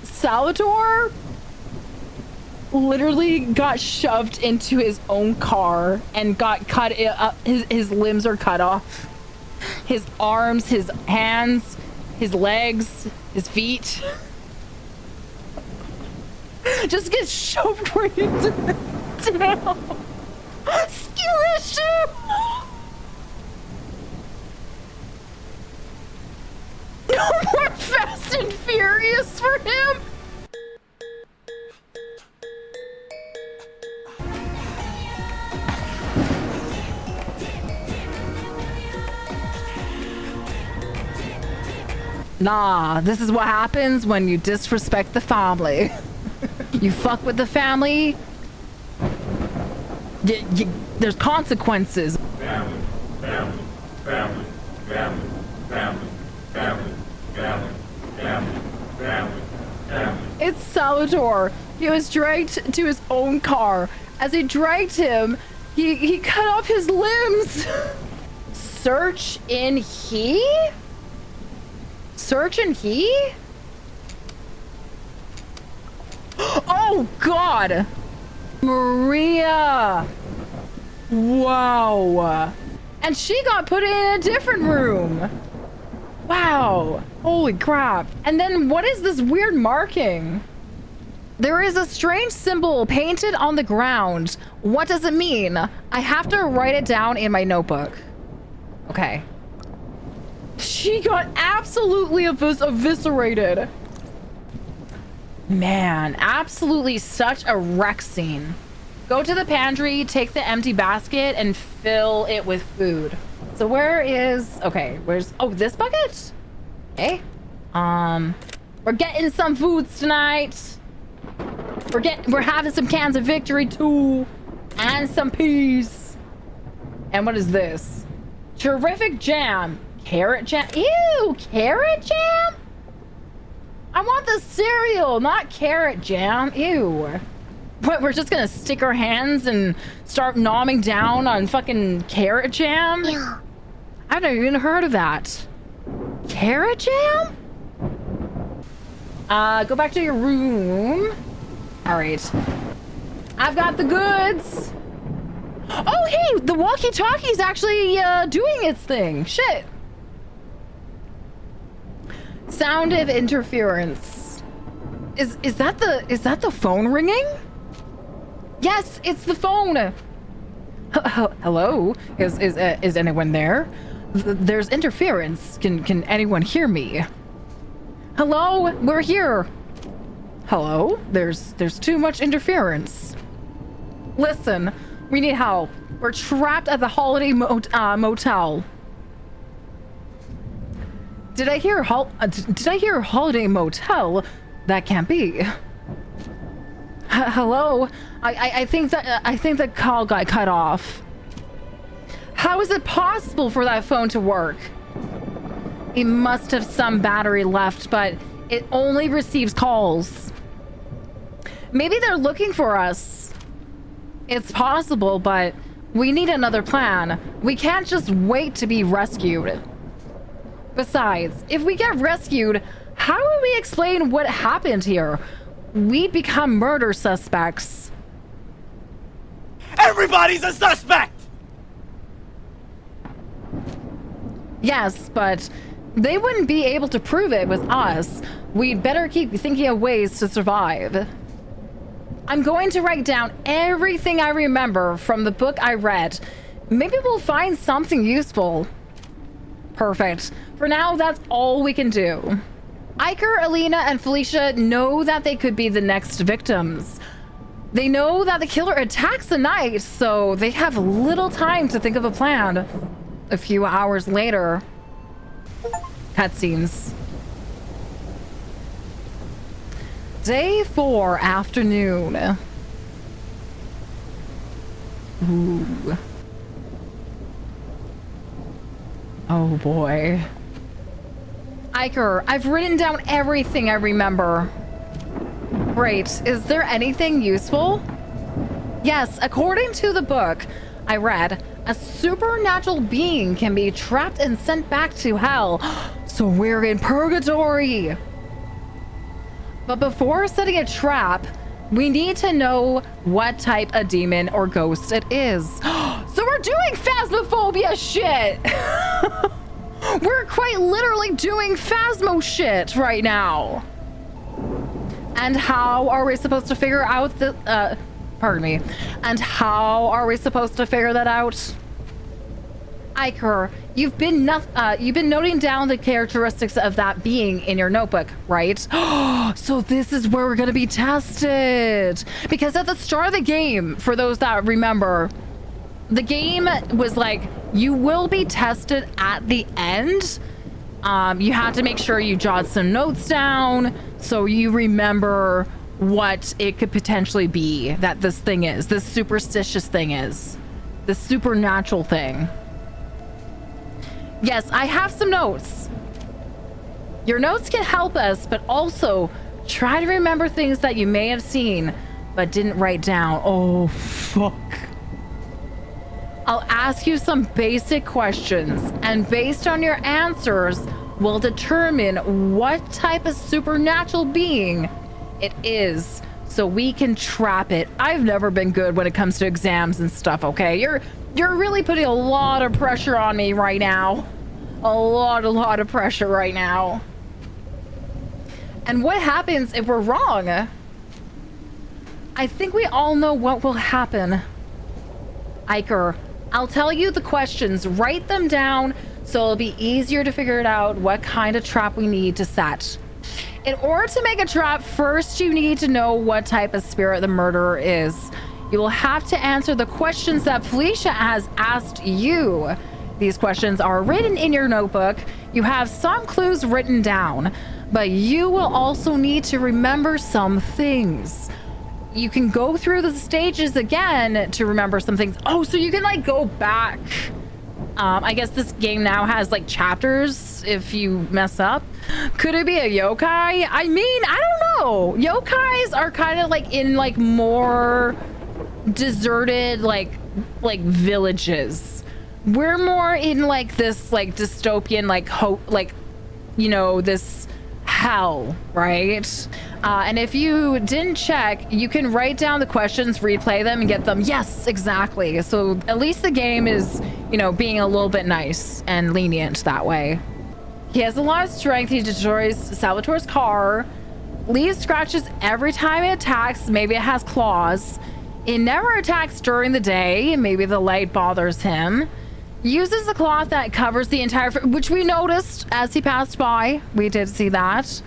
Salvatore literally got shoved into his own car and got cut, his limbs are cut off. His arms, his hands, his legs, his feet. Just get shoved right into the tail. Skill issue. No more Fast and Furious for him. Nah, this is what happens when you disrespect the family. You fuck with the family, there's consequences.
Family, family, family, family, family, family, family, family, family, family.
It's Salvatore. He was dragged to his own car. As he dragged him, he cut off his limbs. Search in he? Search in he? Oh god! Maria! Wow! And she got put in a different room! Wow! Holy crap! And then what is this weird marking? There is a strange symbol painted on the ground. What does it mean? I have to write it down in my notebook. Okay. She got absolutely eviscerated. Man, absolutely such a wreck scene. Go to the pantry, take the empty basket, and fill it with food. So where is... Okay, where's... Oh, this bucket? Okay. We're getting some foods tonight. We're having some cans of victory, too. And some peas. And what is this? Terrific jam. Carrot jam. Ew, carrot jam? I want the cereal, not carrot jam. Ew. What, we're just gonna stick our hands and start gnawing down on fucking carrot jam?
Yeah.
I've never even heard of that. Carrot jam? Go back to your room. All right. I've got the goods. Oh, hey, the walkie-talkie is actually doing its thing. Shit. Sound of interference. Is that the phone ringing? Yes, it's the phone. Hello? Is anyone there? There's interference. Can anyone hear me? Hello? We're here. Hello? There's too much interference. Listen, we need help. We're trapped at the Holiday Motel. Did I hear Holiday Motel? That can't be. Hello? I think the call got cut off. How is it possible for that phone to work? It must have some battery left, but it only receives calls. Maybe they're looking for us. It's possible, but we need another plan. We can't just wait to be rescued. Besides, if we get rescued, how will we explain what happened here? We'd become murder suspects.
Everybody's a suspect!
Yes, but they wouldn't be able to prove it was us. We'd better keep thinking of ways to survive. I'm going to write down everything I remember from the book I read. Maybe we'll find something useful. Perfect. For now, that's all we can do. Iker, Alina, and Felicia know that they could be the next victims. They know that the killer attacks the night, so they have little time to think of a plan. A few hours later, cutscenes. Day 4, afternoon. Ooh. Oh boy. Iker, I've written down everything I remember. Great. Is there anything useful? Yes, according to the book I read, a supernatural being can be trapped and sent back to hell. So we're in purgatory. But before setting a trap, we need to know what type of demon or ghost it is. So we're doing phasmophobia shit. We're quite literally doing phasmo shit right now. And how are we supposed to figure out the, pardon me. And how are we supposed to figure that out? Iker, you've been noting down the characteristics of that being in your notebook, right? So this is where we're gonna be tested. Because at the start of the game, for those that remember, the game was like, you will be tested at the end. You had to make sure you jot some notes down so you remember what it could potentially be that this thing is, this superstitious thing is, this supernatural thing. Yes, I have some notes. Your notes can help us, but also try to remember things that you may have seen but didn't write down. Oh, fuck. I'll ask you some basic questions, and based on your answers, we'll determine what type of supernatural being it is, so we can trap it. I've never been good when it comes to exams and stuff, okay? You're really putting a lot of pressure on me right now. A lot of pressure right now. And what happens if we're wrong? I think we all know what will happen. Iker, I'll tell you the questions, write them down so it'll be easier to figure it out what kind of trap we need to set. In order to make a trap, first you need to know what type of spirit the murderer is. You will have to answer the questions that Felicia has asked you. These questions are written in your notebook. You have some clues written down, but you will also need to remember some things. you can go through the stages again to remember some things. Oh, so you can like go back. I guess this game now has like chapters if you mess up. Could it be a yokai? I mean, I don't know. Yokais are kind of like in like more deserted like villages. We're more in like this like dystopian like you know, this hell, right? And if you didn't check, you can write down the questions, replay them, and get them. Yes, exactly. So at least the game is, you know, being a little bit nice and lenient that way. He has a lot of strength. He destroys Salvatore's car, leaves scratches every time it attacks. Maybe it has claws. It never attacks during the day. Maybe the light bothers him. Uses a cloth that covers the entire, which we noticed as he passed by. We did see that.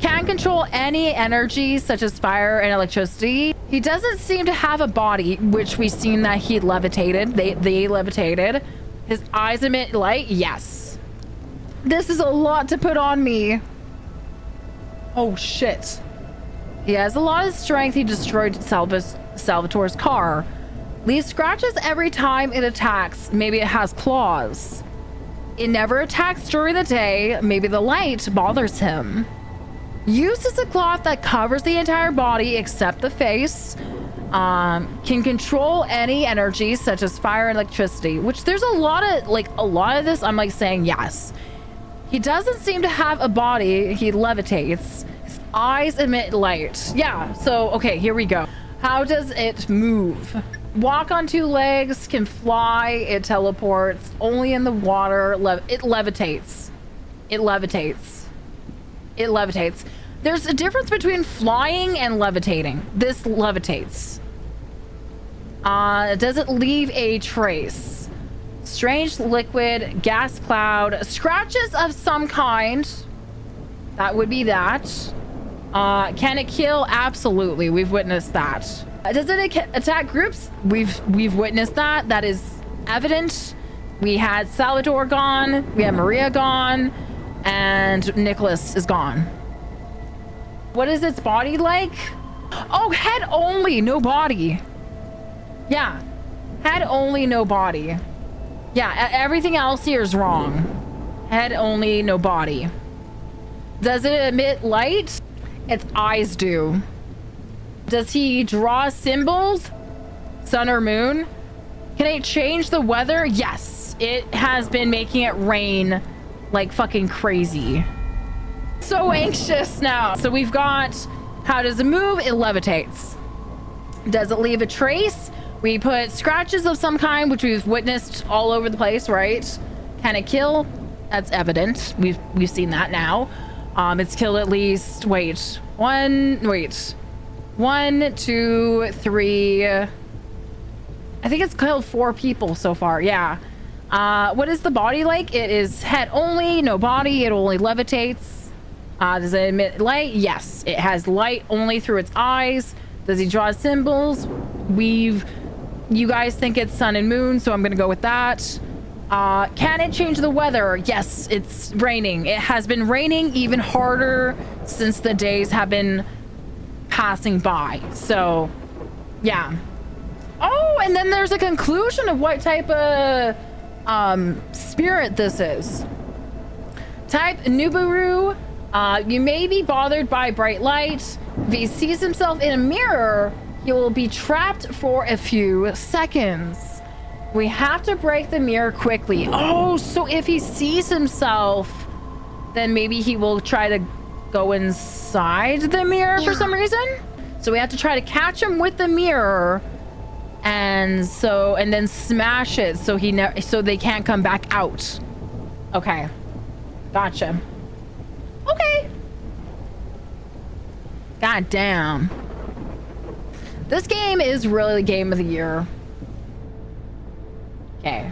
Can control any energy such as fire and electricity. He doesn't seem to have a body, which we've seen that he levitated. They levitated. His eyes emit light. Yes. This is a lot to put on me. Oh shit. He has a lot of strength. He destroyed Salvatore's car. Leaves scratches every time it attacks. Maybe it has claws. It never attacks during the day. Maybe the light bothers him. Uses a cloth that covers the entire body except the face. Can control any energy such as fire and electricity, which there's a lot of this I'm like saying yes. He doesn't seem to have a body. He levitates. His eyes emit light. Yeah, so okay, here we go. How does it move? Walk on two legs, can fly, it teleports, only in the water, it levitates. It levitates. It levitates. There's a difference between flying and levitating. This levitates. Does it leave a trace? Strange liquid, gas cloud, scratches of some kind. That would be that. Can it kill? Absolutely. We've witnessed that. Does it attack groups? We've witnessed that. That is evident. We had Salvador gone. We had Maria gone. And Nicholas is gone. What is its body like? Oh, head only, no body. Yeah. Head only, no body. Yeah, everything else here is wrong. Head only, no body. Does it emit light? Its eyes do. Does he draw symbols? Sun or moon? Can it change the weather? Yes. It has been making it rain like fucking crazy. So anxious now. So we've got, how does it move? It levitates. Does it leave a trace? We put scratches of some kind, which we've witnessed all over the place, right? Can it kill? That's evident. We've seen that now. It's killed at least, one, two, three. I think it's killed 4 people so far. Yeah. What is the body like? It is head only, no body. It only levitates. Does it emit light? Yes. It has light only through its eyes. Does he draw symbols? You guys think it's sun and moon, so I'm gonna go with that. Can it change the weather? Yes, it's raining. It has been raining even harder since the days have been passing by. So, yeah. Oh, and then there's a conclusion of what type of spirit this is. Type Nubaru. You may be bothered by bright light. If he sees himself in a mirror, he will be trapped for a few seconds. We have to break the mirror quickly. Oh, so if he sees himself, then maybe he will try to go inside the mirror for some reason. So we have to try to catch him with the mirror, and then smash it so they can't come back out. Okay, gotcha. Okay. God damn. This game is really game of the year. Okay.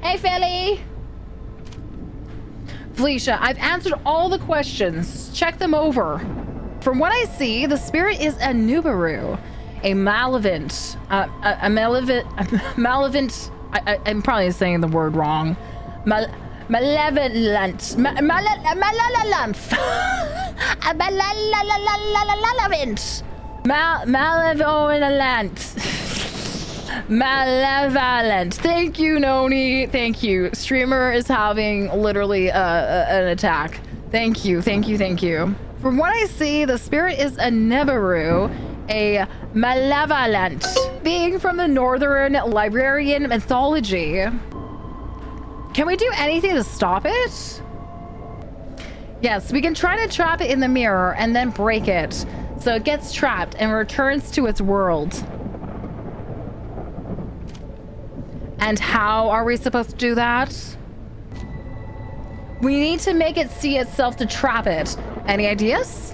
Hey, Philly. Felicia, I've answered all the questions. Check them over. From what I see, the spirit is a Nubaru, a malevolent, malevolent. I'm probably saying the word wrong. Malevolent. Malevolent. Malevolent. Malevolent. Thank you, Noni. Thank you. Streamer is having literally an attack. Thank you. Thank you. Thank you. From what I see, the spirit is a Nebaru, a malevolent being from the Northern Librarian mythology. Can we do anything to stop it? Yes, we can try to trap it in the mirror and then break it so it gets trapped and returns to its world. And how are we supposed to do that? We need to make it see itself to trap it. Any ideas?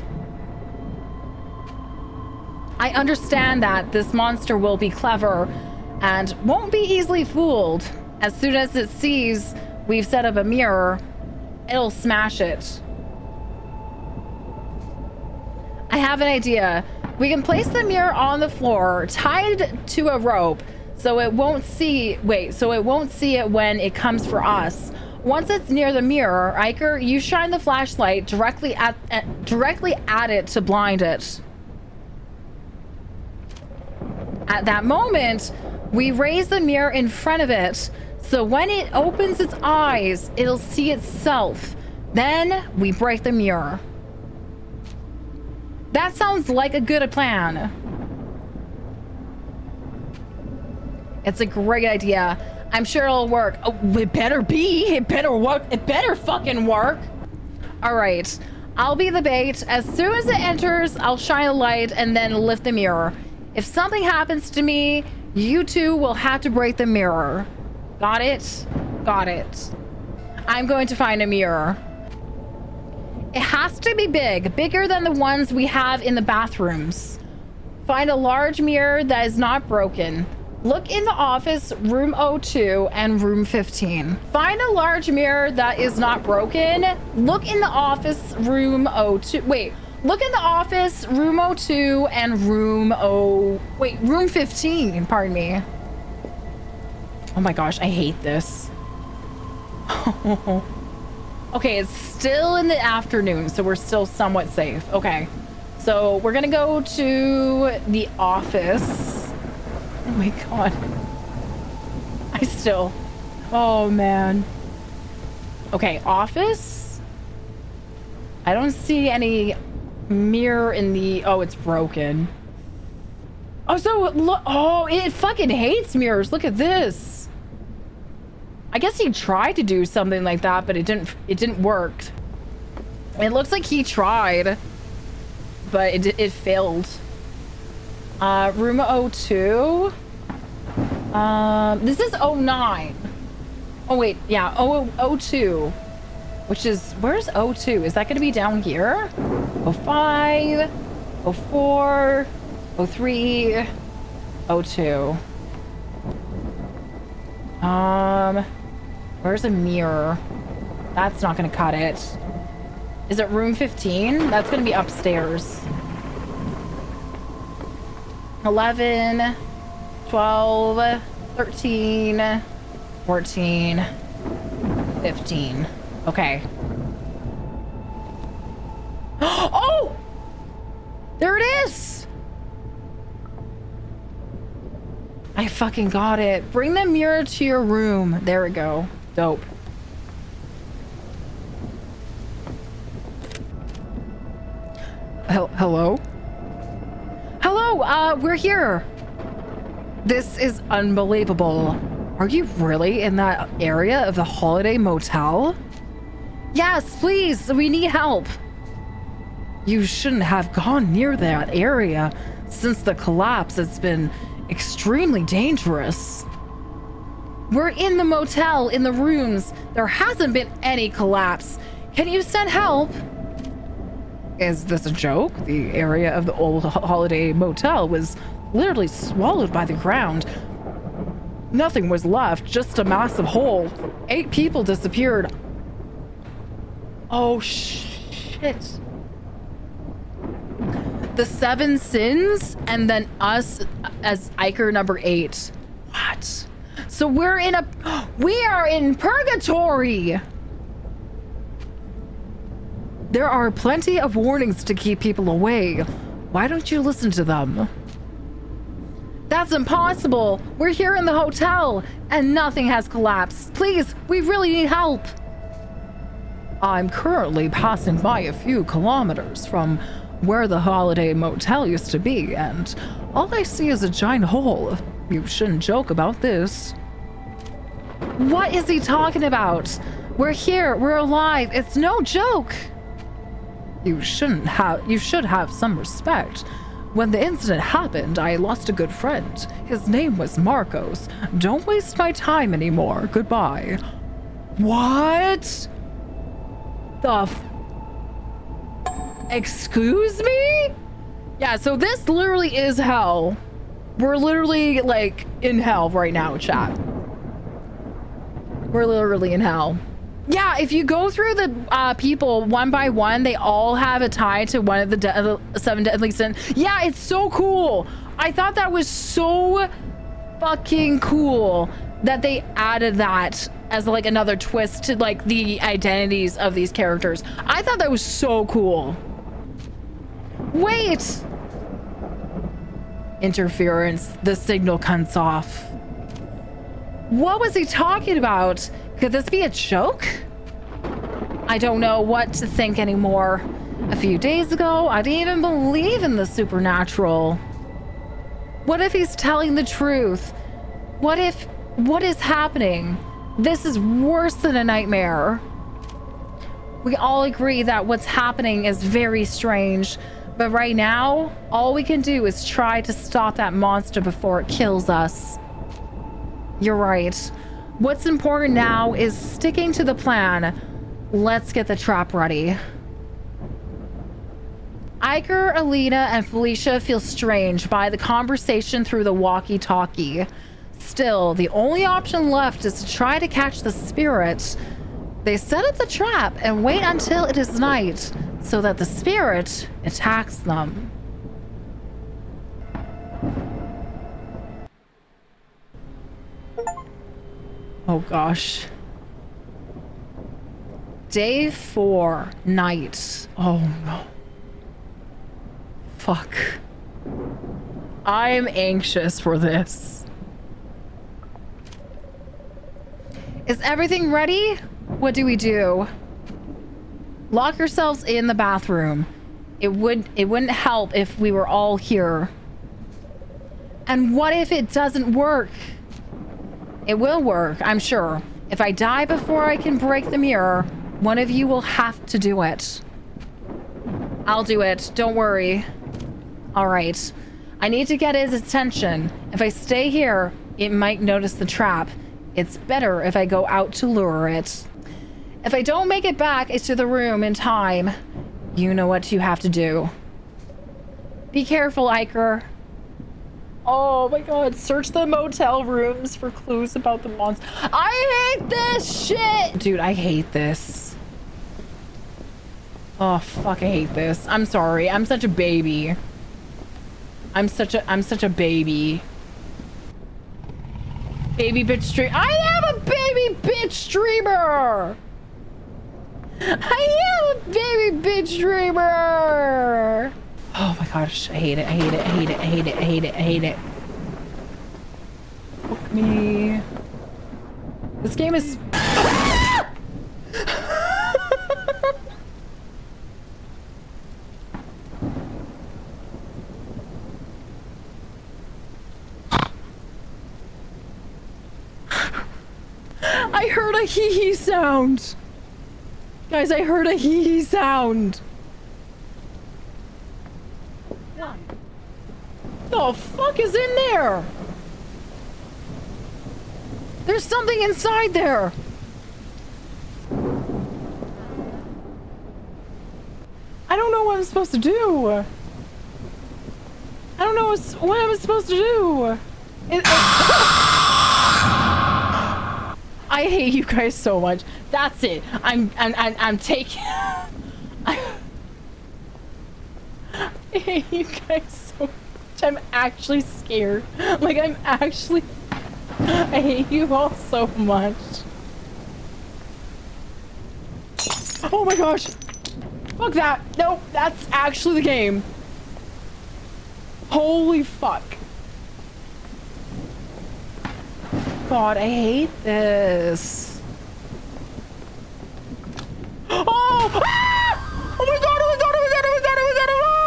I understand that this monster will be clever and won't be easily fooled. As soon as it sees we've set up a mirror, it'll smash it. I have an idea. We can place the mirror on the floor, tied to a rope, so it won't see it when it comes for us. Once it's near the mirror, Iker, you shine the flashlight directly at it to blind it. At that moment, we raise the mirror in front of it, so when it opens its eyes, it'll see itself. Then we break the mirror. That sounds like a good plan. It's a great idea. I'm sure it'll work. Oh, it better be. It better work. It better fucking work. All right. I'll be the bait. As soon as it enters, I'll shine a light and then lift the mirror. If something happens to me, you two will have to break the mirror. Got it? Got it. I'm going to find a mirror. It has to be big, bigger than the ones we have in the bathrooms. Find a large mirror that is not broken. Look in the office, room 02 and room 15. Find a large mirror that is not broken. Look in the office, room 02. Wait, look in the office, room 02 and room 15, pardon me. Oh my gosh, I hate this. Okay, it's still in the afternoon, so we're still somewhat safe. Okay, so we're gonna go to the office. Oh my god. Oh man. Okay, office. I don't see any mirror in the, oh, it's broken. Oh, so look, oh, it fucking hates mirrors. Look at this. I guess he tried to do something like that, but it didn't work. It looks like he tried, but it failed. Room 02. This is 09. Oh wait, yeah, 02. Which is, where's 02? Is that gonna be down here? 05, 04, 03, 02. Where's a mirror? That's not gonna cut it. Is it room 15? That's gonna be upstairs. 11, 12, 13, 14, 15. Okay. Oh! There it is! I fucking got it. Bring the mirror to your room. There we go. Dope. Hello? Hello, we're here. This is unbelievable. Are you really in that area of the Holiday Motel? Yes, please, we need help. You shouldn't have gone near that area. Since the collapse, it's been extremely dangerous. We're in the motel, in the rooms. There hasn't been any collapse. Can you send help? Is this a joke? The area of the old Holiday Motel was literally swallowed by the ground. Nothing was left, just a massive hole. 8 people disappeared. Oh, shit. The 7 sins, and then us as Iker number 8. What? So we are in purgatory. There are plenty of warnings to keep people away. Why don't you listen to them? That's impossible. We're here in the hotel and nothing has collapsed. Please, we really need help. I'm currently passing by a few kilometers from where the Holiday Motel used to be, and all I see is a giant hole. You shouldn't joke about this. What is he talking about? We're here, we're alive, it's no joke. You should have some respect. When the incident happened, I lost a good friend. His name was Marcos. Don't waste my time anymore. Goodbye. What? Excuse me? Yeah, so this literally is hell. We're literally like in hell right now, chat. We're literally in hell. Yeah, if you go through the people one by one, they all have a tie to one of the 7 deadly sins. Yeah, it's so cool. I thought that was so fucking cool that they added that as like another twist to like the identities of these characters. I thought that was so cool. Wait. Interference. The signal cuts off. What was he talking about? Could this be a joke? I don't know what to think anymore. A few days ago, I didn't even believe in the supernatural. What if he's telling the truth? What is happening? This is worse than a nightmare. We all agree that what's happening is very strange, but right now, all we can do is try to stop that monster before it kills us. You're right. What's important now is sticking to the plan. Let's get the trap ready. Iker, Alina, and Felicia feel strange by the conversation through the walkie-talkie. Still, the only option left is to try to catch the spirit. They set up the trap and wait until it is night so that the spirit attacks them. Oh gosh. Day 4, night. Oh no. Fuck. I'm anxious for this. Is everything ready? What do we do? Lock yourselves in the bathroom. It wouldn't help if we were all here. And what if it doesn't work? It will work, I'm sure. If I die before I can break the mirror, one of you will have to do it. I'll do it, don't worry. All right, I need to get his attention. If I stay here, it might notice the trap. It's better if I go out to lure it. If I don't make it back into the room in time, you know what you have to do. Be careful, Iker. Oh my god, search the motel rooms for clues about the monster. I hate this shit! Dude, I hate this. Oh fuck, I hate this. I'm sorry, I'm such a baby. I'm such a baby. Baby bitch streamer. I am a baby bitch streamer! I am a baby bitch streamer! Oh my gosh, I hate it, I hate it, I hate it, I hate it, I hate it, I hate it. Fuck me. This game is... I heard a hee-hee sound. Guys, I heard a hee-hee sound. What the fuck is in there? There's something inside there. I don't know what I'm supposed to do. I don't know what I'm supposed to do. I hate you guys so much. That's it. I'm taking. I hate you guys so much. I'm actually scared. Like I'm actually. I hate you all so much. Oh my gosh. Fuck that. Nope. That's actually the game. Holy fuck. God, I hate this. Oh! Ah! Oh my god, oh my god, oh my god, oh my god, oh my god, oh my god!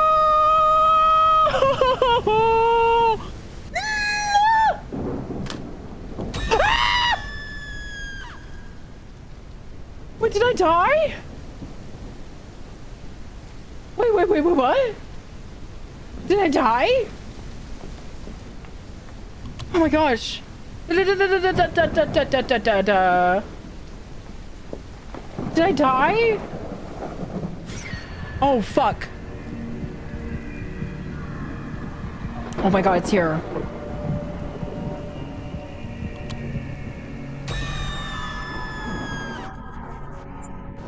Ah! Wait, did I die? Wait, what? Did I die? Oh my gosh. Did I die? Oh, fuck. Oh my god, it's here.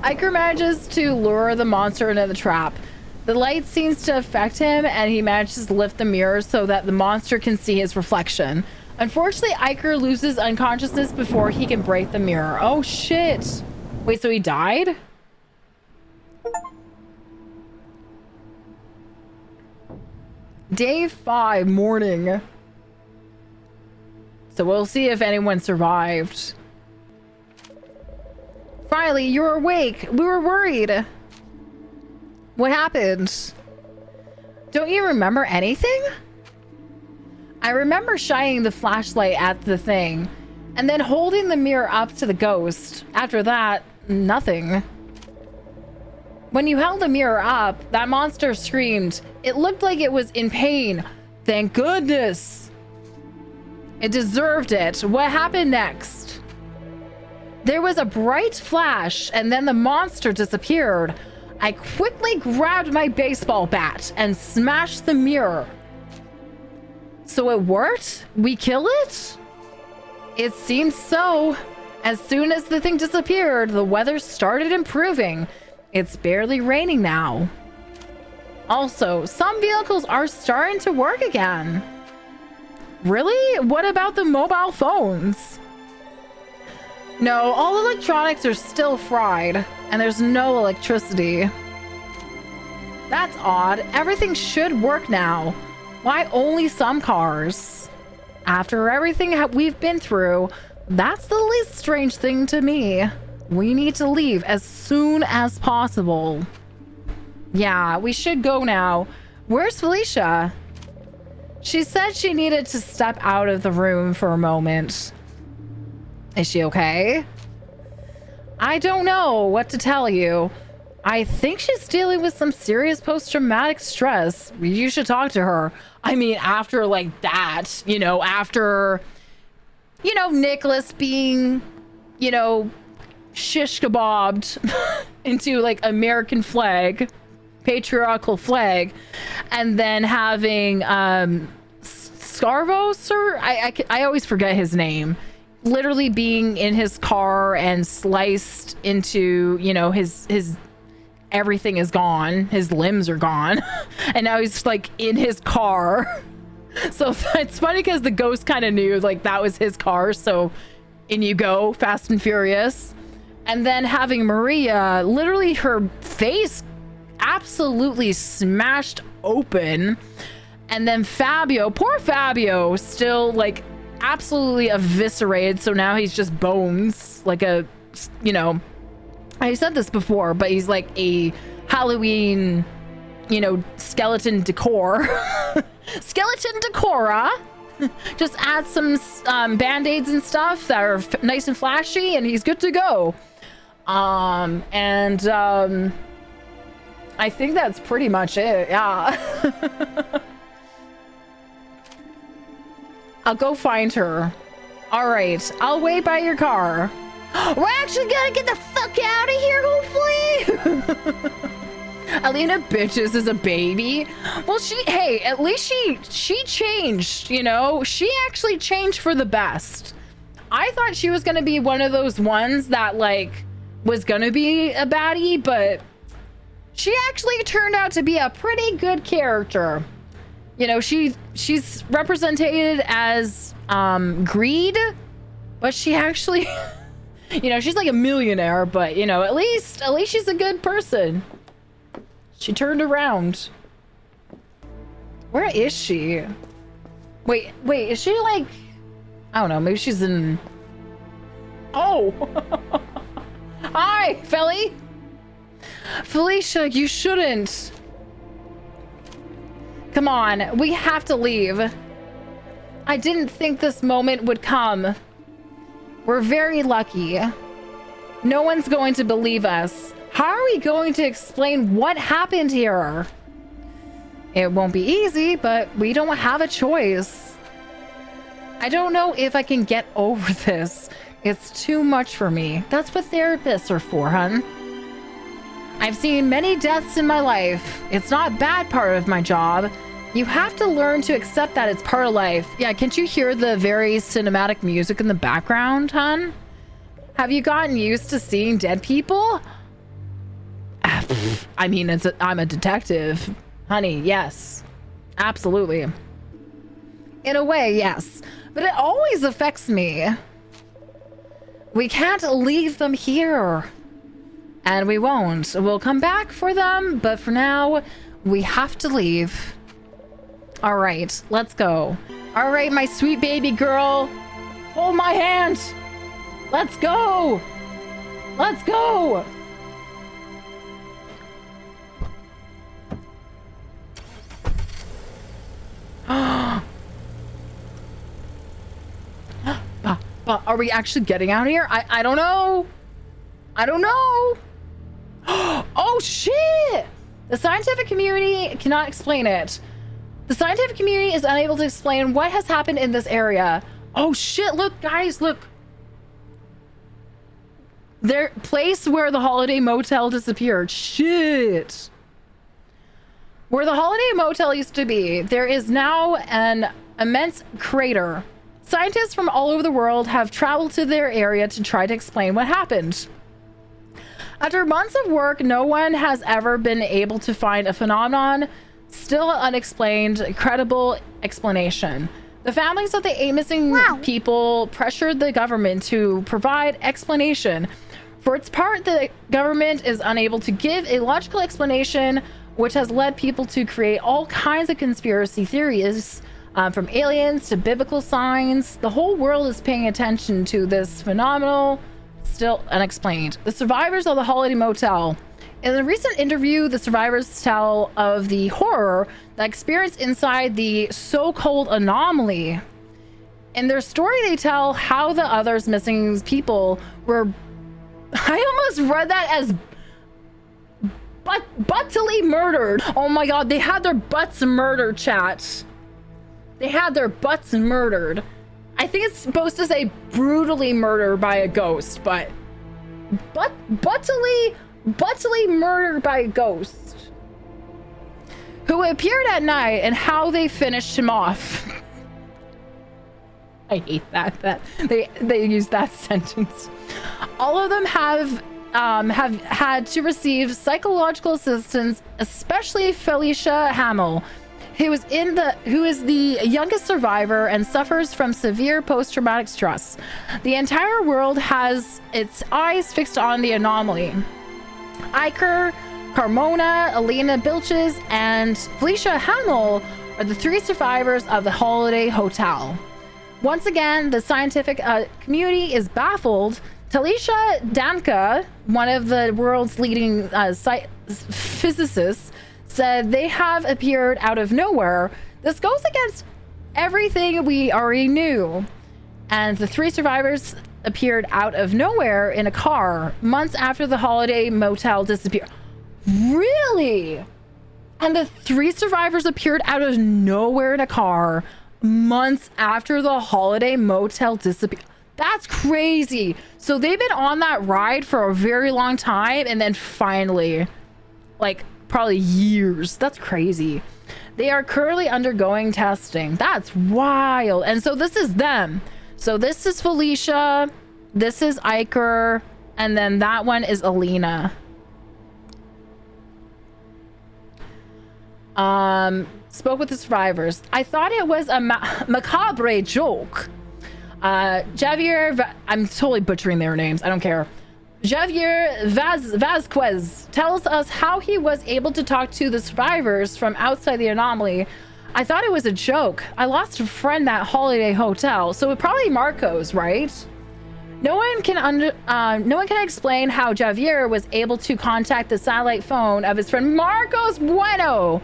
Iker manages to lure the monster into the trap. The light seems to affect him, and he manages to lift the mirror so that the monster can see his reflection. Unfortunately, Iker loses unconsciousness before he can break the mirror. Oh, shit. Wait, so he died? Day 5, morning. So we'll see if anyone survived. Finally, you're awake. We were worried. What happened? Don't you remember anything? I remember shining the flashlight at the thing and then holding the mirror up to the ghost. After that, nothing. When you held the mirror up, that monster screamed. It looked like it was in pain. Thank goodness. It deserved it. What happened next? There was a bright flash and then the monster disappeared. I quickly grabbed my baseball bat and smashed the mirror. So it worked? We kill it? It seems so. As soon as the thing disappeared, the weather started improving. It's barely raining now. Also, some vehicles are starting to work again. Really? What about the mobile phones? No, all electronics are still fried, and there's no electricity. That's odd. Everything should work now. Why only some cars? After everything we've been through, that's the least strange thing to me. We need to leave as soon as possible. Yeah, we should go now. Where's Felicia? She said she needed to step out of the room for a moment. Is she okay? I don't know what to tell you. I think she's dealing with some serious post-traumatic stress. You should talk to her. I mean, after like that, you know, after, you know, Nicholas being, you know, shish kebabbed into like American flag, patriarchal flag, and then having Scarvos, or I always forget his name, literally being in his car and sliced into, you know, his everything is gone, his limbs are gone, and now he's like in his car. So it's funny because the ghost kind of knew like that was his car, so in you go, Fast and Furious. And then having Maria, literally her face absolutely smashed open, and then Fabio, poor Fabio, still like absolutely eviscerated, so now he's just bones, like a, you know, I said this before, but he's like a Halloween, you know, skeleton decor. Skeleton decora. Just add some band-aids and stuff that are nice and flashy, and he's good to go. I think that's pretty much it. Yeah. I'll go find her. All right, I'll wait by your car. We're actually gonna get the fuck out of here, hopefully. Alina bitches as a baby. Well, hey, at least she changed, you know? She actually changed for the best. I thought she was gonna be one of those ones that like was gonna be a baddie, but she actually turned out to be a pretty good character. You know, she's represented as greed, but she actually you know, she's like a millionaire, but you know, at least she's a good person. She turned around. Where is she? Wait, is she like... I don't know, maybe she's in... Oh! Hi, Felly! Felicia, you shouldn't. Come on, we have to leave. I didn't think this moment would come. We're very lucky. No one's going to believe us. How are we going to explain what happened here? It won't be easy, but we don't have a choice. I don't know if I can get over this. It's too much for me. That's what therapists are for, hun. I've seen many deaths in my life. It's not a bad part of my job. You have to learn to accept that it's part of life. Yeah, can't you hear the very cinematic music in the background, hun? Have you gotten used to seeing dead people? I mean, I'm a detective. Honey, yes. Absolutely. In a way, yes. But it always affects me. We can't leave them here. And we won't. We'll come back for them, but for now, we have to leave. All right, let's go. All right, my sweet baby girl. Hold my hand. Let's go. Let's go. Are we actually getting out of here? I don't know. I don't know. Oh, shit. The scientific community cannot explain it. The scientific community is unable to explain what has happened in this area. Oh, shit. Look, guys, look. Their place where the Holiday Motel disappeared. Shit. Where the Holiday Motel used to be, there is now an immense crater. Scientists from all over the world have traveled to their area to try to explain what happened. After months of work, no one has ever been able to find a phenomenon, still unexplained, credible explanation. The families of the 8 missing people pressured the government to provide explanation. For its part, the government is unable to give a logical explanation, which has led people to create all kinds of conspiracy theories, from aliens to biblical signs. The whole world is paying attention to this phenomenal, still unexplained. The survivors of the Holiday Motel. In a recent interview, the survivors tell of the horror that experienced inside the so-called anomaly. In their story, they tell how the others missing people were... I almost read that as buttily murdered. Oh my god, they had their butts murdered, chat. They had their butts murdered. I think it's supposed to say brutally murdered by a ghost, but buttily murdered by a ghost who appeared at night, and how they finished him off. I hate that they use that sentence. All of them have had to receive psychological assistance, especially Felicia Hamill, who is the youngest survivor and suffers from severe post-traumatic stress. The entire world has its eyes fixed on the anomaly. Iker Carmona, Elena Bilches, and Felicia Hamill are the 3 survivors of the Holiday Hotel. Once again, the scientific community is baffled. Talisha Danka, one of the world's leading physicists, said they have appeared out of nowhere. This goes against everything we already knew. And the 3 survivors appeared out of nowhere in a car months after the Holiday Motel disappeared. Really? And the 3 survivors appeared out of nowhere in a car months after the Holiday Motel disappeared. That's crazy. So they've been on that ride for a very long time, and then finally, like, probably years. That's crazy. They are currently undergoing testing. That's wild. And so this is them. So this is Felicia, this is Iker, and then that one is Alina. Spoke with the survivors. I thought it was a macabre joke. Javier, I'm totally butchering their names. I don't care. Javier Vasquez tells us how he was able to talk to the survivors from outside the anomaly. I thought it was a joke. I lost a friend at Holiday Hotel, so it probably Marcos, right? No one can explain how Javier was able to contact the satellite phone of his friend Marcos Bueno.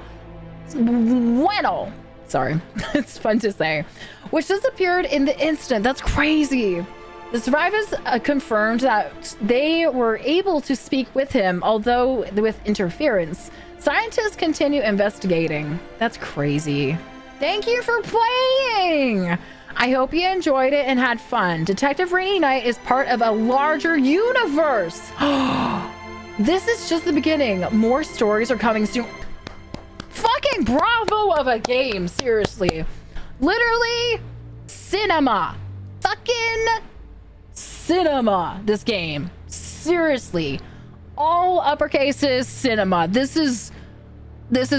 Sorry, it's fun to say. Which disappeared in the instant. That's crazy. The survivors confirmed that they were able to speak with him, although with interference. Scientists continue investigating. That's crazy. Thank you for playing. I hope you enjoyed it and had fun. Detective Rainy Night is part of a larger universe. This is just the beginning. More stories are coming soon. Fucking bravo of a game, seriously. Literally cinema. Fucking cinema, this game. Seriously. All uppercases cinema. This is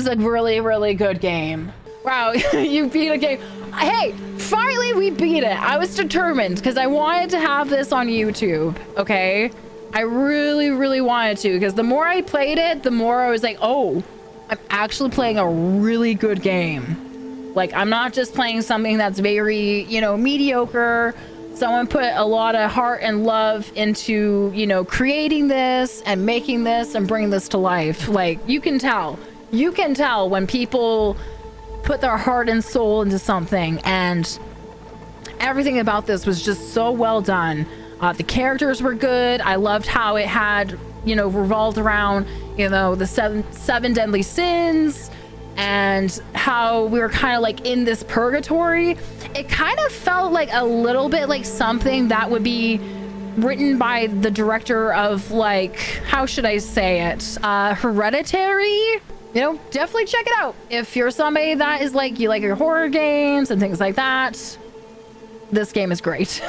a really, really good game. Wow, you beat a game. Hey, finally we beat it. I was determined because I wanted to have this on YouTube, okay? I really, really wanted to, because the more I played it, the more I was like, oh, I'm actually playing a really good game. Like, I'm not just playing something that's very, you know, mediocre. Someone put a lot of heart and love into, you know, creating this and making this and bringing this to life. Like, you can tell when people put their heart and soul into something, and everything about this was just so well done. The characters were good. I loved how it had, you know, revolved around, you know, the seven deadly sins, and how we were kind of like in this purgatory. It kind of felt like a little bit like something that would be written by the director of, like, how should I say it? Hereditary? You know, definitely check it out. If you're somebody that is like, you like your horror games and things like that, this game is great.